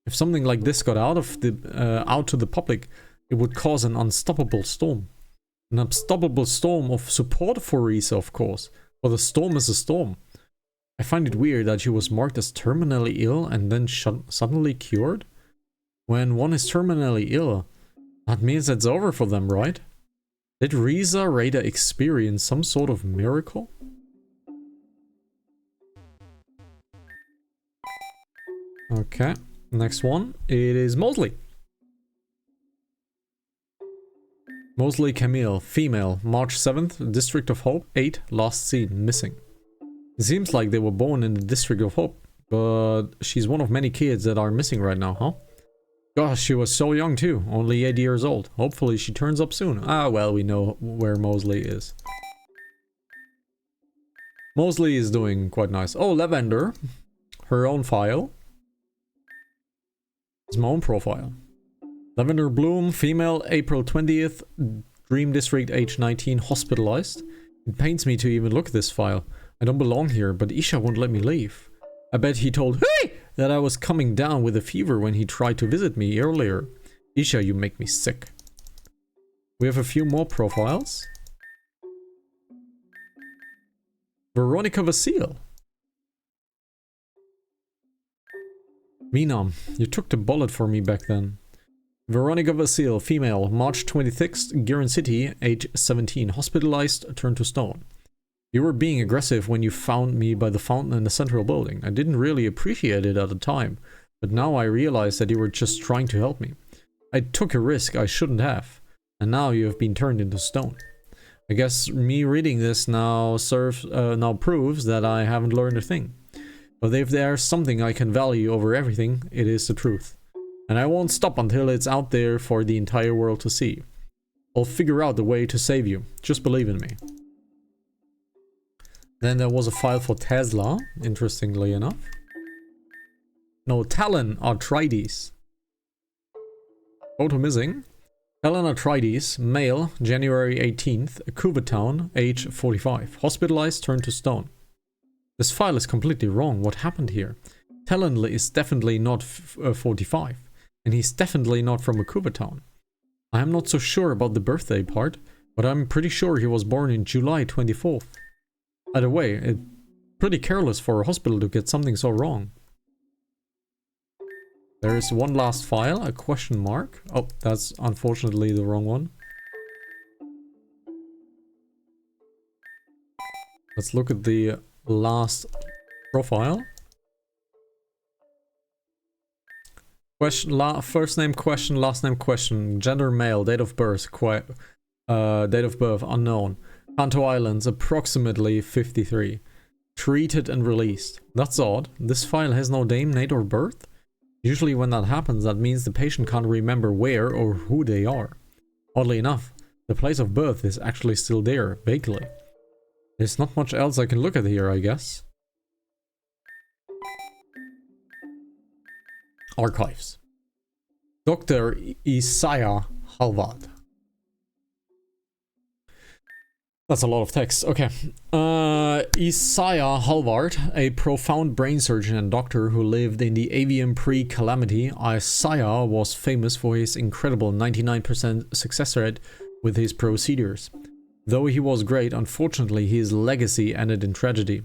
Speaker 1: If something like this got out to the public, it would cause an unstoppable storm. An unstoppable storm of support for Risa, of course. But a storm is a storm. I find it weird that she was marked as terminally ill and then suddenly cured. When one is terminally ill, that means it's over for them, right? Did Risa Rader experience some sort of miracle? Okay, next one. It is Mosley. Mosley Camille, female, March 7th, District of Hope, 8, last seen, missing. It seems like they were born in the District of Hope, but she's one of many kids that are missing right now, huh? Gosh, she was so young too, only 8 years old. Hopefully she turns up soon. Ah, well, we know where Mosley is. Mosley is doing quite nice. Oh, Lavender. Her own file. It's my own profile. Lavender Bloom, female, April 20th, Dream District, age 19, hospitalized. It pains me to even look at this file. I don't belong here, but Isha won't let me leave. I bet he told hey that I was coming down with a fever when he tried to visit me earlier. Isha, you make me sick. We have a few more profiles. Veronica Vasile. Minam, you took the bullet for me back then. Veronica Vasile, female, March 26th, Giron City, age 17, hospitalized, turned to stone. You were being aggressive when you found me by the fountain in the central building. I didn't really appreciate it at the time, but now I realize that you were just trying to help me. I took a risk I shouldn't have, and now you have been turned into stone. I guess me reading this now proves that I haven't learned a thing. But if there's something I can value over everything, it is the truth. And I won't stop until it's out there for the entire world to see. I'll figure out the way to save you. Just believe in me. Then there was a file for Tesla, interestingly enough. No, Talon Arthritis. Photo missing. Talon Arthritis, male, January 18th, Town, age 45. Hospitalized, turned to stone. This file is completely wrong. What happened here? Talon is definitely not 45. And he's definitely not from Town. I am not so sure about the birthday part, but I'm pretty sure he was born in July 24th. Either way, it's pretty careless for a hospital to get something so wrong. There is one last file, a question mark. Oh, that's unfortunately the wrong one. Let's look at the last profile. Question, first name question, last name question, gender male, date of birth unknown. Kanto Islands, approximately 53. Treated and released. That's odd. This file has no name, date or birth? Usually when that happens, that means the patient can't remember where or who they are. Oddly enough, the place of birth is actually still there, vaguely. There's not much else I can look at here, I guess. Archives. Dr. Isaiah Halvad. That's a lot of text. Okay. Isaiah Halvard, a profound brain surgeon and doctor who lived in the avian pre-calamity. Isaiah was famous for his incredible 99% success rate with his procedures. Though he was great, unfortunately his legacy ended in tragedy.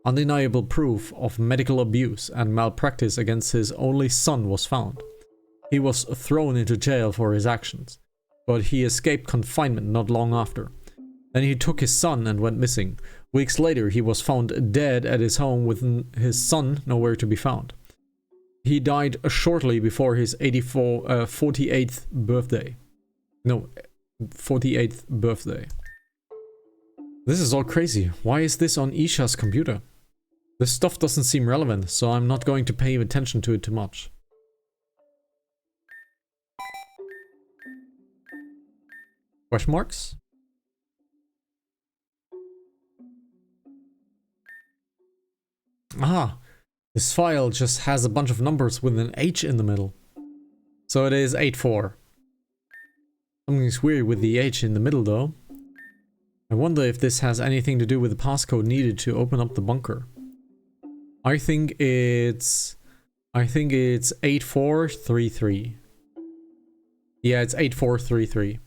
Speaker 1: Undeniable proof of medical abuse and malpractice against his only son was found. He was thrown into jail for his actions, but he escaped confinement not long after. Then he took his son and went missing. Weeks later, he was found dead at his home with his son nowhere to be found. He died shortly before his 48th birthday. No, 48th birthday. This is all crazy. Why is this on Isha's computer? This stuff doesn't seem relevant, so I'm not going to pay attention to it too much. Question marks? Ah, this file just has a bunch of numbers with an H in the middle. So it is 84. Something's weird with the H in the middle though. I wonder if this has anything to do with the passcode needed to open up the bunker. I think it's 8433. Yeah, it's 8433.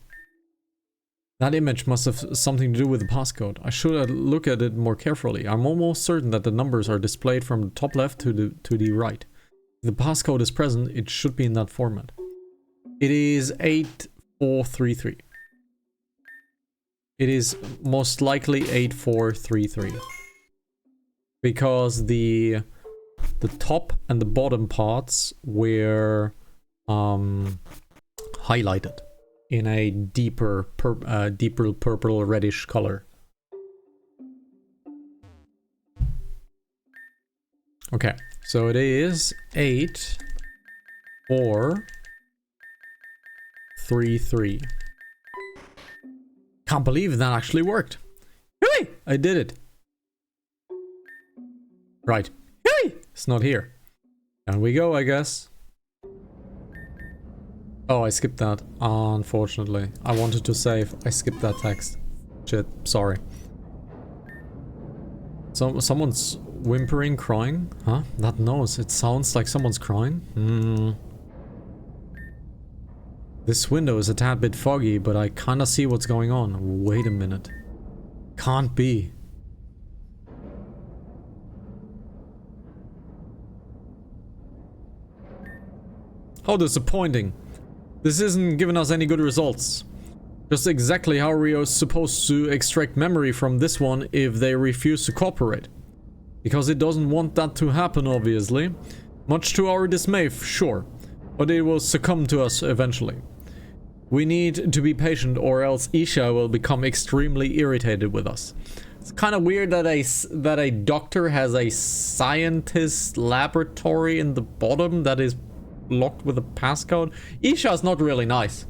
Speaker 1: That image must have something to do with the passcode. I should look at it more carefully. I'm almost certain that the numbers are displayed from the top left to the right. If the passcode is present, it should be in that format. It is 8433. It is most likely 8433. Because the top and the bottom parts were highlighted in a deeper purple reddish color. Okay, so it is 8433. Can't believe that actually worked. Hey, I did it. Right. Hey, it's not here. Down we go, I guess. Oh, I skipped that, unfortunately. I wanted to save. I skipped that text. Shit, sorry. Someone's whimpering, crying? Huh? That nose, it sounds like someone's crying? This window is a tad bit foggy, but I kinda see what's going on. Wait a minute. Can't be. How disappointing. This isn't giving us any good results. Just exactly how we are supposed to extract memory from this one if they refuse to cooperate. Because it doesn't want that to happen, obviously. Much to our dismay, sure. But it will succumb to us eventually. We need to be patient or else Isha will become extremely irritated with us. It's kind of weird that a doctor has a scientist laboratory in the bottom that is locked with a passcode. Isha's not really nice.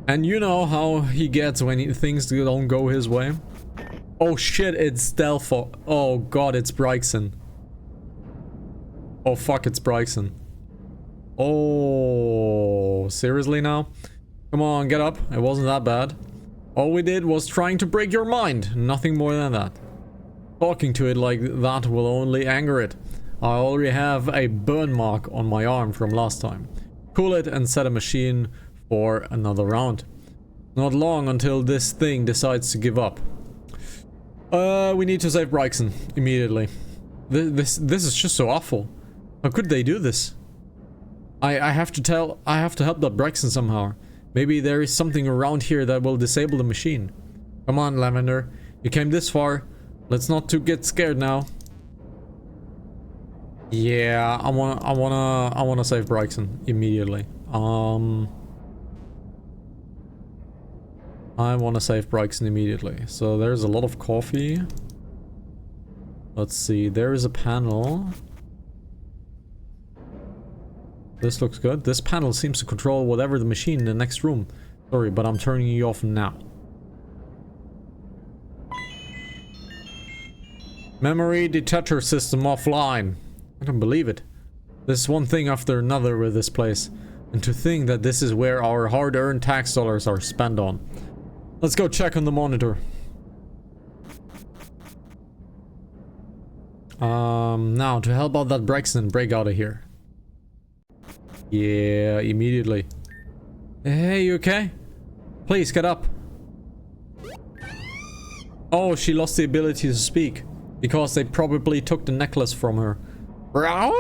Speaker 1: And you know how he gets when things don't go his way. Oh shit, it's Delpho. Oh god, it's Bryson. Oh fuck, it's Bryson. Oh, seriously now? Come on, get up. It wasn't that bad. All we did was trying to break your mind. Nothing more than that. Talking to it like that will only anger it. I already have a burn mark on my arm from last time. Cool it and set a machine for another round. Not long until this thing decides to give up. We need to save Bryson immediately. This is just so awful. How could they do this? I have to help that Bryson somehow. Maybe there is something around here that will disable the machine. Come on, Lavender. You came this far. Let's not get scared now. Yeah, I wanna save Bryson immediately. I wanna save Bryson immediately. So there's a lot of coffee. Let's see. There is a panel. This looks good. This panel seems to control whatever the machine in the next room. Sorry, but I'm turning you off now. Memory detector system offline. I don't believe it. There's one thing after another with this place. And to think that this is where our hard-earned tax dollars are spent on. Let's go check on the monitor. Now to help out that Brexton, break out of here. Yeah, immediately. Hey, you okay? Please, get up. Oh, she lost the ability to speak. Because they probably took the necklace from her. Bro?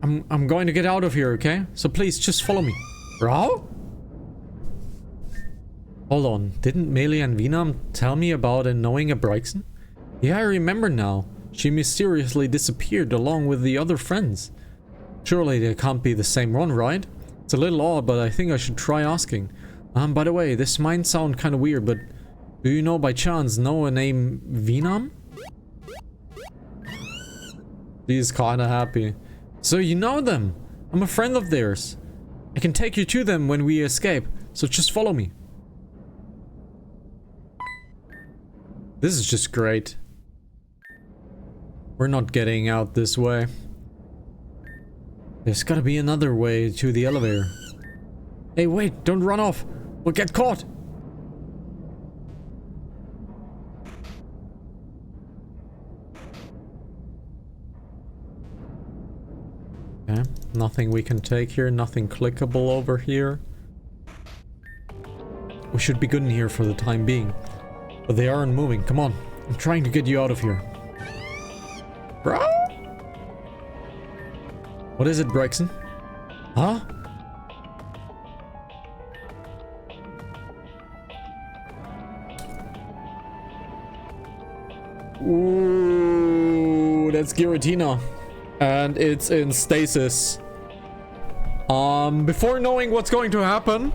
Speaker 1: I'm going to get out of here, okay? So please, just follow me. Bro? Hold on, didn't Melee and Vinam tell me about knowing a Bryson? Yeah, I remember now. She mysteriously disappeared along with the other friends. Surely they can't be the same one, right? It's a little odd, but I think I should try asking. By the way, this might sound kind of weird, but do you know by chance know a name Vinam? He's kind of happy. So you know them. I'm a friend of theirs. I can take you to them when we escape, so just follow me. This is just great. We're not getting out this way. There's gotta be another way to the elevator. Hey, wait, don't run off. We'll get caught. Okay, nothing we can take here, nothing clickable over here. We should be good in here for the time being. But they aren't moving. Come on. I'm trying to get you out of here. Bro? What is it, Brexton? Huh? Ooh, that's Giratina. And it's in stasis. Before knowing what's going to happen,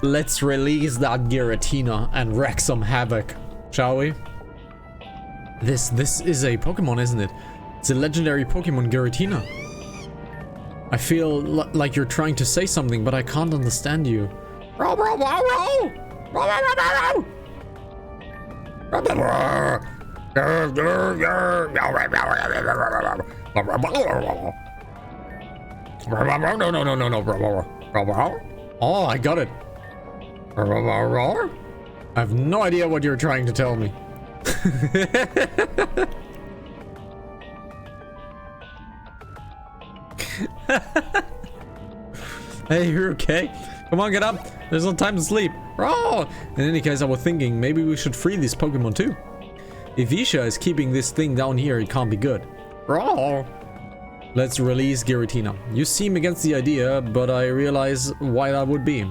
Speaker 1: let's release that Giratina and wreak some havoc, shall we? This is a Pokemon, isn't it? It's a legendary Pokemon, Giratina. I feel like you're trying to say something, but I can't understand you. Oh, I got it. I have no idea what you're trying to tell me. Hey, you're okay? Come on, get up. There's no time to sleep. Oh! In any case, I was thinking maybe we should free these Pokemon too. If Isha is keeping this thing down here, it can't be good. Oh! Let's release Giratina. You seem against the idea, but I realize why that would be.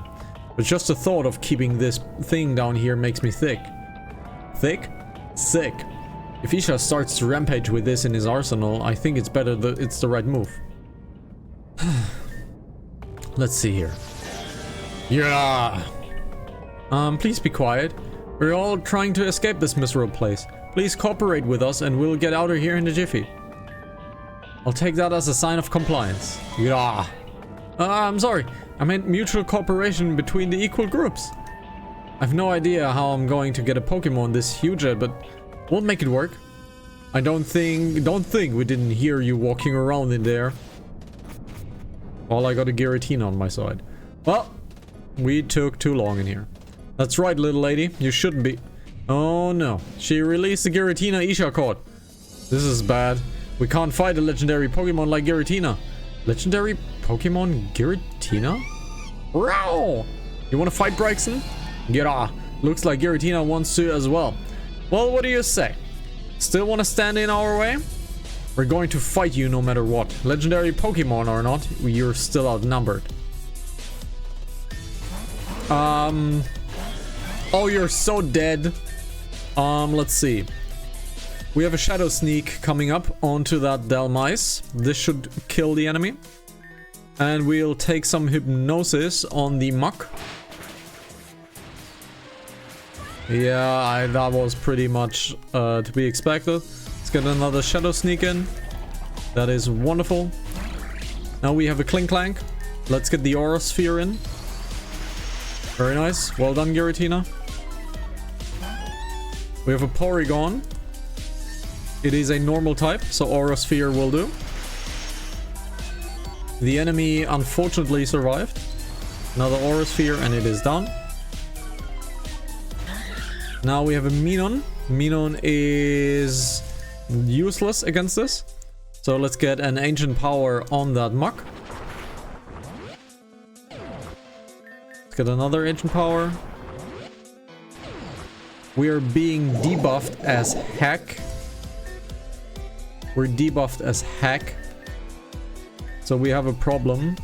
Speaker 1: But just the thought of keeping this thing down here makes me sick. Thick? Sick. If Isha starts to rampage with this in his arsenal, I think it's better that it's the right move. Let's see here. Yeah. Please be quiet. We're all trying to escape this miserable place. Please cooperate with us and we'll get out of here in a jiffy. I'll take that as a sign of compliance. Yeah. I'm sorry. I meant mutual cooperation between the equal groups. I've no idea how I'm going to get a Pokemon this huge, but we'll make it work. I don't think we didn't hear you walking around in there. Well, I got a Giratina on my side. Well, we took too long in here. That's right, little lady. You shouldn't be. Oh no. She released the Giratina Isha caught. This is bad. We can't fight a legendary Pokemon like Giratina. Legendary Pokemon Giratina? Wow! You want to fight Bryson? Yeah. Looks like Giratina wants to as well. Well, what do you say? Still want to stand in our way? We're going to fight you no matter what. Legendary Pokemon or not, you're still outnumbered. Oh, you're so dead. Let's see. We have a Shadow Sneak coming up onto that Dalmice. This should kill the enemy. And we'll take some Hypnosis on the Muck. Yeah, that was pretty much to be expected. Let's get another Shadow Sneak in. That is wonderful. Now we have a Klinklank. Let's get the Aura Sphere in. Very nice. Well done, Giratina. We have a Porygon. It is a normal type, so Aura Sphere will do. The enemy unfortunately survived. Another Aura Sphere and it is done. Now we have a Minon. Minon is useless against this. So let's get an Ancient Power on that Muck. Let's get another Ancient Power. We are being debuffed as heck. We're debuffed as heck. So we have a problem.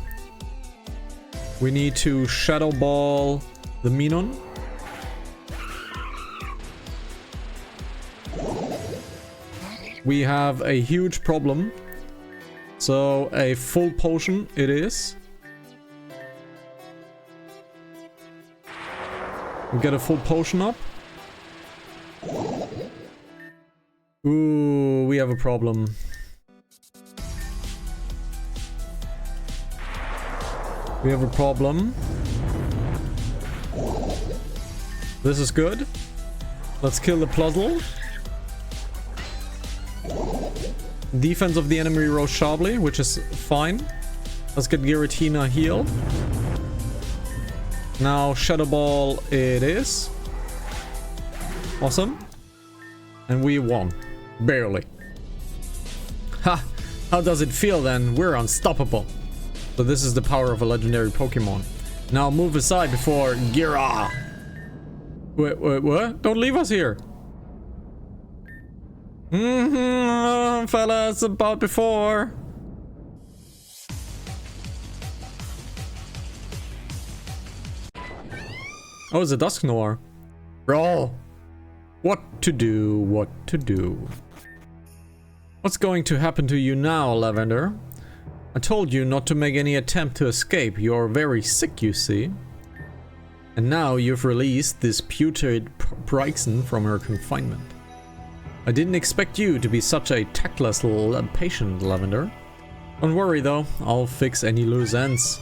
Speaker 1: We need to Shadow Ball the Minon. We have a huge problem. So a full potion it is. We get a full potion up. Ooh, we have a problem. We have a problem. This is good. Let's kill the Plusle. Defense of the enemy rose sharply, which is fine. Let's get Giratina healed. Now Shadow Ball it is. Awesome. And we won. Barely. Ha! How does it feel then? We're unstoppable. So this is the power of a legendary Pokemon. Now move aside before Gira. Wait, what? Don't leave us here. Fellas, about before. Oh, it's a Dusknoir. Bro. What to do, what to do. What's going to happen to you now, Lavender? I told you not to make any attempt to escape. You're very sick, you see. And now you've released this putrid Bryson from her confinement. I didn't expect you to be such a tactless little patient, Lavender. Don't worry though, I'll fix any loose ends.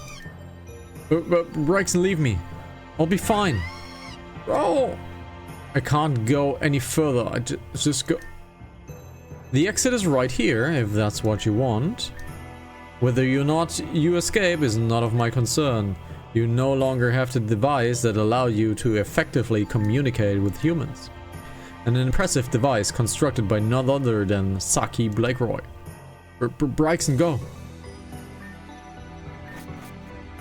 Speaker 1: Bryson, leave me. I'll be fine. Bro! I can't go any further. I just go. The exit is right here, if that's what you want. Whether or not you escape is none of my concern. You no longer have the device that allowed you to effectively communicate with humans. An impressive device constructed by none other than Saki Blakeroy. Bryson, go.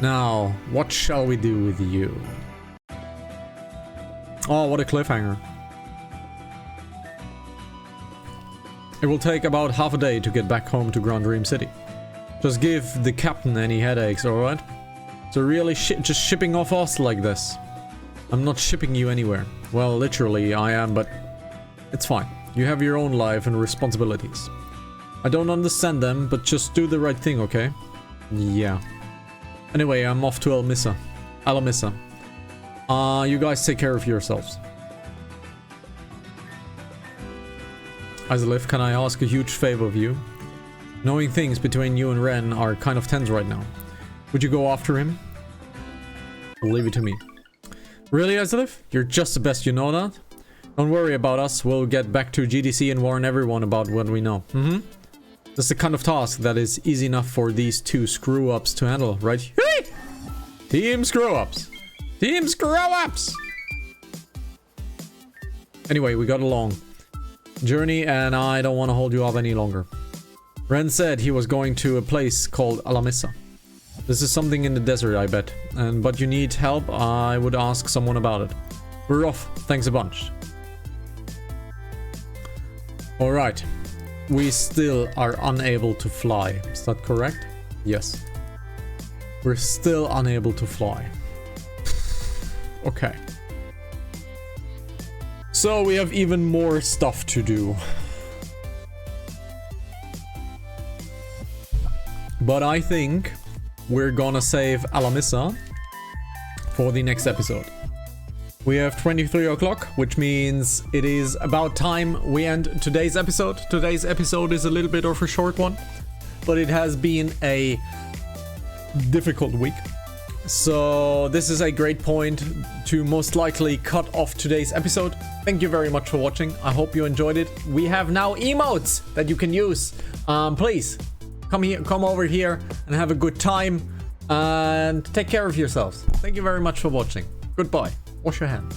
Speaker 1: Now, what shall we do with you? Oh, what a cliffhanger. It will take about half a day to get back home to Grand Dream City. just give the captain any headaches, alright? So really just shipping off us like this. I'm not shipping you anywhere. Well, literally I am, but it's fine. You have your own life and responsibilities. I don't understand them, but just do the right thing, okay? Yeah. Anyway, I'm off to Alamissa. You guys take care of yourselves. Izalif, can I ask a huge favor of you? Knowing things between you and Ren are kind of tense right now. Would you go after him? Leave it to me. Really, Izalif? You're just the best, you know that? Don't worry about us. We'll get back to GDC and warn everyone about what we know. That's the kind of task that is easy enough for these two screw-ups to handle, right? Team screw-ups! Team screw-ups! Anyway, we got along. Journey, and I don't want to hold you up any longer. Ren said he was going to a place called Alamissa. This is something in the desert, I bet. But you need help, I would ask someone about it. We're off. Thanks a bunch. Alright. We still are unable to fly. Is that correct? Yes. We're still unable to fly. Okay. So we have even more stuff to do. But I think we're gonna save Alamissa for the next episode. We have 23 o'clock, which means it is about time we end today's episode. Today's episode is a little bit of a short one, but it has been a difficult week. So this is a great point to most likely cut off today's episode. Thank you very much for watching. I hope you enjoyed it. We have now emotes that you can use. Please come over here and have a good time and take care of yourselves. Thank you very much for watching. Goodbye. Wash your hands.